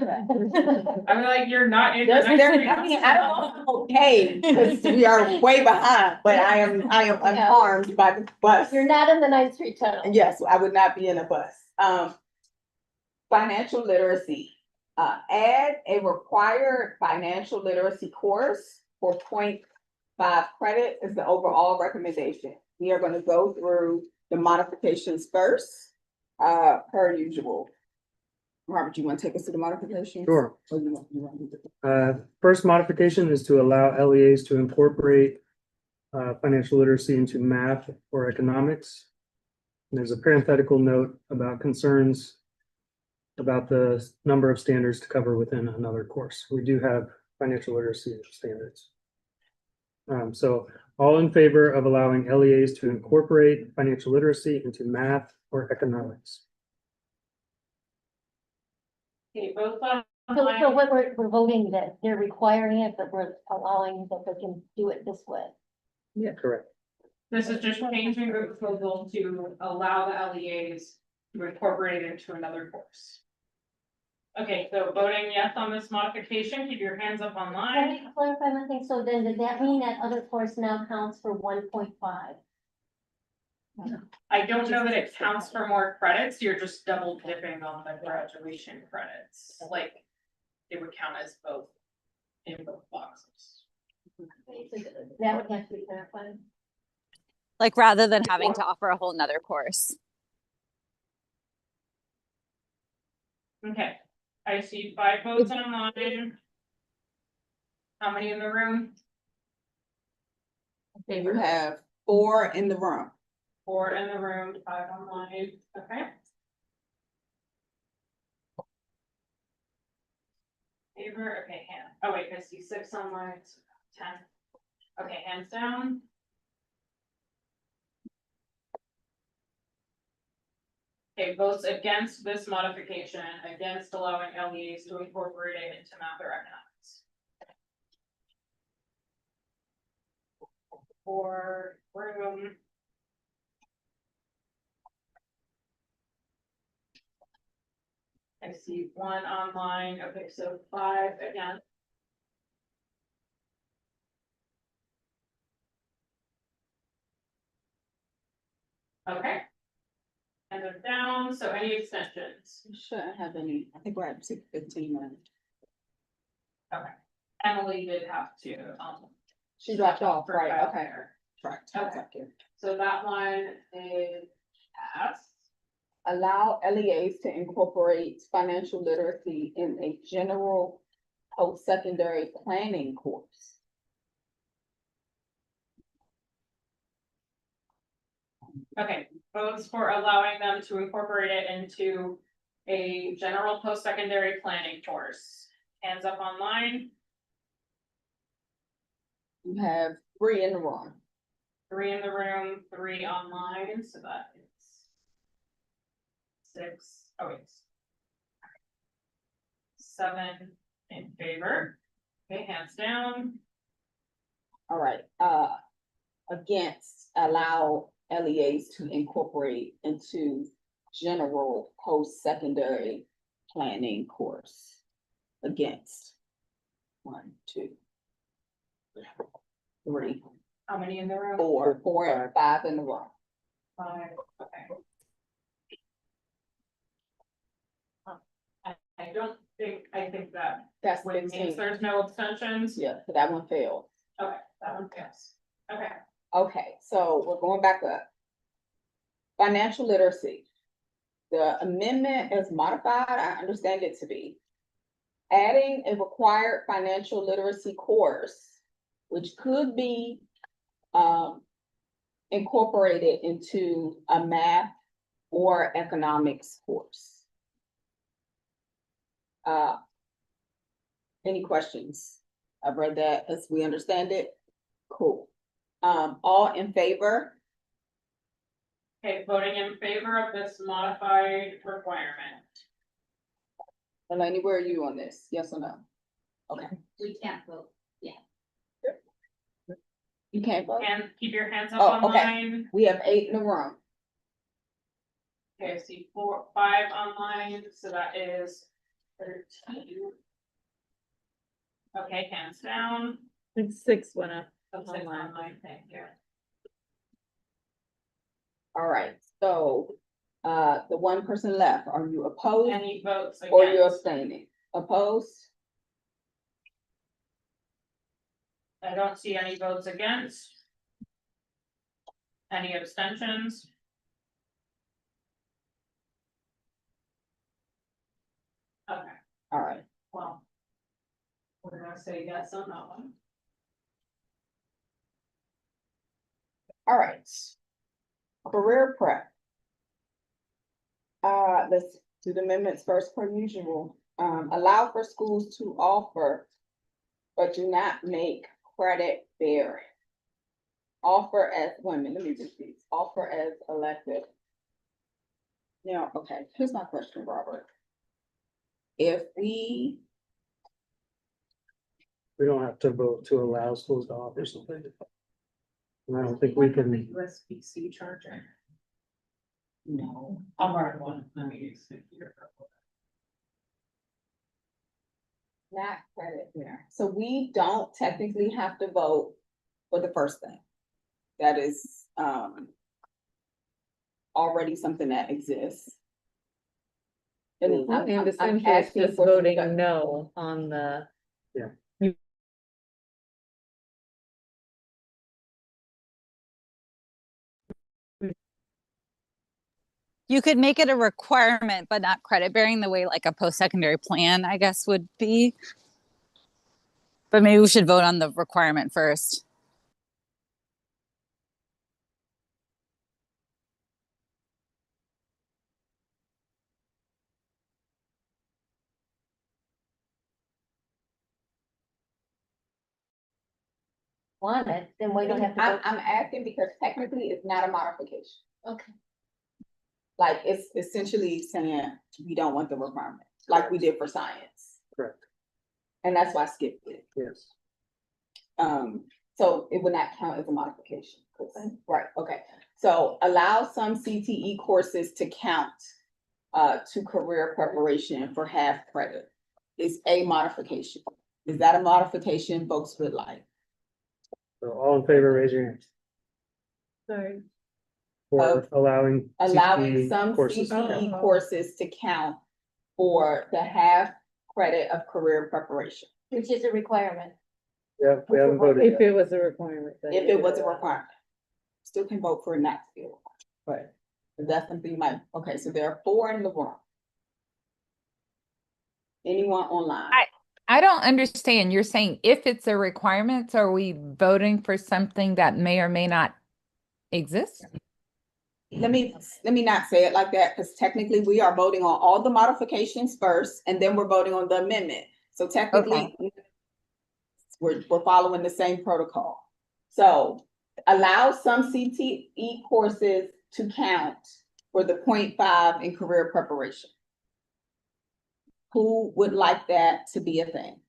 I'm like, you're not in the Just 9th there, Street. I mean, I don't know if I'm okay, because we are way behind, but I am unharmed by the bus. You're not in the 9th Street tunnel. Yes, I would not be in a bus. Financial literacy, add a required financial literacy course for 0.5 credit is the overall recommendation. We are gonna go through the modifications first, per usual. Robert, you wanna take us to the modifications? Sure. Or you want to do it? First modification is to allow LEAs to incorporate financial literacy into math or economics. And there's a parenthetical note about concerns about the number of standards to cover within another course. We do have financial literacy standards. So all in favor of allowing LEAs to incorporate financial literacy into math or economics? Okay, both So what we're voting that they're requiring it, but we're allowing that they can do it this way. Yeah, correct. This is just changing the proposal to allow the LEAs to incorporate it into another course. Okay, so voting yes on this modification, keep your hands up Can online. you clarify one thing? So then does that mean that other course now counts for 1.5? I don't know that it counts for more credits, you're just double dipping on the graduation credits, like it would count as both in both boxes. That would have to be clarified. Like rather than having to offer a whole nother course. Okay, I see 5 votes online. How many in the room? You have 4 in the room. 4 in the room, 5 online, okay. Favor, okay, hand, oh wait, I see 6 online, 10. Okay, hands down. Okay, votes against this modification, against allowing LEAs to incorporate it into math or economics. For room. I see 1 online, okay, so 5 again. Okay. And they're down, so any extensions? You shouldn't have any, I think we're at 6:15 now. Okay. Emily did have to, She dropped off, for right, childcare. okay. Correct. Okay. So that one is yes. Allow LEAs to incorporate financial literacy in a general post-secondary planning course. Okay, votes for allowing them to incorporate it into a general post-secondary planning course. Hands up online, You have 3 in the room. 3 in the room, 3 online, so that is 6, oh wait. 7 in favor. Okay, hands down. All right, against, allow LEAs to incorporate into general post-secondary planning course. Against. 1, 2, 3, How many in the room? 4, and 5 in the room. 5, okay. I don't think, I think that That's would mean 15. there's no abstentions. Yeah, so that one failed. Okay, that one fails. Okay, Okay, so we're going back up. Financial literacy. The amendment as modified, I understand it to be adding a required financial literacy course, which could be incorporated into a math or economics course. Any questions? I've read that as we understand it. Cool. All in favor? okay, voting in favor of this modified requirement. Eleni, where are you on this? Yes or no? Okay. We can't vote. You can't vote? And keep your hands up Oh, okay. online. We have 8 in the room. Okay, I see 4, 5 online, so that is 13. Okay, hands down. I think 6 went up. Oh, 6 online, thank you. All right, so, the one person left, are you opposed Any votes or you're against? abstaining? Opposed? I don't see any votes against. Any abstentions? Okay, All right, well. We're gonna say yes on that one. all right. Career prep. Let's do the amendments first per usual. Allow for schools to offer, but do not make credit bearing. Offer as women, let me just see, offer as elective. Now, okay, here's my question, Robert. If we, We don't have to vote to allow schools to offer something. And I don't think we can, USB-C charger. no, I'll borrow one, let me use it here. not credit bearing. So we don't technically have to vote for the first thing. That is, already something that exists. And I'm And essentially it's asking just for some voting gu- no on the. Yeah. You could make it a requirement, but not credit bearing the way like a post-secondary plan, I guess, would be. But maybe we should vote on the requirement first. Want it, then we don't have to vote. I'm asking because technically it's not a modification. Okay. Like, it's essentially saying we don't want the requirement, like we did for science. correct, And that's why I skipped it. yes. So it would not count as a modification. 'Cause- Right, okay. So allow some CTE courses to count to career preparation for half credit is a modification. Is that a modification folks would like? So all in favor, raise your hand. Sorry. For allowing. Allowing CTE some courses. CTE courses to count for the half credit of career preparation. Which is a requirement. Yeah, we haven't voted If yet. it was a requirement. then If it was a requirement. still can vote for it not to be a requirement. But that's something you might, okay, so there are 4 in the room. Anyone online? I don't understand. You're saying if it's a requirement, are we voting for something that may or may not exist? Let me not say it like that, because technically we are voting on all the modifications first, and then we're voting on the amendment. So technically, we're following the same protocol. So allow some CTE courses to count for the 0.5 in career preparation. Who would like that to be a thing?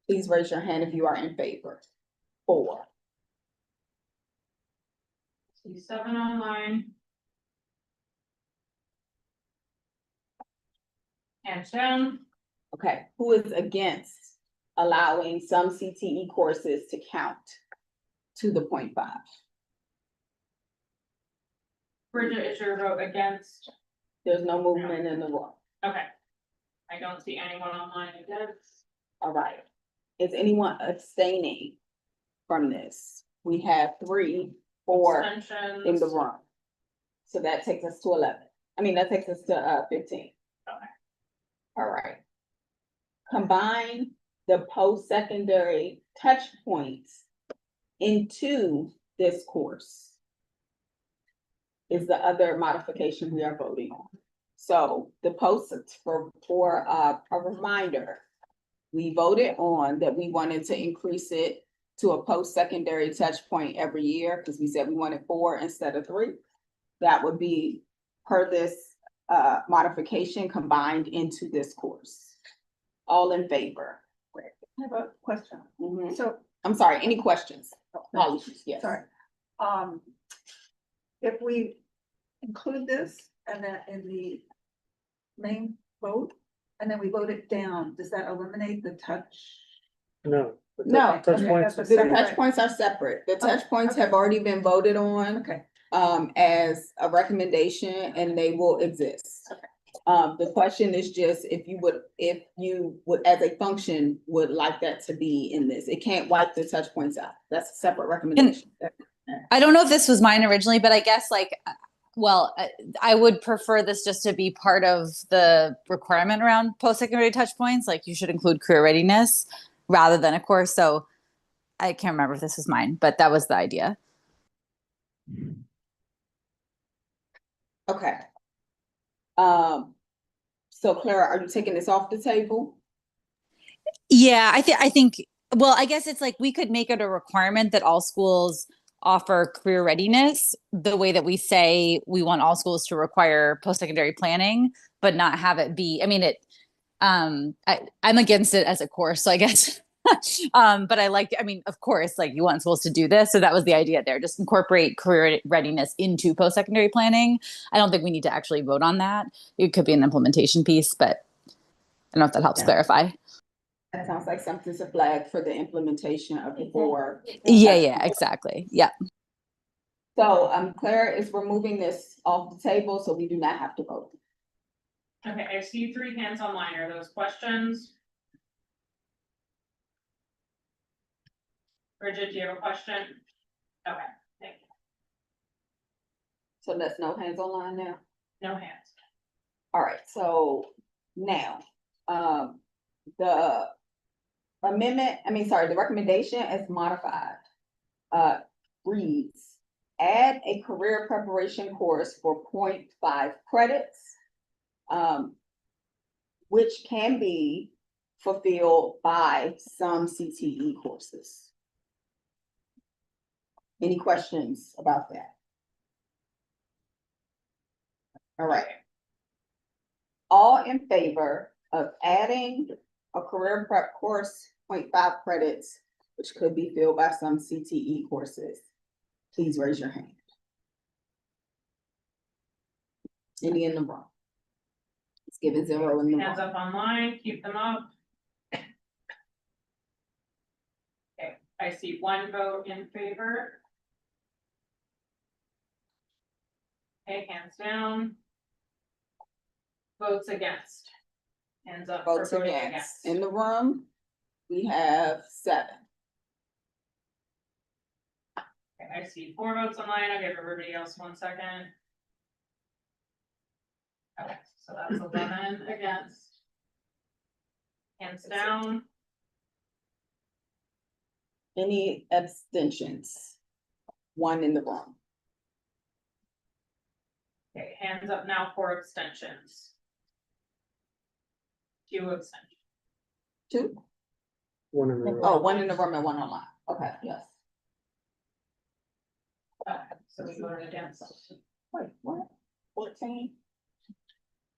Please raise your hand if you are in favor. 4. See 7 online. Hands down. Okay, who is against allowing some CTE courses to count to the 0.5? Bridget, is your vote against? There's no movement in the room. Okay. I don't see anyone online against. All right. Is anyone abstaining from this? We have 3, 4 Abstentions. in the room. So that takes us to 11. I mean, that takes us to 15. Okay. All right. Combine the post-secondary touch points into this course is the other modification we are voting on. So the post for a reminder, we voted on that we wanted to increase it to a post-secondary touch point every year because we said we wanted 4 instead of 3. That would be per this modification combined into this course. All in favor? I have a question. Mhm. So, I'm sorry, any questions? Apologies, yes. sorry. If we include this and then in the main vote, and then we vote it down, does that eliminate the touch? No. No, Touch Okay, points. that's the a separate- touch points are separate. The touch points have already been voted on Okay, as a recommendation and they will exist. The question is just if you would, as a function, would like that to be in this. It can't wipe the touch points out. That's a separate recommendation. I don't know if this was mine originally, but I guess I would prefer this just to be part of the requirement around post-secondary touch points. Like you should include career readiness rather than a course. So I can't remember if this was mine, but that was the idea. Okay. So Clara, are you taking this off the table? Yeah, I think, well, I guess it's like we could make it a requirement that all schools offer career readiness the way that we say we want all schools to require post-secondary planning, but not have it be, I mean, I'm against it as a course, so I guess, but of course, like you want schools to do this. So that was the idea there, just incorporate career readiness into post-secondary planning. I don't think we need to actually vote on that. It could be an implementation piece, but I don't know if that helps clarify. That sounds like something to flag for the implementation of the board. Yeah, exactly. Yeah. So Clara is removing this off the table, so we do not have to vote. Okay, I see 3 hands online. Are those questions? Bridget, do you have a question? Okay, thank you. So there's no hands online now? No hands. All right, so now, the the recommendation as modified, reads, add a career preparation course for 0.5 credits, which can be fulfilled by some CTE courses. Any questions about that? All right. All in favor of adding a career prep course, 0.5 credits, which could be filled by some CTE courses, please raise your hand. Any in the room? Let's give it 0 in the room. Hands up online, keep them up. Okay, I see 1 vote in favor. Okay, hands down. Votes against. Hands up for Votes voting against. against. In the room, we have 7. Okay, I see 4 votes online. I'll give everybody else 1 second. Okay, so that's 11 against. Hands down. Any abstentions? One in the room. Okay, hands up now for abstentions. 2 abstentions. Two? One in the room. Oh, one in the room and one online. Okay, yes. Okay, so we voted against. Wait, what? 14?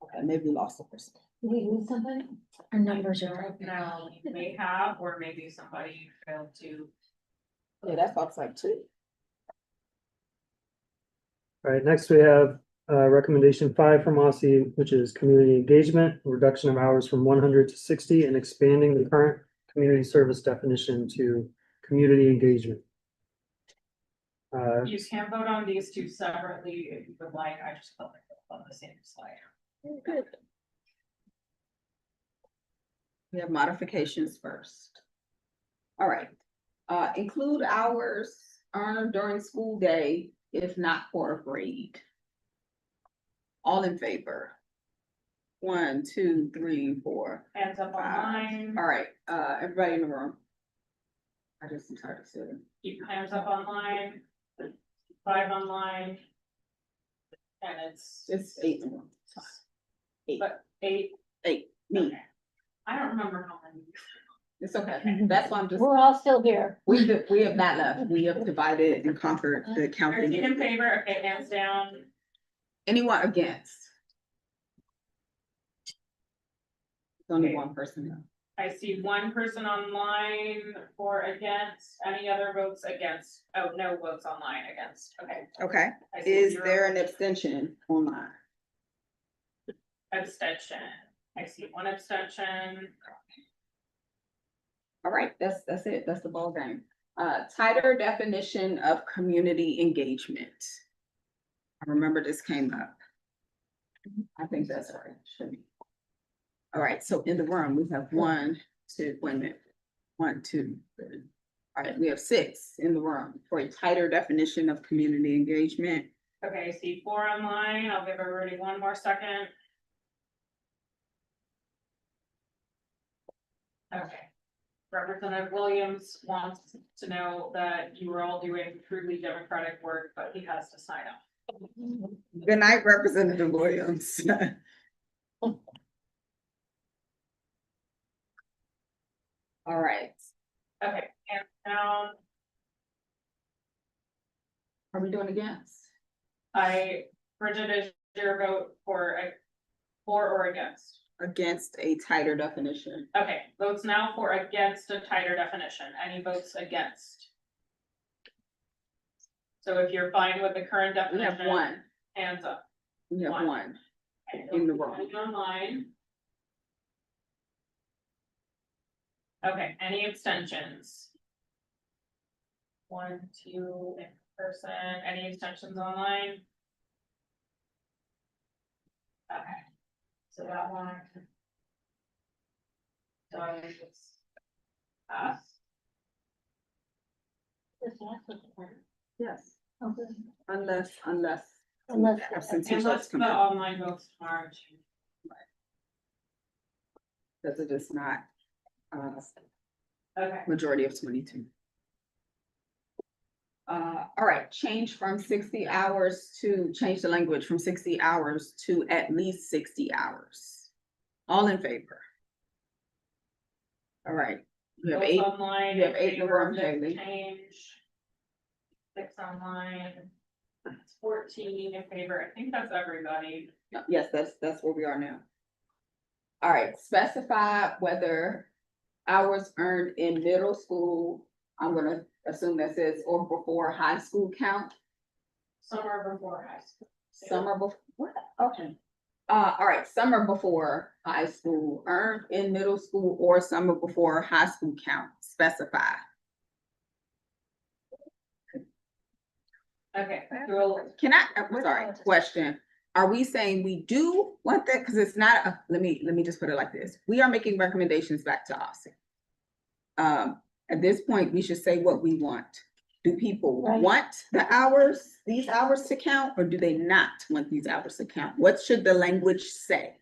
Okay, maybe we lost a person. Did we lose somebody? Our numbers are Right now, you may have, or maybe somebody failed to. Yeah, that looks like two. All right, next we have recommendation 5 from OSSI, which is community engagement, reduction of hours from 100 to 60, and expanding the current community service definition to community engagement. You can vote on these 2 separately if you would like. I just felt like they're on the same slide. Good. We have modifications first. All right, include hours earned during school day if not for a grade. All in favor? 1, 2, 3, 4. Hands up 5. online. All right, everybody in the room. I just am tired of sitting. Keep hands up online. 5 online. And it's 8 in the room. It's fine. 8. But 8. 8, me. Okay. I don't remember how many. It's okay. That's why I'm just. We're all still here. We have not left. We have divided and conquered the 13 counting. in favor. Okay, hands down. Anyone against? There's only Okay. one person now. I see 1 person online for against. Any other votes against? Oh, no votes online against. Okay. Okay. I see Is 0 there an abstention online? abstention? I see 1 abstention. All right, that's it. That's the ball game. Tighter definition of community engagement. I remember this came up. I think that's right. Should be. All right, so in the room, we have 1, 2, wait a minute. 1, 2, 3. All right, we have 6 in the room for a tighter definition of community engagement. Okay, I see 4 online. I'll give everybody 1 more second. Okay. Representative Williams wants to know that you were all doing truly democratic work, but he has to sign up. Good night, Representative Williams. All right, Okay, hands down. are we doing against? Bridget, is your vote for or against? Against a tighter definition. Okay, votes now for against a tighter definition. Any votes against? So if you're fine with the current We definition. have 1. Hands up. We have 1 in the room. Online. Okay, any abstentions? 1, 2 in person, any abstentions online? Okay, so that one. Does pass. Yes. Okay. Unless. Absentee Unless votes the come in. online votes tomorrow too. Because it is not, Okay, majority of 22. All right, change the language from 60 hours to at least 60 hours. All in favor? All right, we have votes 8. online. you have in 8 in the favor room, of this Haley. change. 6 online. 14 in favor. I think that's everybody. Yes, that's where we are now. All right, specify whether hours earned in middle school, I'm gonna assume that says or before high school count. Summer before high school. Summer before, what? Okay. All right, summer before high school, earned in middle school or summer before high school count, specify. Okay, well, Can I, I'm sorry, question. Are we saying we do want that? Because it's not, let me just put it like this. We are making recommendations back to OSSI. At this point, we should say what we want. Do people Right. want the hours, these hours to count, or do they not want these hours to count? What should the language say?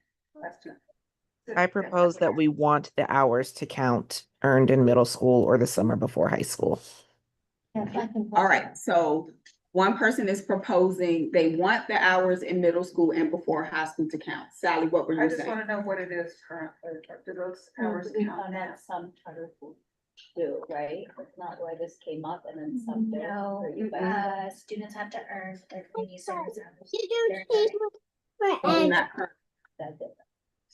I propose that we want the hours to count earned in middle school or the summer before high school. Yes, I can. All right, so one person is proposing they want the hours in middle school and before high school to count. Sally, what were I you just saying? wanna know what it is currently, do those hours We count found now? out some charter schools do, right? It's not why this came up and then some do. No, Or you guys- students have to earn their community service hours. You don't take my Oh, egg. not current. That's it.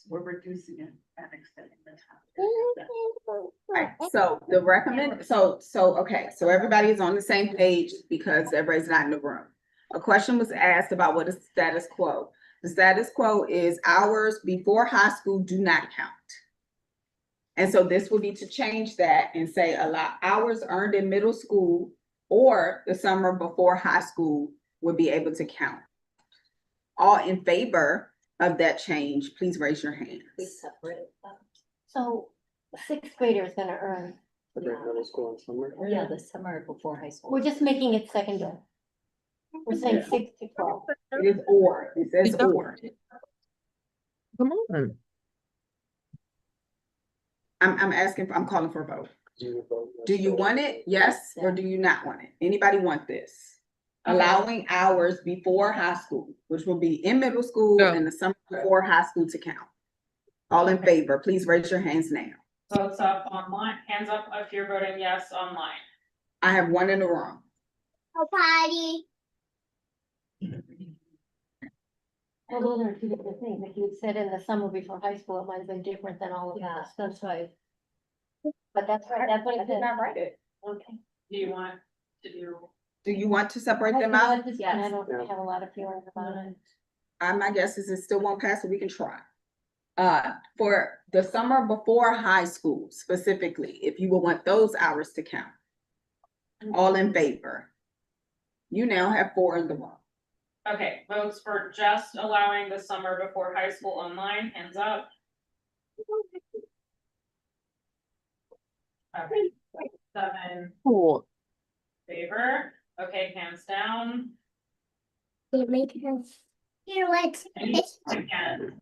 We're reducing it and extending the time. Right, so the okay, so everybody is on the same page because everybody's not in the room. A question was asked about what is status quo. The status quo is hours before high school do not count. And so this would be to change that and say allow hours earned in middle school or the summer before high school would be able to count. All in favor of that change, please raise your We hands. separate them. So a sixth grader is gonna earn, Middle school and summer. Yeah, the summer before high school. we're just making it secondary. We're saying Yeah. 6 to 12. It is or, it says It's not- or. Come on. I'm asking, I'm calling for a vote. Do you want it? Yes, or do you not want it? Anybody want this? Allowing hours before high school, which will be in middle school No. and the summer before high school to count. All in favor, please raise your hands now. Votes up online, hands up if you're voting yes online. I have one in the room. Oh, party. Well, those are two different things. Like you said in the summer before high school, it might have been different than all of Yeah, us. that's right. But that's right, that's what I it did said. not write it. Okay. Do you want to do? Do you want to separate I them know out? at this point, Yes. I don't have a lot of feelings about it. My guess is it still won't pass, but we can try. For the summer before high school specifically, if you would want those hours to count. All in favor? You now have 4 in the room. Okay, votes for just allowing the summer before high school online, hands up. Okay, 7 Cool. favor, okay, hands down. Here, let's. Any again?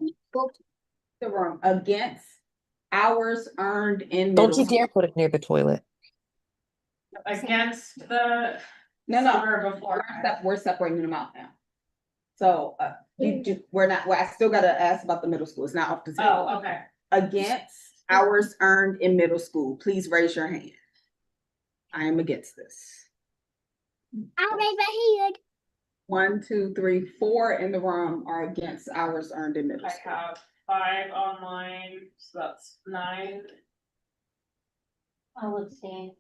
The room against hours earned in. Don't middle you dare put it near the toilet. Against the No, summer before. we're separating them out now. So, we're not, well, I still gotta ask about the middle school, it's not off the table. Oh, okay. Against hours earned in middle school, please raise your hand. I am against this. I'll raise my hand. 1, 2, 3, 4 in the room are against hours earned in middle I school. have 5 online, so that's 9. I'll abstain.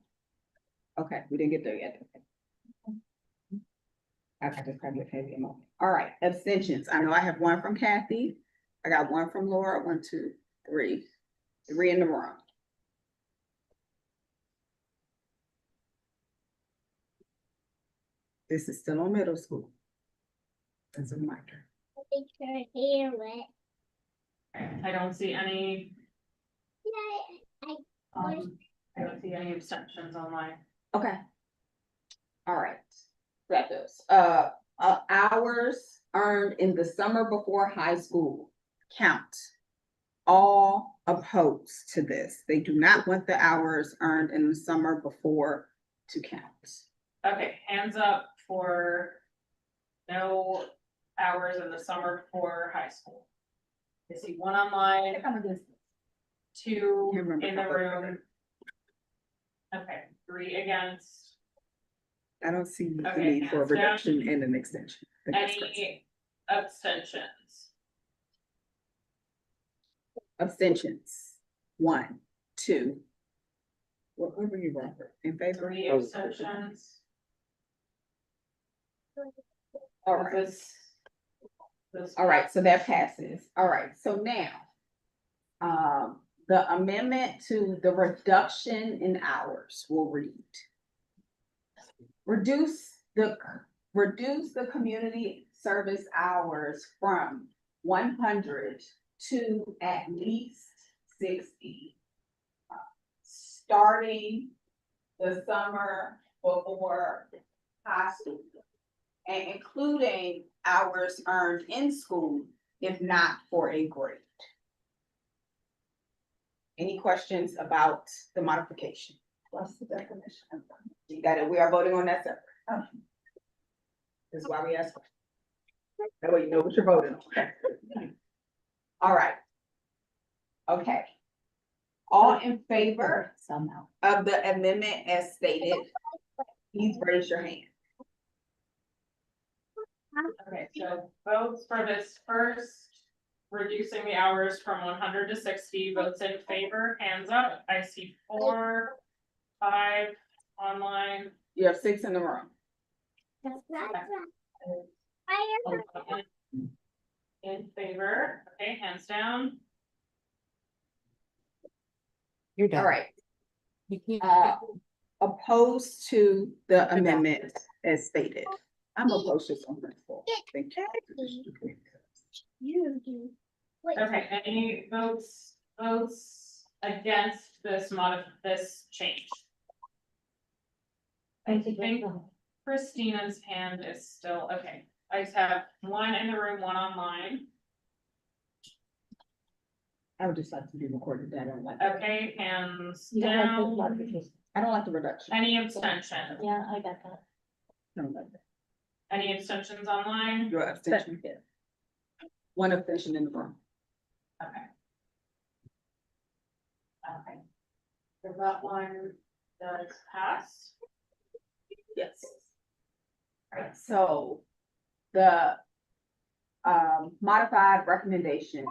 Okay, we didn't get there yet. Okay, just probably a moment. All right, abstentions. I know I have 1 from Kathy. I got 1 from Laura, 1, 2, 3. 3 in the room. This is still on middle school. As a reminder. Make your hair wet. I don't see any, Yeah, I don't see any abstentions online. Okay. All right. That does. Hours earned in the summer before high school count. All opposed to this. They do not want the hours earned in the summer before to count. Okay, hands up for no hours in the summer before high school. I see 1 online, 2 in the room. Okay, 3 against. I don't see the Okay, need for a hands down. reduction and an extension. I think that's correct. Any abstentions? Abstentions. 1, 2. What were you, Robert? In favor? 3 abstentions. All right. This. All right, so that passes. All right, so now, the amendment to the reduction in hours will read. Reduce the community service hours from 100 to at least 60. Starting the summer for high school. And including hours earned in school, if not for a grade. Any questions about the modification? What's the definition? You got it, we are voting on that separate. This is why we ask questions. That way you know what you're voting on. All right. Okay. All in favor Somehow. of the amendment as stated, please raise your hand. Okay, so votes for this first, reducing the hours from 100 to 60, votes in favor, hands up. I see 4, 5 online. You have 6 in the room. In favor, okay, hands down. You're done. All right. Opposed to the amendment as stated. I'm opposed to this on principle. Thank you. Okay, any votes against this change? I think Christina's hand is still, okay. I just have 1 in the room, 1 online. I would just like to be recorded that I don't like. Okay, hands You don't like the down. modification? I don't like the reduction. Any abstention? Yeah, I got that. I don't like that. Any abstentions online? Your abstention. One abstention in the room. Okay. Okay. So that one does pass. Yes. Alright, so the modified recommendation.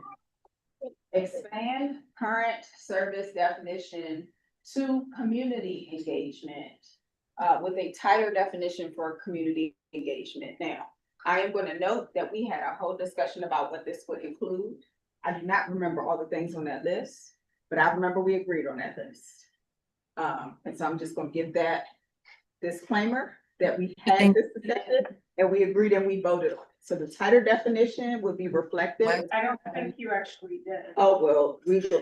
Expand current service definition to community engagement. With a tighter definition for community engagement. Now, I am going to note that we had a whole discussion about what this would include. I do not remember all the things on that list, but I remember we agreed on that list. And so I'm just gonna give that disclaimer that we had this discussion and we agreed and we voted on it. So the tighter definition would be reflected. I don't think you actually did. Oh, well,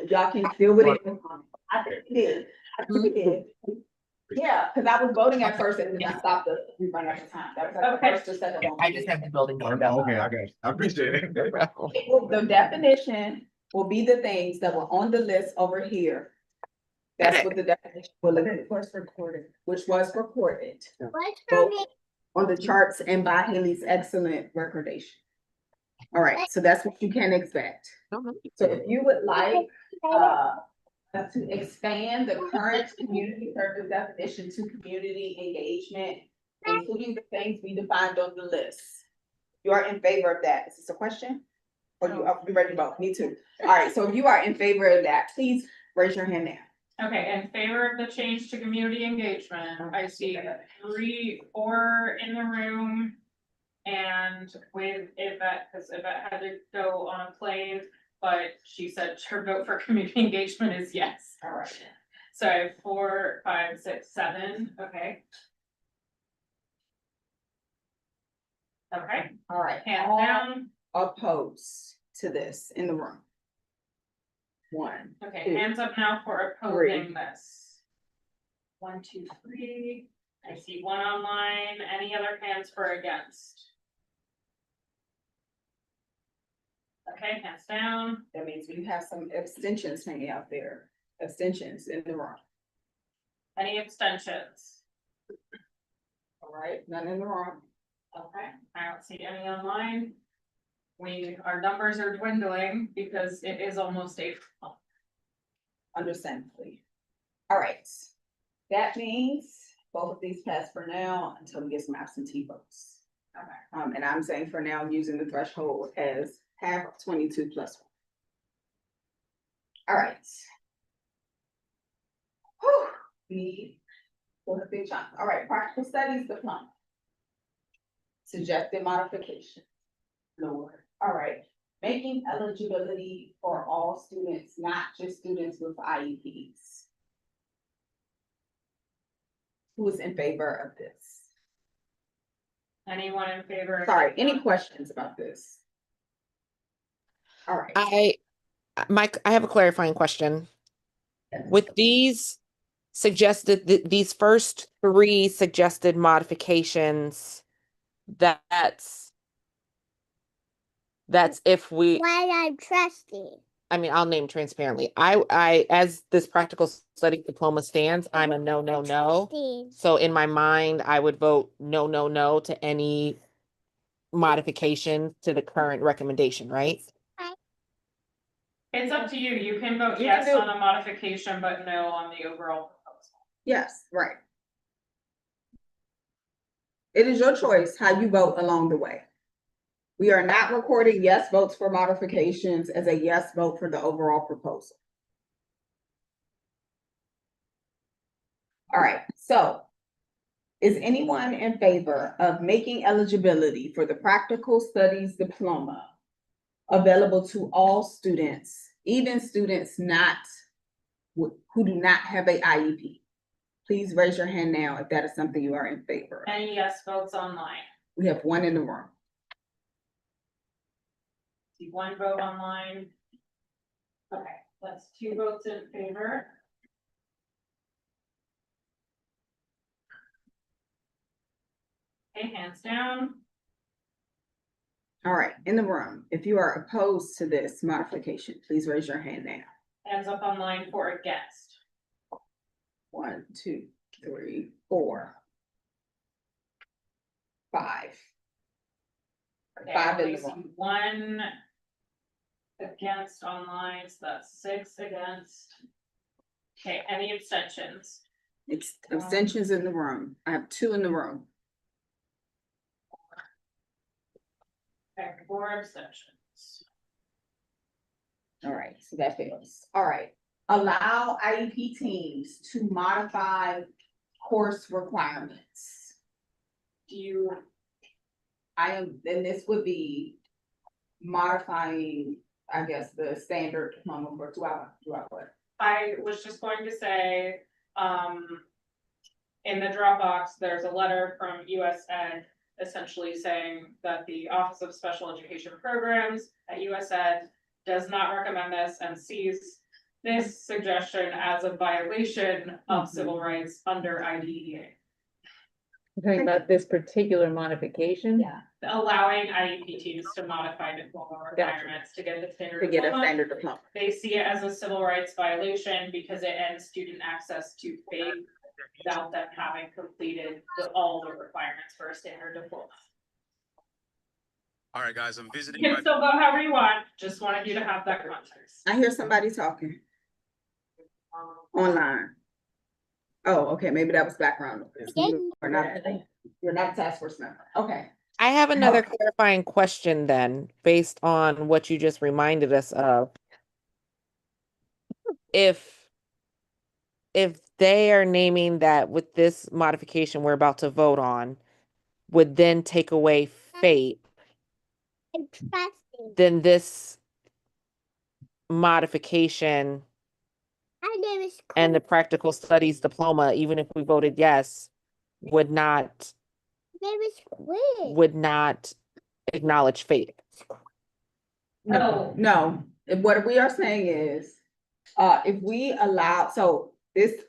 y'all can deal with it. I think we did. I think we did. Yeah, because I was voting at first and then I stopped we run out of time. That was like the first or second one. I just have the building doorbell. Okay, I got it. I appreciate it. The definition will be the things that were on the list over here. That's what the definition will look like. Was recorded. Which was recorded. Both on the charts and by Haley's excellent recordation. All right, so that's what you can expect. So if you would like, to expand the current community service definition to community engagement, including the things we defined on the list. You are in favor of that. Is this a question? Or you are ready to vote? Me too. All right, so if you are in favor of that, please raise your hand now. Okay, in favor of the change to community engagement, I see 3, 4 in the room. And with Yvette, because Yvette had to go on a plane, but she said her vote for community engagement is yes. All right. So I have 4, 5, 6, 7, okay. Okay, All right. hands All down. opposed to this in the room. 1. Okay, 2. hands up now for opposing this. 1, 2, 3. I see 1 online. Any other hands for against? Okay, hands down. That means we have some abstentions hanging out there. Abstentions in the room. Any abstentions? All right, none in the room. Okay, I don't see any online. Our numbers are dwindling because it is almost April. Understandably. All right. That means both of these pass for now until we get some absentee votes. Okay. And I'm saying for now, using the threshold as half of 22 plus 1. All right. Whew, we for the big chunk. All right, practical studies diploma. Suggested modification. Lower. All right. Making eligibility for all students, not just students with IEPs. Who is in favor of this? Anyone in favor? Sorry, any questions about this? All right. Mike, I have a clarifying question. With these suggested these first three suggested modifications, that's if we, Why I'm trusting. I mean, I'll name transparently. I, as this practical study diploma stands, I'm a no, no, no. Trusting. So in my mind, I would vote no, no, no to any modification to the current recommendation, right? It's up to you. You can vote You can yes do- on a modification, but no on the overall proposal. Yes, right. It is your choice how you vote along the way. We are not recording yes votes for modifications as a yes vote for the overall proposal. All right, so is anyone in favor of making eligibility for the practical studies diploma available to all students, even students who do not have a IEP? Please raise your hand now if that is something you are in favor of. Any yes votes online? We have one in the room. See one vote online. Okay, that's 2 votes in favor. Okay, hands down. All right, in the room, if you are opposed to this modification, please raise your hand now. Hands up online for against. 1, 2, 3, 4, 5. Okay, 5 I in only the see room. 1 against online, so that's 6 against. Okay, any abstentions? It's abstentions in the room. I have 2 in the room. Okay, 4 abstentions. All right, so that fails. All right. Allow IEP teams to modify course requirements. Then this would be modifying, I guess, the standard diploma for 2 hours. I was just going to say, in the Dropbox, there's a letter from US Ed essentially saying that the Office of Special Education Programs at US Ed does not recommend this and sees this suggestion as a violation of civil rights under IDEA. Talking about this particular modification? Yeah. Allowing IEP teams to modify diploma requirements to get the standard To get a diploma. standard diploma. They see it as a civil rights violation because it ends student access to FAPE without them having completed all the requirements for a standard diploma. All right, guys, I'm You visiting. can still vote however you want, just wanted you to have that context. I hear somebody talking online. Oh, okay, maybe that was background noise. You're not a task force member. Okay. I have another clarifying question then, based on what you just reminded us of. If they are naming that with this modification we're about to vote on, would then take away FAPE, I'm trusting. then this modification My name is and the practical studies diploma, even if we voted yes, would not acknowledge FAPE. No, what we are saying is, if we allow, so this,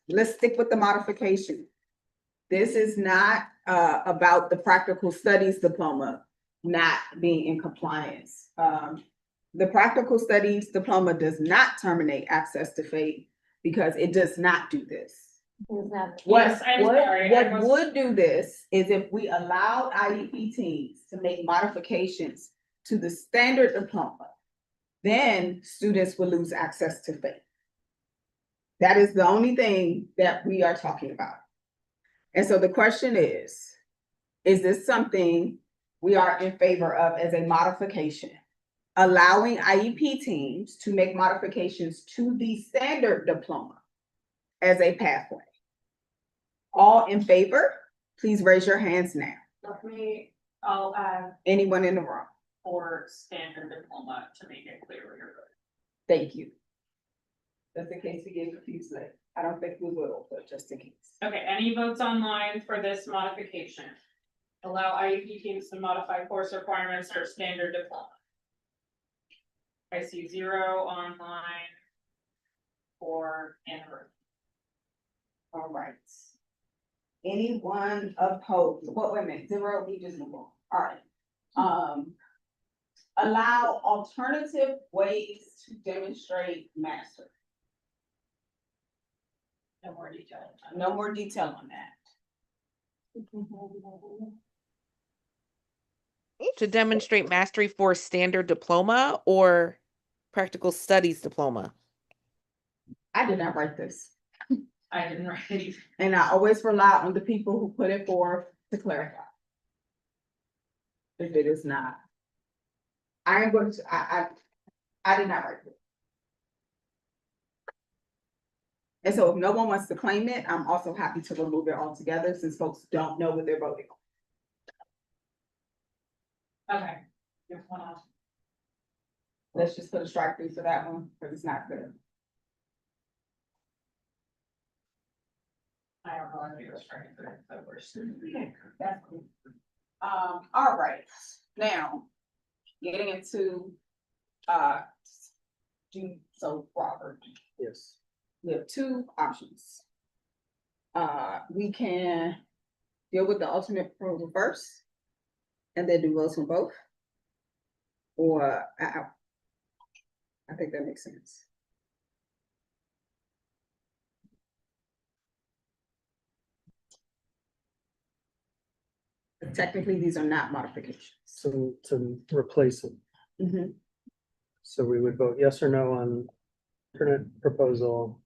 let's stick with the modification. This is not, about the practical studies diploma not being in compliance. The practical studies diploma does not terminate access to FAPE because it does not do this. Yes, I'm sorry, I What was- would do this is if we allowed IEP teams to make modifications to the standard diploma, then students will lose access to FAPE. That is the only thing that we are talking about. And so the question is this something we are in favor of as a modification? Allowing IEP teams to make modifications to the standard diploma as a pathway. All in favor, please raise your hands now. I'll add Anyone in the room? for standard diploma to make it clear where you're voting. Thank you. Just in case we get confused later. I don't think we will, but just in case. Okay, any votes online for this modification? Allow IEP teams to modify course requirements for standard diploma. I see 0 online. 4 in room. All right. Anyone opposed? What, wait a minute, 0, we just move on. All right. Allow alternative ways to demonstrate mastery. No more detail. No more detail on that. To demonstrate mastery for standard diploma or practical studies diploma? I did not write this. I didn't write it either. And I always rely on the people who put it forth to clarify. If it is not. I am going to, I did not write it. And so if no one wants to claim it, I'm also happy to remove it altogether since folks don't know what they're voting on. Okay. Here's one off. Let's just put a strike through for that one, because it's not good. I don't know if it was right, but we're student. Okay, that's cool. All right, now, getting into, Robert, Yes. we have two options. We can deal with the alternate proposal first, and then do votes on both. Or, I think that makes sense. Technically, these are not modifications. So to replace it. Mhm. So we would vote yes or no on alternate proposal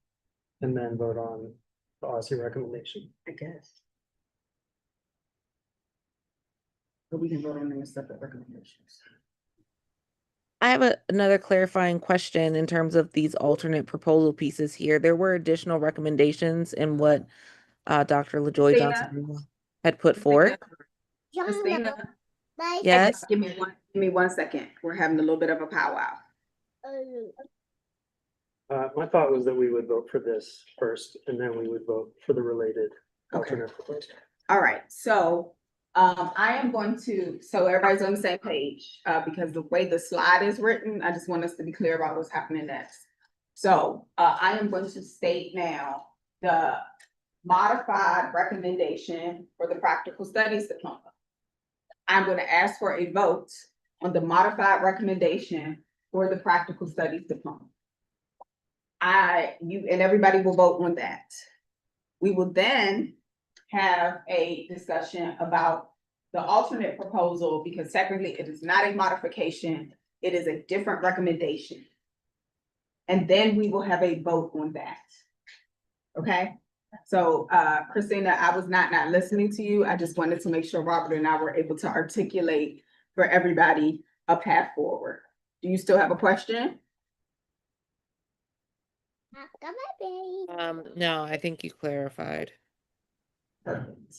and then vote on the Aussie recommendation. I guess. But we can vote on them as separate recommendations. I have another clarifying question in terms of these alternate proposal pieces here. There were additional recommendations in what Dr. LaJoy Christina? Johnson had put forth. Christina? Yes. Give me one second. We're having a little bit of a powwow. My thought was that we would vote for this first and then we would vote for the related alternate proposal. All right, so I am going to, so everybody's on the same page, because the way the slide is written, I just want us to be clear about what's happening next. So I am going to state now the modified recommendation for the practical studies diploma. I'm going to ask for a vote on the modified recommendation for the practical studies diploma. You and everybody will vote on that. We will then have a discussion about the alternate proposal, because technically it is not a modification, it is a different recommendation. And then we will have a vote on that. Okay? So, Christina, I was not listening to you. I just wanted to make sure Robert and I were able to articulate for everybody a path forward. Do you still have a question? No, I think you clarified. Perfect.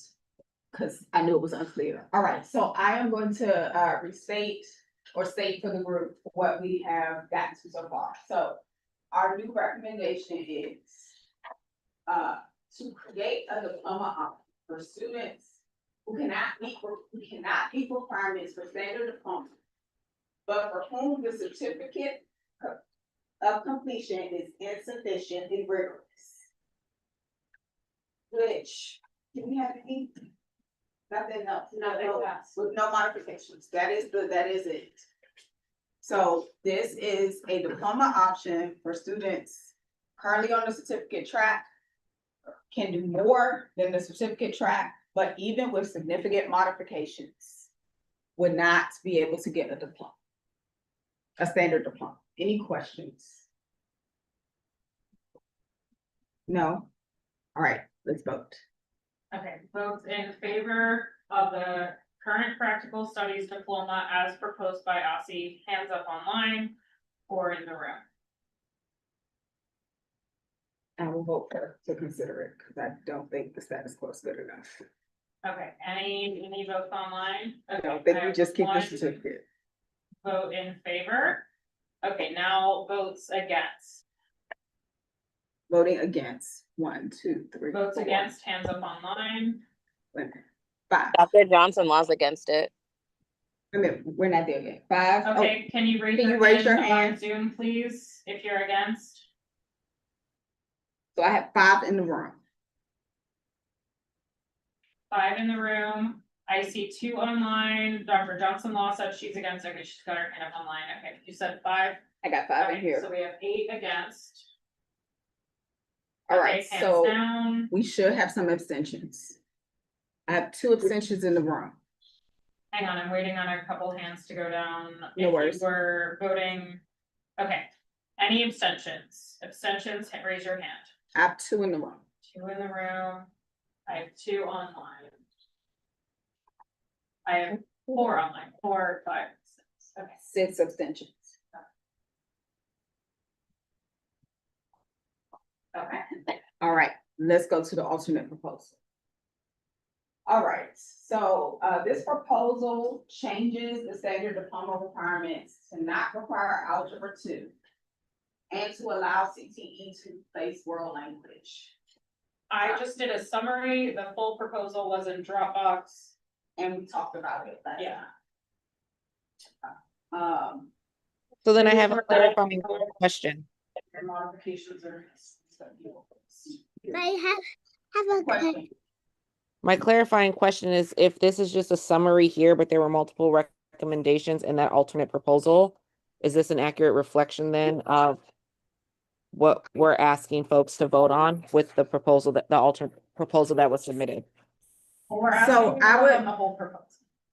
Because I knew it was unclear. All right, so I am going to restate or state for the group what we have gotten to so far. So our new recommendation is to create a diploma option for students who cannot meet requirements for standard diploma, but for whom the certificate of completion is insufficient and rigorous. Which, do we have any? Nothing else, with no modifications. That is it. So this is a diploma option for students currently on the certificate track, can do more than the certificate track, but even with significant modifications, would not be able to get a diploma, a standard diploma. Any questions? No? All right, let's vote. Okay, votes in favor of the current practical studies diploma as proposed by Aussie, hands up online or in the room. I will vote to consider it, because I don't think the status quo is good enough. Okay, any votes online? I don't Okay, think we just keep the one certificate. vote in favor. Okay, now votes against. Voting against, 1, 2, 3. Votes 4. against, hands up online. Wait a minute. 5. Dr. Johnson was against it. Wait a minute, we're not there yet. 5. Okay, can you raise your hand on Zoom, please, if you're against? So I have 5 in the room. 5 in the room. I see 2 online. Dr. Johnson Law said she's against. Okay, she's got her hand up online. Okay, you said 5. I got 5 in Okay, here. so we have 8 against. All right, Okay, hands so down. we should have some abstentions. I have 2 abstentions in the room. Hang on, I'm waiting on a couple hands to go down. No If you worries. were voting, okay. Any abstentions? Abstentions, raise your hand. I have 2 in the room. 2 in the room. I have 2 online. I have 4 online, 4, 5, 6. Okay. 6 abstentions. Okay. All right, let's go to the alternate proposal. All right, so this proposal changes the standard diploma requirements to not require Algebra 2 and to allow CTE to replace world language. I just did a summary. The full proposal was in Dropbox. And we talked about it. Yeah. So then I have a clarifying question. Your modifications are. I have a question. My clarifying question is if this is just a summary here, but there were multiple recommendations in that alternate proposal, is this an accurate reflection then of what we're asking folks to vote on with the proposal that the alternate proposal that was submitted? We're So asking I for would- the whole proposal.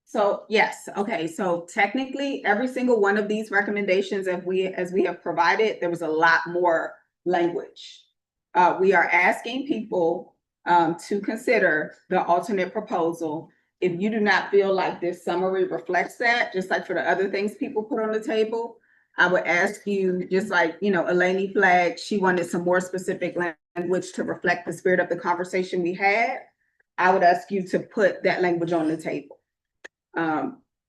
So yes, okay, so technically, every single one of these recommendations, as we have provided, there was a lot more language. We are asking people to consider the alternate proposal. If you do not feel like this summary reflects that, just like for the other things people put on the table, I would ask you, just like, Eleni flagged, she wanted some more specific language to reflect the spirit of the conversation we had. I would ask you to put that language on the table.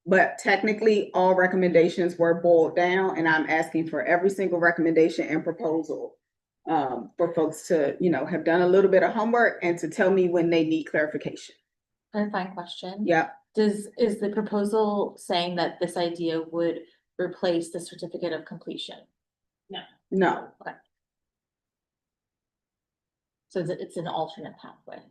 But technically, all recommendations were boiled down, and I'm asking for every single recommendation and proposal for folks to, have done a little bit of homework and to tell me when they need clarification. Clarifying question. Yeah. Is the proposal saying that this idea would replace the certificate of completion? No. So it's an alternate pathway.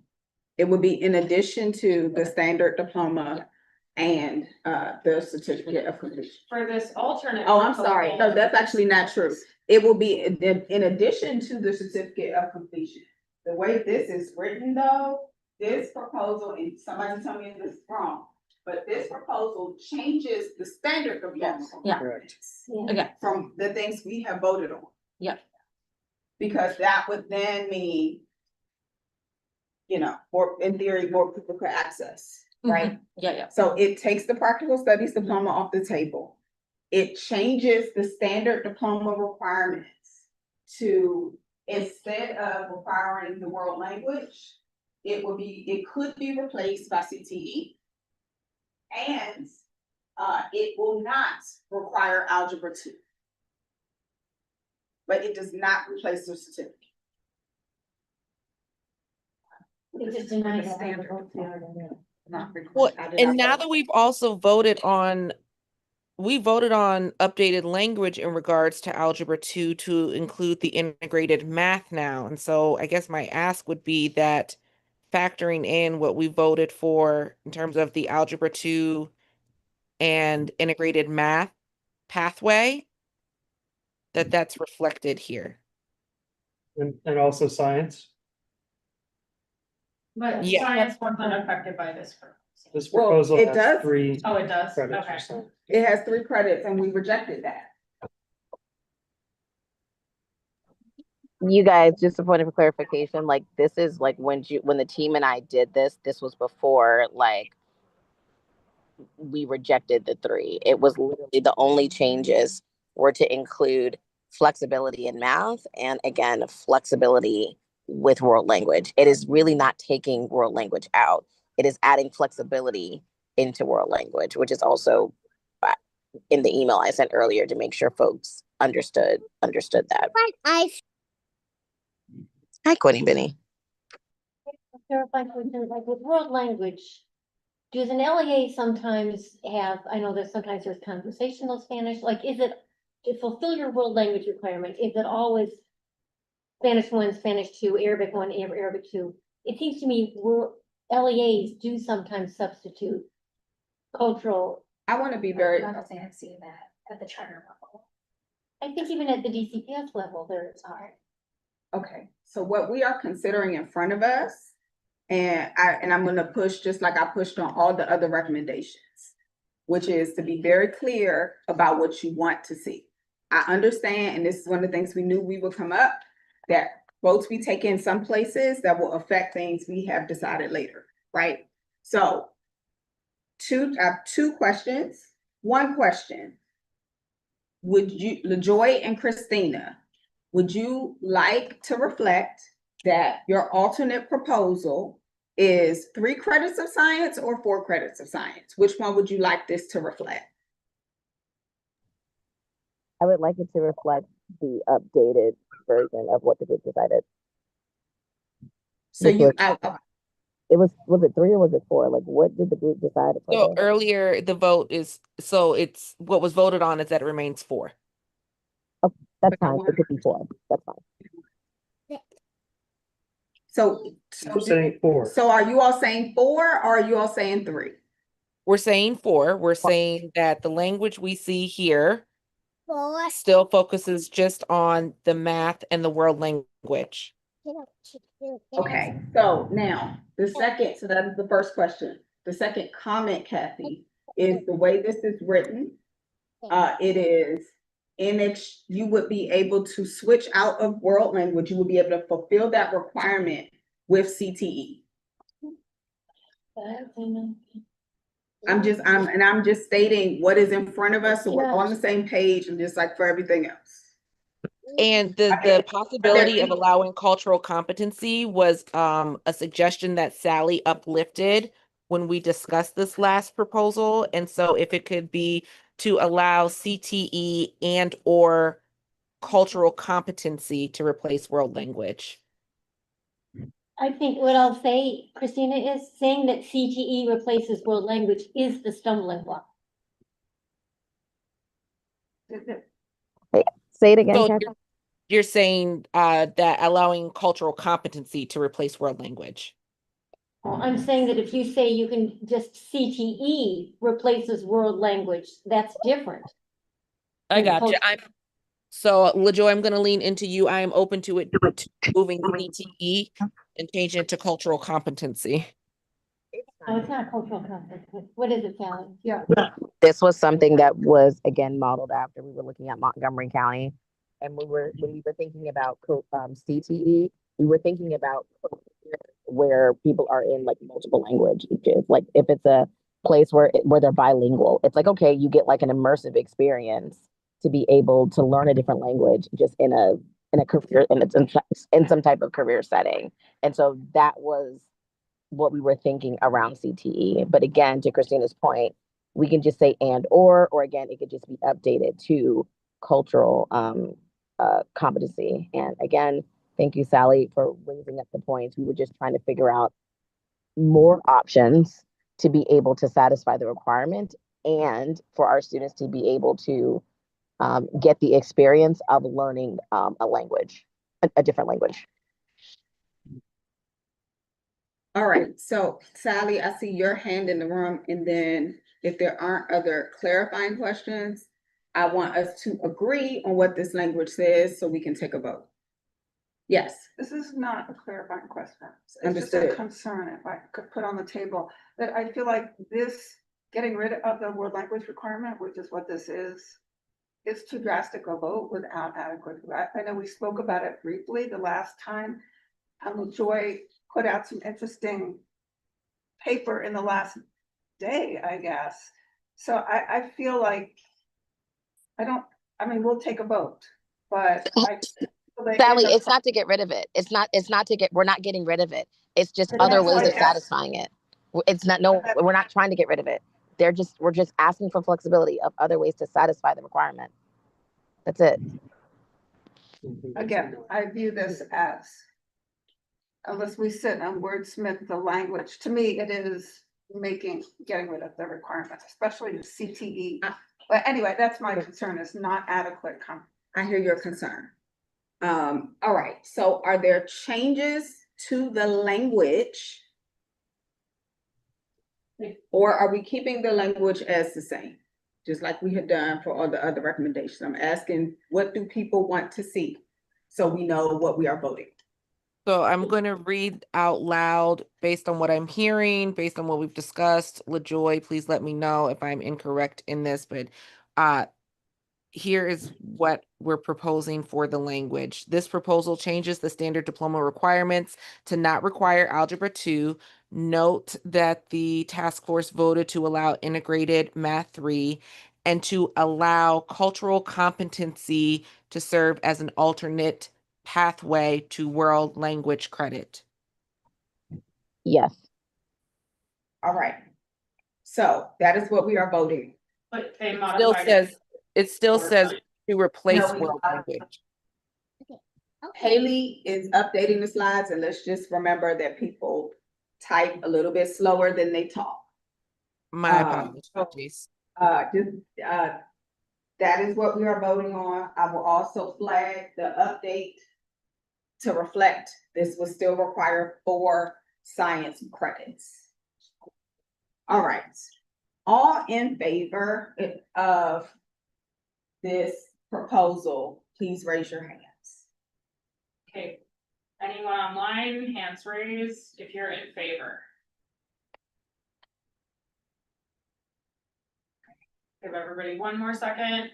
It would be in addition to the standard diploma and the certificate of completion. For this alternate. Oh, I'm sorry. No, proposal- that's actually not true. It will be in addition to the certificate of completion. The way this is written though, this proposal, and somebody tell me if this is wrong, but this proposal changes the standard diploma. Yeah. requirements Okay. From the things we have voted on. Yeah. Because that would then mean, more, in theory, more people could access, right? Yeah. So it takes the practical studies diploma off the table. It changes the standard diploma requirements to, instead of requiring the world language, it could be replaced by CTE. And it will not require Algebra 2. But it does not replace the certificate. It just denies that. Not required. Well, I did and not now vote. that we've also voted on updated language in regards to Algebra 2 to include the integrated math now. And so I guess my ask would be that factoring in what we voted for in terms of the Algebra 2 and integrated math pathway, that's reflected here. And also science. But Yeah. science wasn't affected by this proposal. This Well, proposal it has does. 3 Oh, it does? credits Okay. or something. It has 3 credits and we rejected that. You guys, just a point of clarification, like this is like when the team and I did this was before like we rejected the 3. It was literally the only changes were to include flexibility in math and again flexibility with world language. It is really not taking world language out. It is adding flexibility into world language, which is also in the email I sent earlier to make sure folks understood that. Hi, Courtney Benny. Clarify question, like with world language, does an LEA sometimes have, I know that sometimes there's conversational Spanish, like is it, to fulfill your world language requirements, is it always Spanish 1, Spanish 2, Arabic 1, Arabic 2? It seems to me LEAs do sometimes substitute cultural. I want to be very, I'm not saying I've seen that at the charter level. I think even at the DCPS level, there are. okay, so what we are considering in front of us, and I'm gonna push just like I pushed on all the other recommendations, which is to be very clear about what you want to see. I understand, and this is one of the things we knew we would come up, that votes we take in some places that will affect things we have decided later, right? So I have two questions. One question. Would you, LaJoy and Christina, would you like to reflect that your alternate proposal is 3 credits of science or 4 credits of science? Which one would you like this to reflect? I would like it to reflect the updated version of what the group decided. So Which you, was it 3 or was it 4? Like, what did the group decide? For So the- earlier, the vote is, so it's, what was voted on is that it remains 4. Oh, that's fine. It could be 4. That's fine. so I'm saying 4. So are you all saying 4 or are you all saying 3? We're saying 4. We're saying that the language we see here still focuses just on the math and the world language. Okay, so now the second, so that is the first question. The second comment, Kathy, is the way this is written. It is you would be able to switch out of world language. You would be able to fulfill that requirement with CTE. I'm just stating what is in front of us, so we're on the same page, and just like for everything else. And the possibility of allowing cultural competency was a suggestion that Sally uplifted when we discussed this last proposal. And so if it could be to allow CTE and or cultural competency to replace world language. I think what I'll say, Christina, is saying that CTE replaces world language is the stumbling block. Say it again, So Kathy. you're saying that allowing cultural competency to replace world language. I'm saying that if you say you can just CTE replaces world language, that's different. I got you. So LaJoy, I'm going to lean into you. I am open to it to moving CTE and changing it to cultural competency. Oh, it's not cultural competency. What is it, Sally? Yeah. This was something that was again modeled after we were looking at Montgomery County, and when we were thinking about CTE, we were thinking about where people are in like multiple languages. Like if it's a place where they're bilingual, it's like okay, you get like an immersive experience to be able to learn a different language just in a career in some type of career setting. And so that was what we were thinking around CTE. But again, to Christina's point, we can just say and or again, it could just be updated to cultural competency. And again, thank you, Sally, for raising up the points. We were just trying to figure out more options to be able to satisfy the requirement and for our students to be able to get the experience of learning a language, a different language. All right, so Sally, I see your hand in the room, and then if there aren't other clarifying questions, I want us to agree on what this language says so we can take a vote. Yes. This is not a clarifying question. It's just a Understood. concern, if I could put on the table, that I feel like this, getting rid of the world language requirement, which is what this is too drastic a vote without adequate. I know we spoke about it briefly the last time. LaJoy put out some interesting paper in the last day, I guess. So I feel like, we'll take a vote, but I feel like Sally, it's not to get rid of it. We're not getting rid of it. It's just other ways of satisfying it. We're not trying to get rid of it. We're just asking for flexibility of other ways to satisfy the requirement. That's it. Again, I view this as, unless we sit and wordsmith the language, to me, it is getting rid of the requirements, especially the CTE. But anyway, that's my concern, is not adequate. I hear your concern. All right, so are there changes to the language Or are we keeping the language as the same? Just like we had done for all the other recommendations. I'm asking, what do people want to see? So we know what we are voting. So I'm going to read out loud based on what I'm hearing, based on what we've discussed. LaJoy, please let me know if I'm incorrect in this, but here is what we're proposing for the language. This proposal changes the standard diploma requirements to not require Algebra 2. Note that the task force voted to allow integrated Math 3 and to allow cultural competency to serve as an alternate pathway to world language credit. Yes. All right. So that is what we are voting. But they Still modified says, it still says to replace No, we- world language. Haley is updating the slides, and let's just remember that people type a little bit slower than they talk. My Um, apologies. That is what we are voting on. I will also flag the update to reflect this will still require 4 science credits. All right. All in favor of this proposal, please raise your hands. Okay, anyone online, hands raised if you're in favor. Give everybody one more second.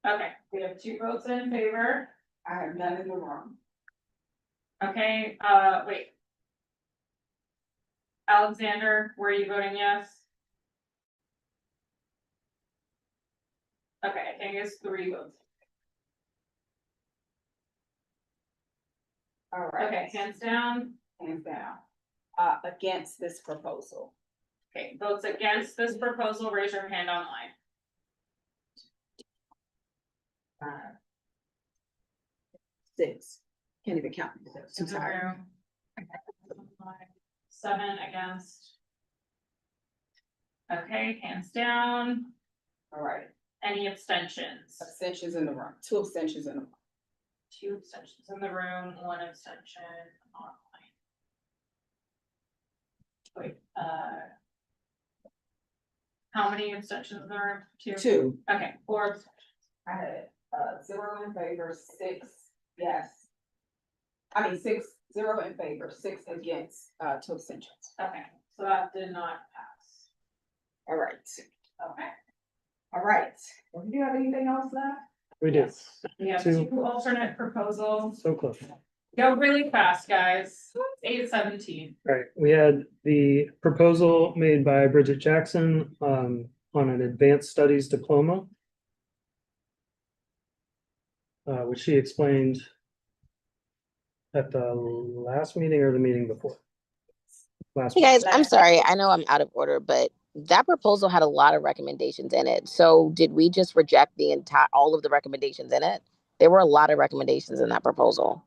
Okay, we have 2 votes in favor. I have none in the room. Okay, wait. Alexander, were you voting yes? Okay, I think it's 3 votes. All right. Okay, hands down. Hands down. Against this proposal. Okay, votes against this proposal, raise your hand online. 5, 6. Can't even count. Too In the tired. room. 7 against. Okay, hands down. All right. Any abstentions? Abstentions in the room. 2 abstentions in the room. 2 abstentions in the room, 1 abstention online. Wait, how many abstentions in the room? 2? 2. Okay, 4 abstentions. I had 0 in favor, 6 yes. I mean 0 in favor, 6 against, 2 abstentions. Okay, so that did not pass. All right. Okay. All right. Do you have anything else left? We do. We have 2, 2 alternate proposals. so close. Go really fast, guys. 8:17. All right, we had the proposal made by Bridget Jackson on an advanced studies diploma. Which she explained at the last meeting or the meeting before. Last Hey guys, meeting. I'm sorry. I know I'm out of order, but that proposal had a lot of recommendations in it. So did we just reject the all of the recommendations in it? There were a lot of recommendations in that proposal.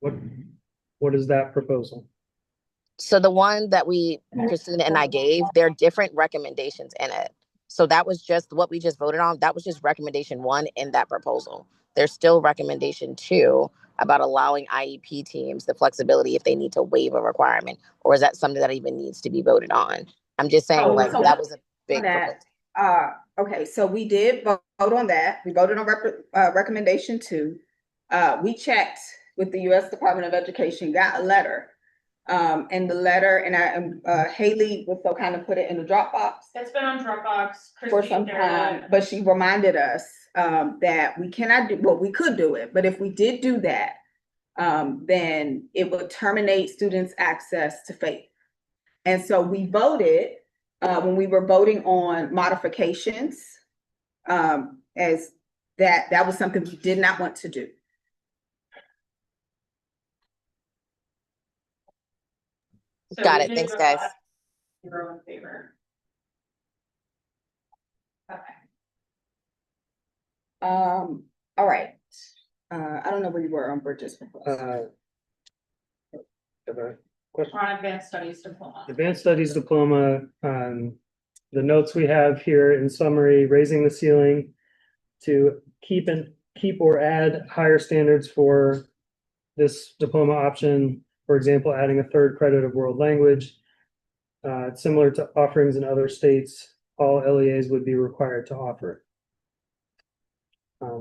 What is that proposal? So the one that Christina and I gave, there are different recommendations in it. So that was just what we just voted on. That was just recommendation 1 in that proposal. There's still recommendation 2 about allowing IEP teams the flexibility if they need to waive a requirement, or is that something that even needs to be voted on? I'm just saying, So that was a big that, proposal. okay, so we did vote on that. We voted on recommendation 2. We checked with the U.S. Department of Education, got a letter. And the letter, and Haley was so kind of put it in the Dropbox It's been on Dropbox. for Christine some did time, it. but she reminded us that we cannot do, well, we could do it, but if we did do that, then it would terminate students' access to FAPE. And so we voted, when we were voting on modifications, as that was something we did not want to do. So Got we it. did Thanks, vote guys. 0 in favor. Okay. All right. I don't know where you were on Bridget's proposal. Have a We're question? on advanced studies diploma. Advanced studies diploma, the notes we have here in summary, raising the ceiling to keep or add higher standards for this diploma option. For example, adding a 3rd credit of world language, Similar to offerings in other states, all LEAs would be required to offer.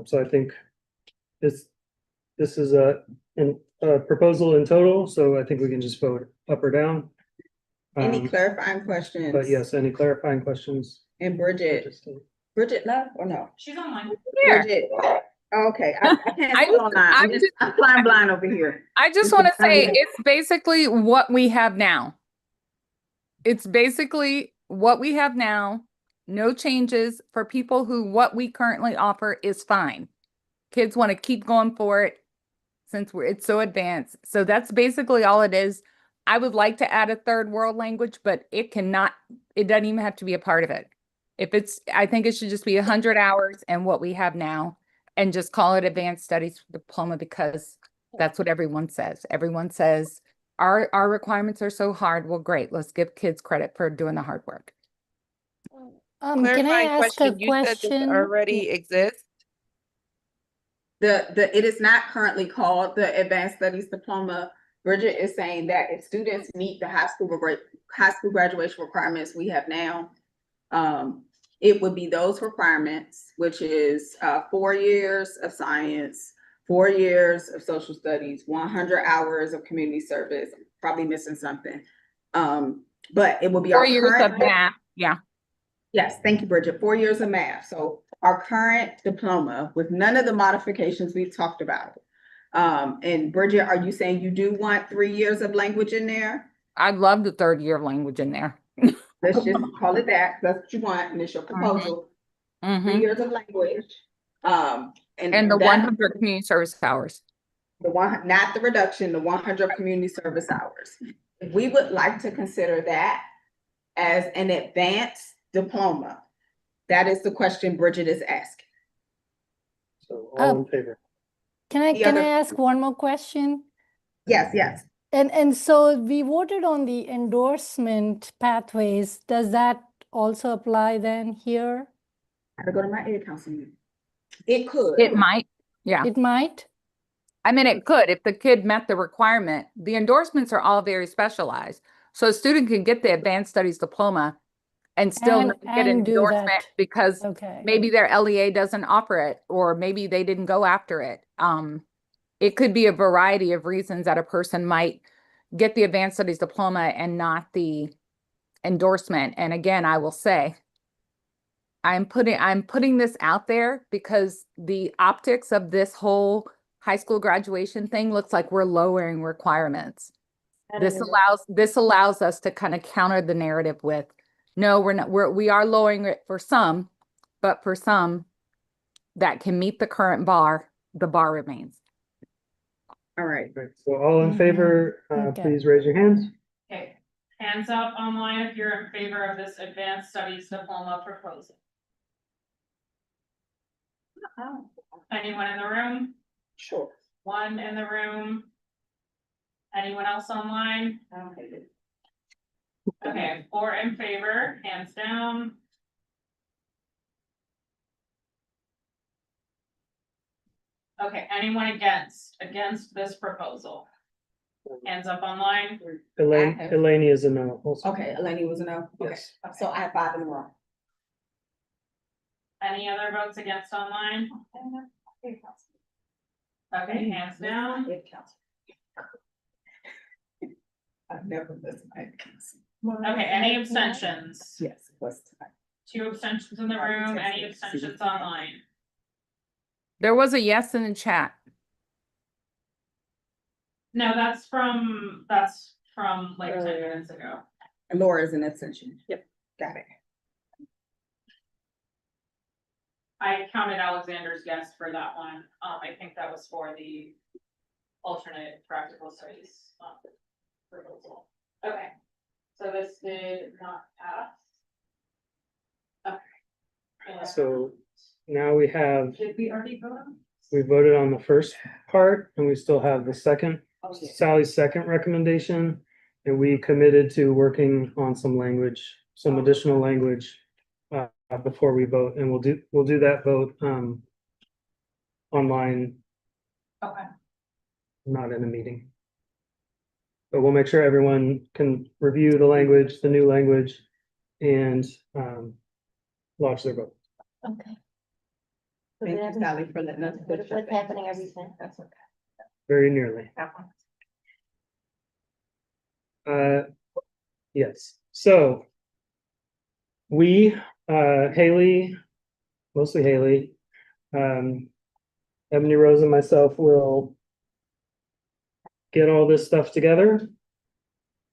So I think this is a proposal in total, so I think we can just vote up or down. Any clarifying questions? But yes, any clarifying questions? And Bridget left or no? She's online. Bridget, okay, I can't I see online. I'm flying blind over here. I just want to say it's basically what we have now. It's basically what we have now. No changes for people who what we currently offer is fine. Kids want to keep going for it since it's so advanced. So that's basically all it is. I would like to add a third world language, but it doesn't even have to be a part of it. I think it should just be 100 hours and what we have now, and just call it advanced studies diploma, because that's what everyone says. Everyone says our requirements are so hard. Well, great. Let's give kids credit for doing the hard work. Can I Clarifying ask a you said this question? already exists? It is not currently called the Advanced Studies Diploma. Bridget is saying that if students meet the high school graduation requirements we have now, it would be those requirements, which is 4 years of science, 4 years of social studies, 100 hours of community service. Probably missing something. But it will be 4 years of math. Yeah. Yes, thank you, Bridget. 4 years of math. So our current diploma with none of the modifications we've talked about. And Bridget, are you saying you do want 3 years of language in there? I'd love the third year of language in there. Let's just call it that. That's what you want, initial proposal. 3 years of language. And the 100 community service hours. Not the reduction, the 100 community service hours. We would like to consider that as an advanced diploma. That is the question Bridget is asking. So all in favor? Can I ask one more question? Yes. And so we voted on the endorsement pathways. Does that also apply then here? I gotta go to my ed council meeting. It could. It might. Yeah. It might. I mean, it could if the kid met the requirement. The endorsements are all very specialized. So a student can get the advanced studies diploma and still not get an and do endorsement that. because Okay. maybe their LEA doesn't offer it, or maybe they didn't go after it. It could be a variety of reasons that a person might get the advanced studies diploma and not the endorsement. And again, I will say, I'm putting this out there because the optics of this whole high school graduation thing looks like we're lowering requirements. This allows us to kind of counter the narrative with, no, we are lowering it for some, but for some that can meet the current bar, the bar remains. All right. So all in favor, please raise your hands. Okay, hands up online if you're in favor of this advanced studies diploma proposal. Anyone in the room? Sure. One in the room? Anyone else online? Okay, 4 in favor, hands down. Okay, anyone against this proposal? Hands up online. Eleni is a no also. Okay, Eleni was a no. Okay, Yes. so I have 5 in a row. Any other votes against online? Okay, hands down. I've never missed my council. Okay, any abstentions? Yes, it was tonight. 2 abstentions in the room, any abstentions online? There was a yes in the chat. No, that's from like 10 minutes ago. And Laura's an abstention. Yep. Got it. I counted Alexander's yes for that one. I think that was for the alternate practical studies proposal. Okay, so this did not pass. Okay. So now we have, Did we already vote on? we voted on the first part and we still have the second, Okay. Sally's second recommendation. And we committed to working on some language, some additional language before we vote, and we'll do that vote online, Okay. not in a meeting. But we'll make sure everyone can review the language, the new language, and launch their vote. Okay. Thank you, Sally, for letting us. What's happening everything? That's okay. Very nearly. Yes, so we, Haley, mostly Haley, Ebony Rose and myself will get all this stuff together.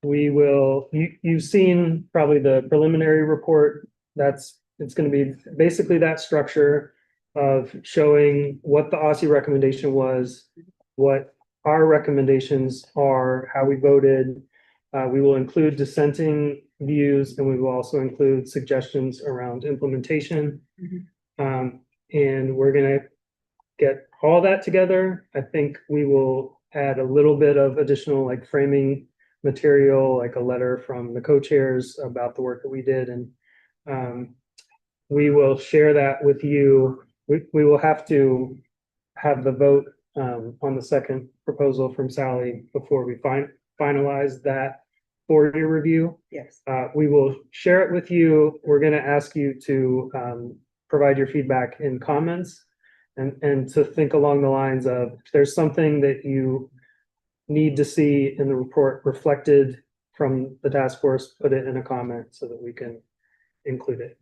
We will, you've seen probably the preliminary report. It's gonna be basically that structure of showing what the OSSI recommendation was, what our recommendations are, how we voted. We will include dissenting views, and we will also include suggestions around implementation. And we're gonna get all that together. I think we will add a little bit of additional like framing material, like a letter from the co-chairs about the work that we did. And we will share that with you. We will have to have the vote on the second proposal from Sally before we finalize that for your review. Yes. We will share it with you. We're going to ask you to provide your feedback in comments and to think along the lines of if there's something that you need to see in the report reflected from the task force, put it in a comment so that we can include it.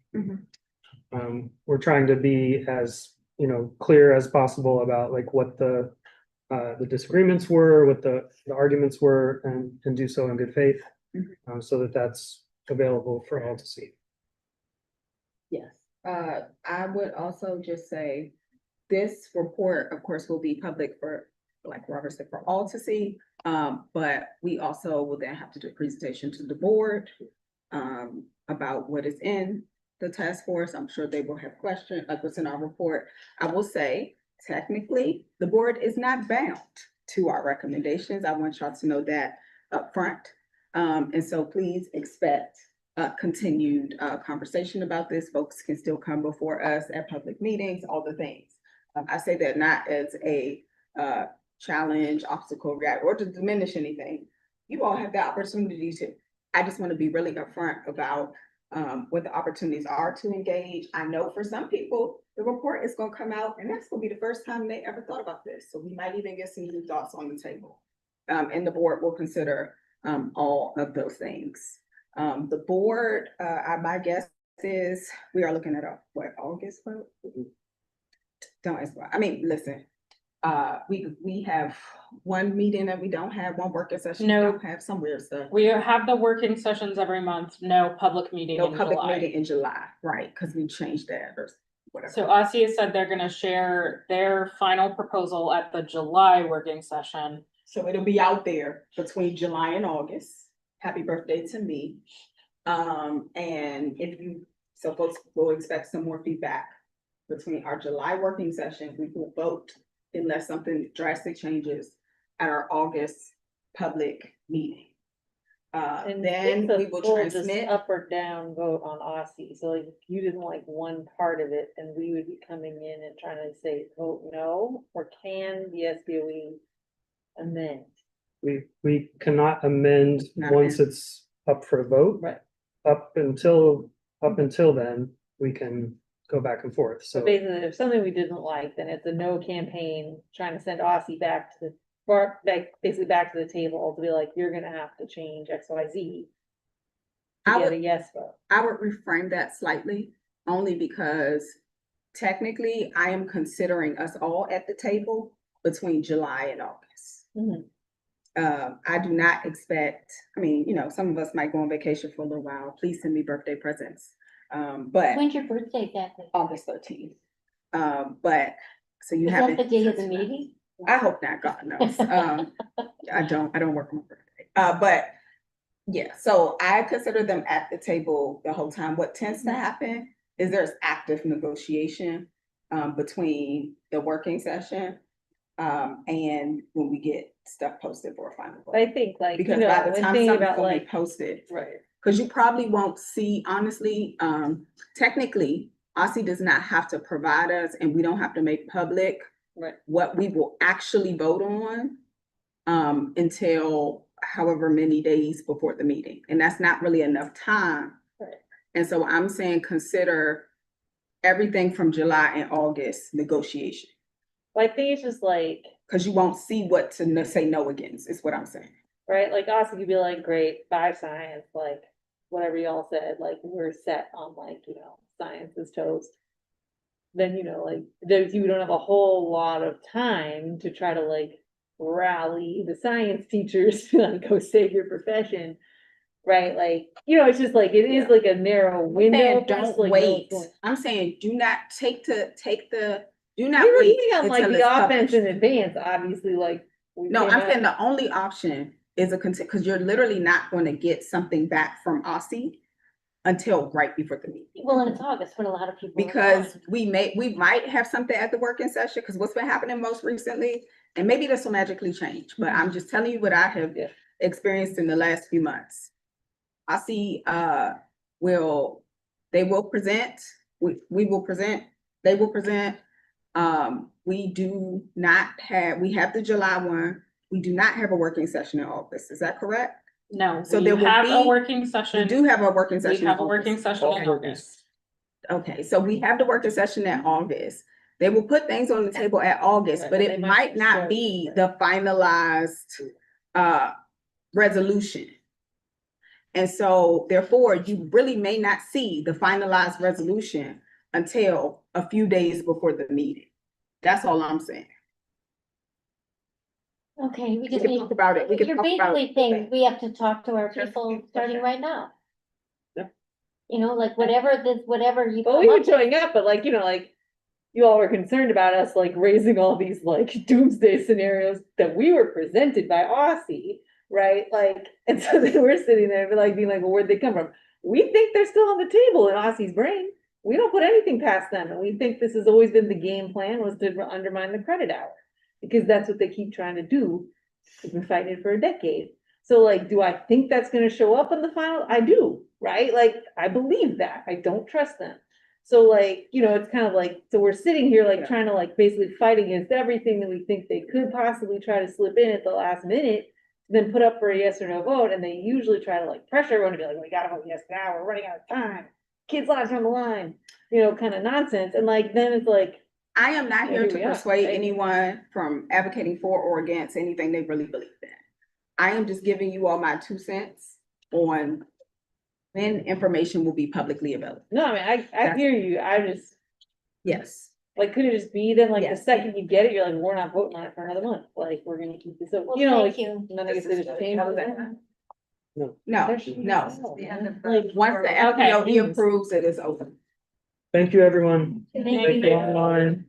We're trying to be as, clear as possible about like what the disagreements were, what the arguments were, and do so in good faith, so that that's available for all to see. Yes, I would also just say, this report, of course, will be public for, like Robert said, for all to see. But we also will then have to do a presentation to the board about what is in the task force. I'm sure they will have questions, like what's in our report. I will say, technically, the board is not bound to our recommendations. I want y'all to know that up front. And so please expect continued conversation about this. Folks can still come before us at public meetings, all the things. I say that not as a challenge, obstacle, react, or to diminish anything. You all have the opportunity to. I just want to be really upfront about what the opportunities are to engage. I know for some people, the report is going to come out and that's going to be the first time they ever thought about this. So we might even get some new thoughts on the table. And the board will consider all of those things. The board, my guess is we are looking at August vote? Don't ask why. I mean, listen, we have one meeting that we don't have, one working session. No. We don't have some weird stuff. We have the working sessions every month, no public meeting No in public July. meeting in July, right? Because we changed that or whatever. So OSSI has said they're gonna share their final proposal at the July working session. So it'll be out there between July and August. Happy birthday to me. And so folks will expect some more feedback between our July working session. We will vote unless something drastic changes at our August public meeting. And Then it's a we will full just transmit. up or down vote on OSSI, so like, if you didn't like one part of it, and we would be coming in and trying to say, vote no, or can the SBOE amend? We cannot amend Not once amend. it's up for a vote. Right. Up until then, we can go back and forth. So So basically, if something we didn't like, then it's a no campaign, trying to send OSSI back to basically back to the table to be like, you're gonna have to change X, Y, Z. To I get a would- yes vote. I would reframe that slightly, only because technically I am considering us all at the table between July and August. Mhm. I do not expect, some of us might go on vacation for a little while. Please send me birthday presents. But When's your birthday exactly? August 13th. But, so you Is haven't. that the day of the meeting? I hope not, God knows. I don't work on my birthday. But yeah, so I consider them at the table the whole time. What tends to happen is there's active negotiation between the working session and when we get stuff posted for a final vote. I think like, Because by the when time thinking something's about gonna be like, posted, right, because you probably won't see, honestly, technically, OSSI does not have to provide us and we don't have to make public right. what we will actually vote on until however many days before the meeting, and that's not really enough time. And so I'm saying consider everything from July and August negotiation, Well, I think it's just like, because you won't see what to say no against, is what I'm saying. right, like Austin could be like, great, bye science, like, whatever y'all said, like, we're set on like, you know, science is toast. Then, you know, like, there's, you don't have a whole lot of time to try to like rally the science teachers to like go save your profession. Right, like, you know, it's just like, it is like a narrow I'm window. saying for us, don't like, wait. no, I'm saying do not do we not were wait eating on like until the it's offense published. in advance, obviously, like. we No, came I'm out- saying the only option is because you're literally not going to get something back from Aussie until right before the meeting. Well, and it's August, when a lot of people. are Because gone. we might have something at the working session, because what's been happening most recently, and maybe this will magically change, but I'm just telling you what I have experienced in the last few months. Aussie they will present, we will present, they will present. We have the July one, we do not have a working session in August, is that correct? No, So we there will have a be- working We session. do have a working We session. have a in working August. session in Okay. August. Okay, so we have the working session in August. They will put things on the table at August, Right, but but it they might might not start- be the finalized resolution. And so therefore, you really may not see the finalized resolution until a few days before the meeting. That's all I'm saying. Okay, we just can need. talk about it. We can You're talk about basically saying we have to talk to our people starting right now. Yeah. You know, like whatever you. Well, come we were up with. showing up, but like, you know, like, you all were concerned about us like raising all these like doomsday scenarios that we were presented by Aussie, right? Like, and so then we're sitting there like being like, well, where'd they come from? We think they're still on the table in Aussie's brain. We don't put anything past them, and we think this has always been the game plan, was to undermine the credit hour. Because that's what they keep trying to do. We've been fighting it for a decade. So like, do I think that's gonna show up in the final? I do, right? Like, I believe that. I don't trust them. So like, you know, it's kind of like, so we're sitting here like trying to like basically fight against everything that we think they could possibly try to slip in at the last minute, then put up for a yes or no vote, and they usually try to like pressure everyone to be like, we gotta vote yes now, we're running out of time. Kids' lives are on the line, you know, kind of nonsense. And like, then it's like, I am not here Here to we are, persuade right? anyone from advocating for or against anything they really believe in. I am just giving you all my 2 cents on when information will be publicly available. no, I mean, I hear you. I just, Yes. like, could it just be then like the Yes. second you get it, you're like, we're not voting on it for another month, like, we're gonna keep this up, Well, you know, thank like. you. And then I guess they just change How was it. that? No. No, There's- no. Like, Once the Okay. FPOE approves, it is open. Thank you, everyone. Thank Thank you online.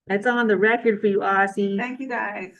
That's on the record for you, Aussie. Thank you, guys.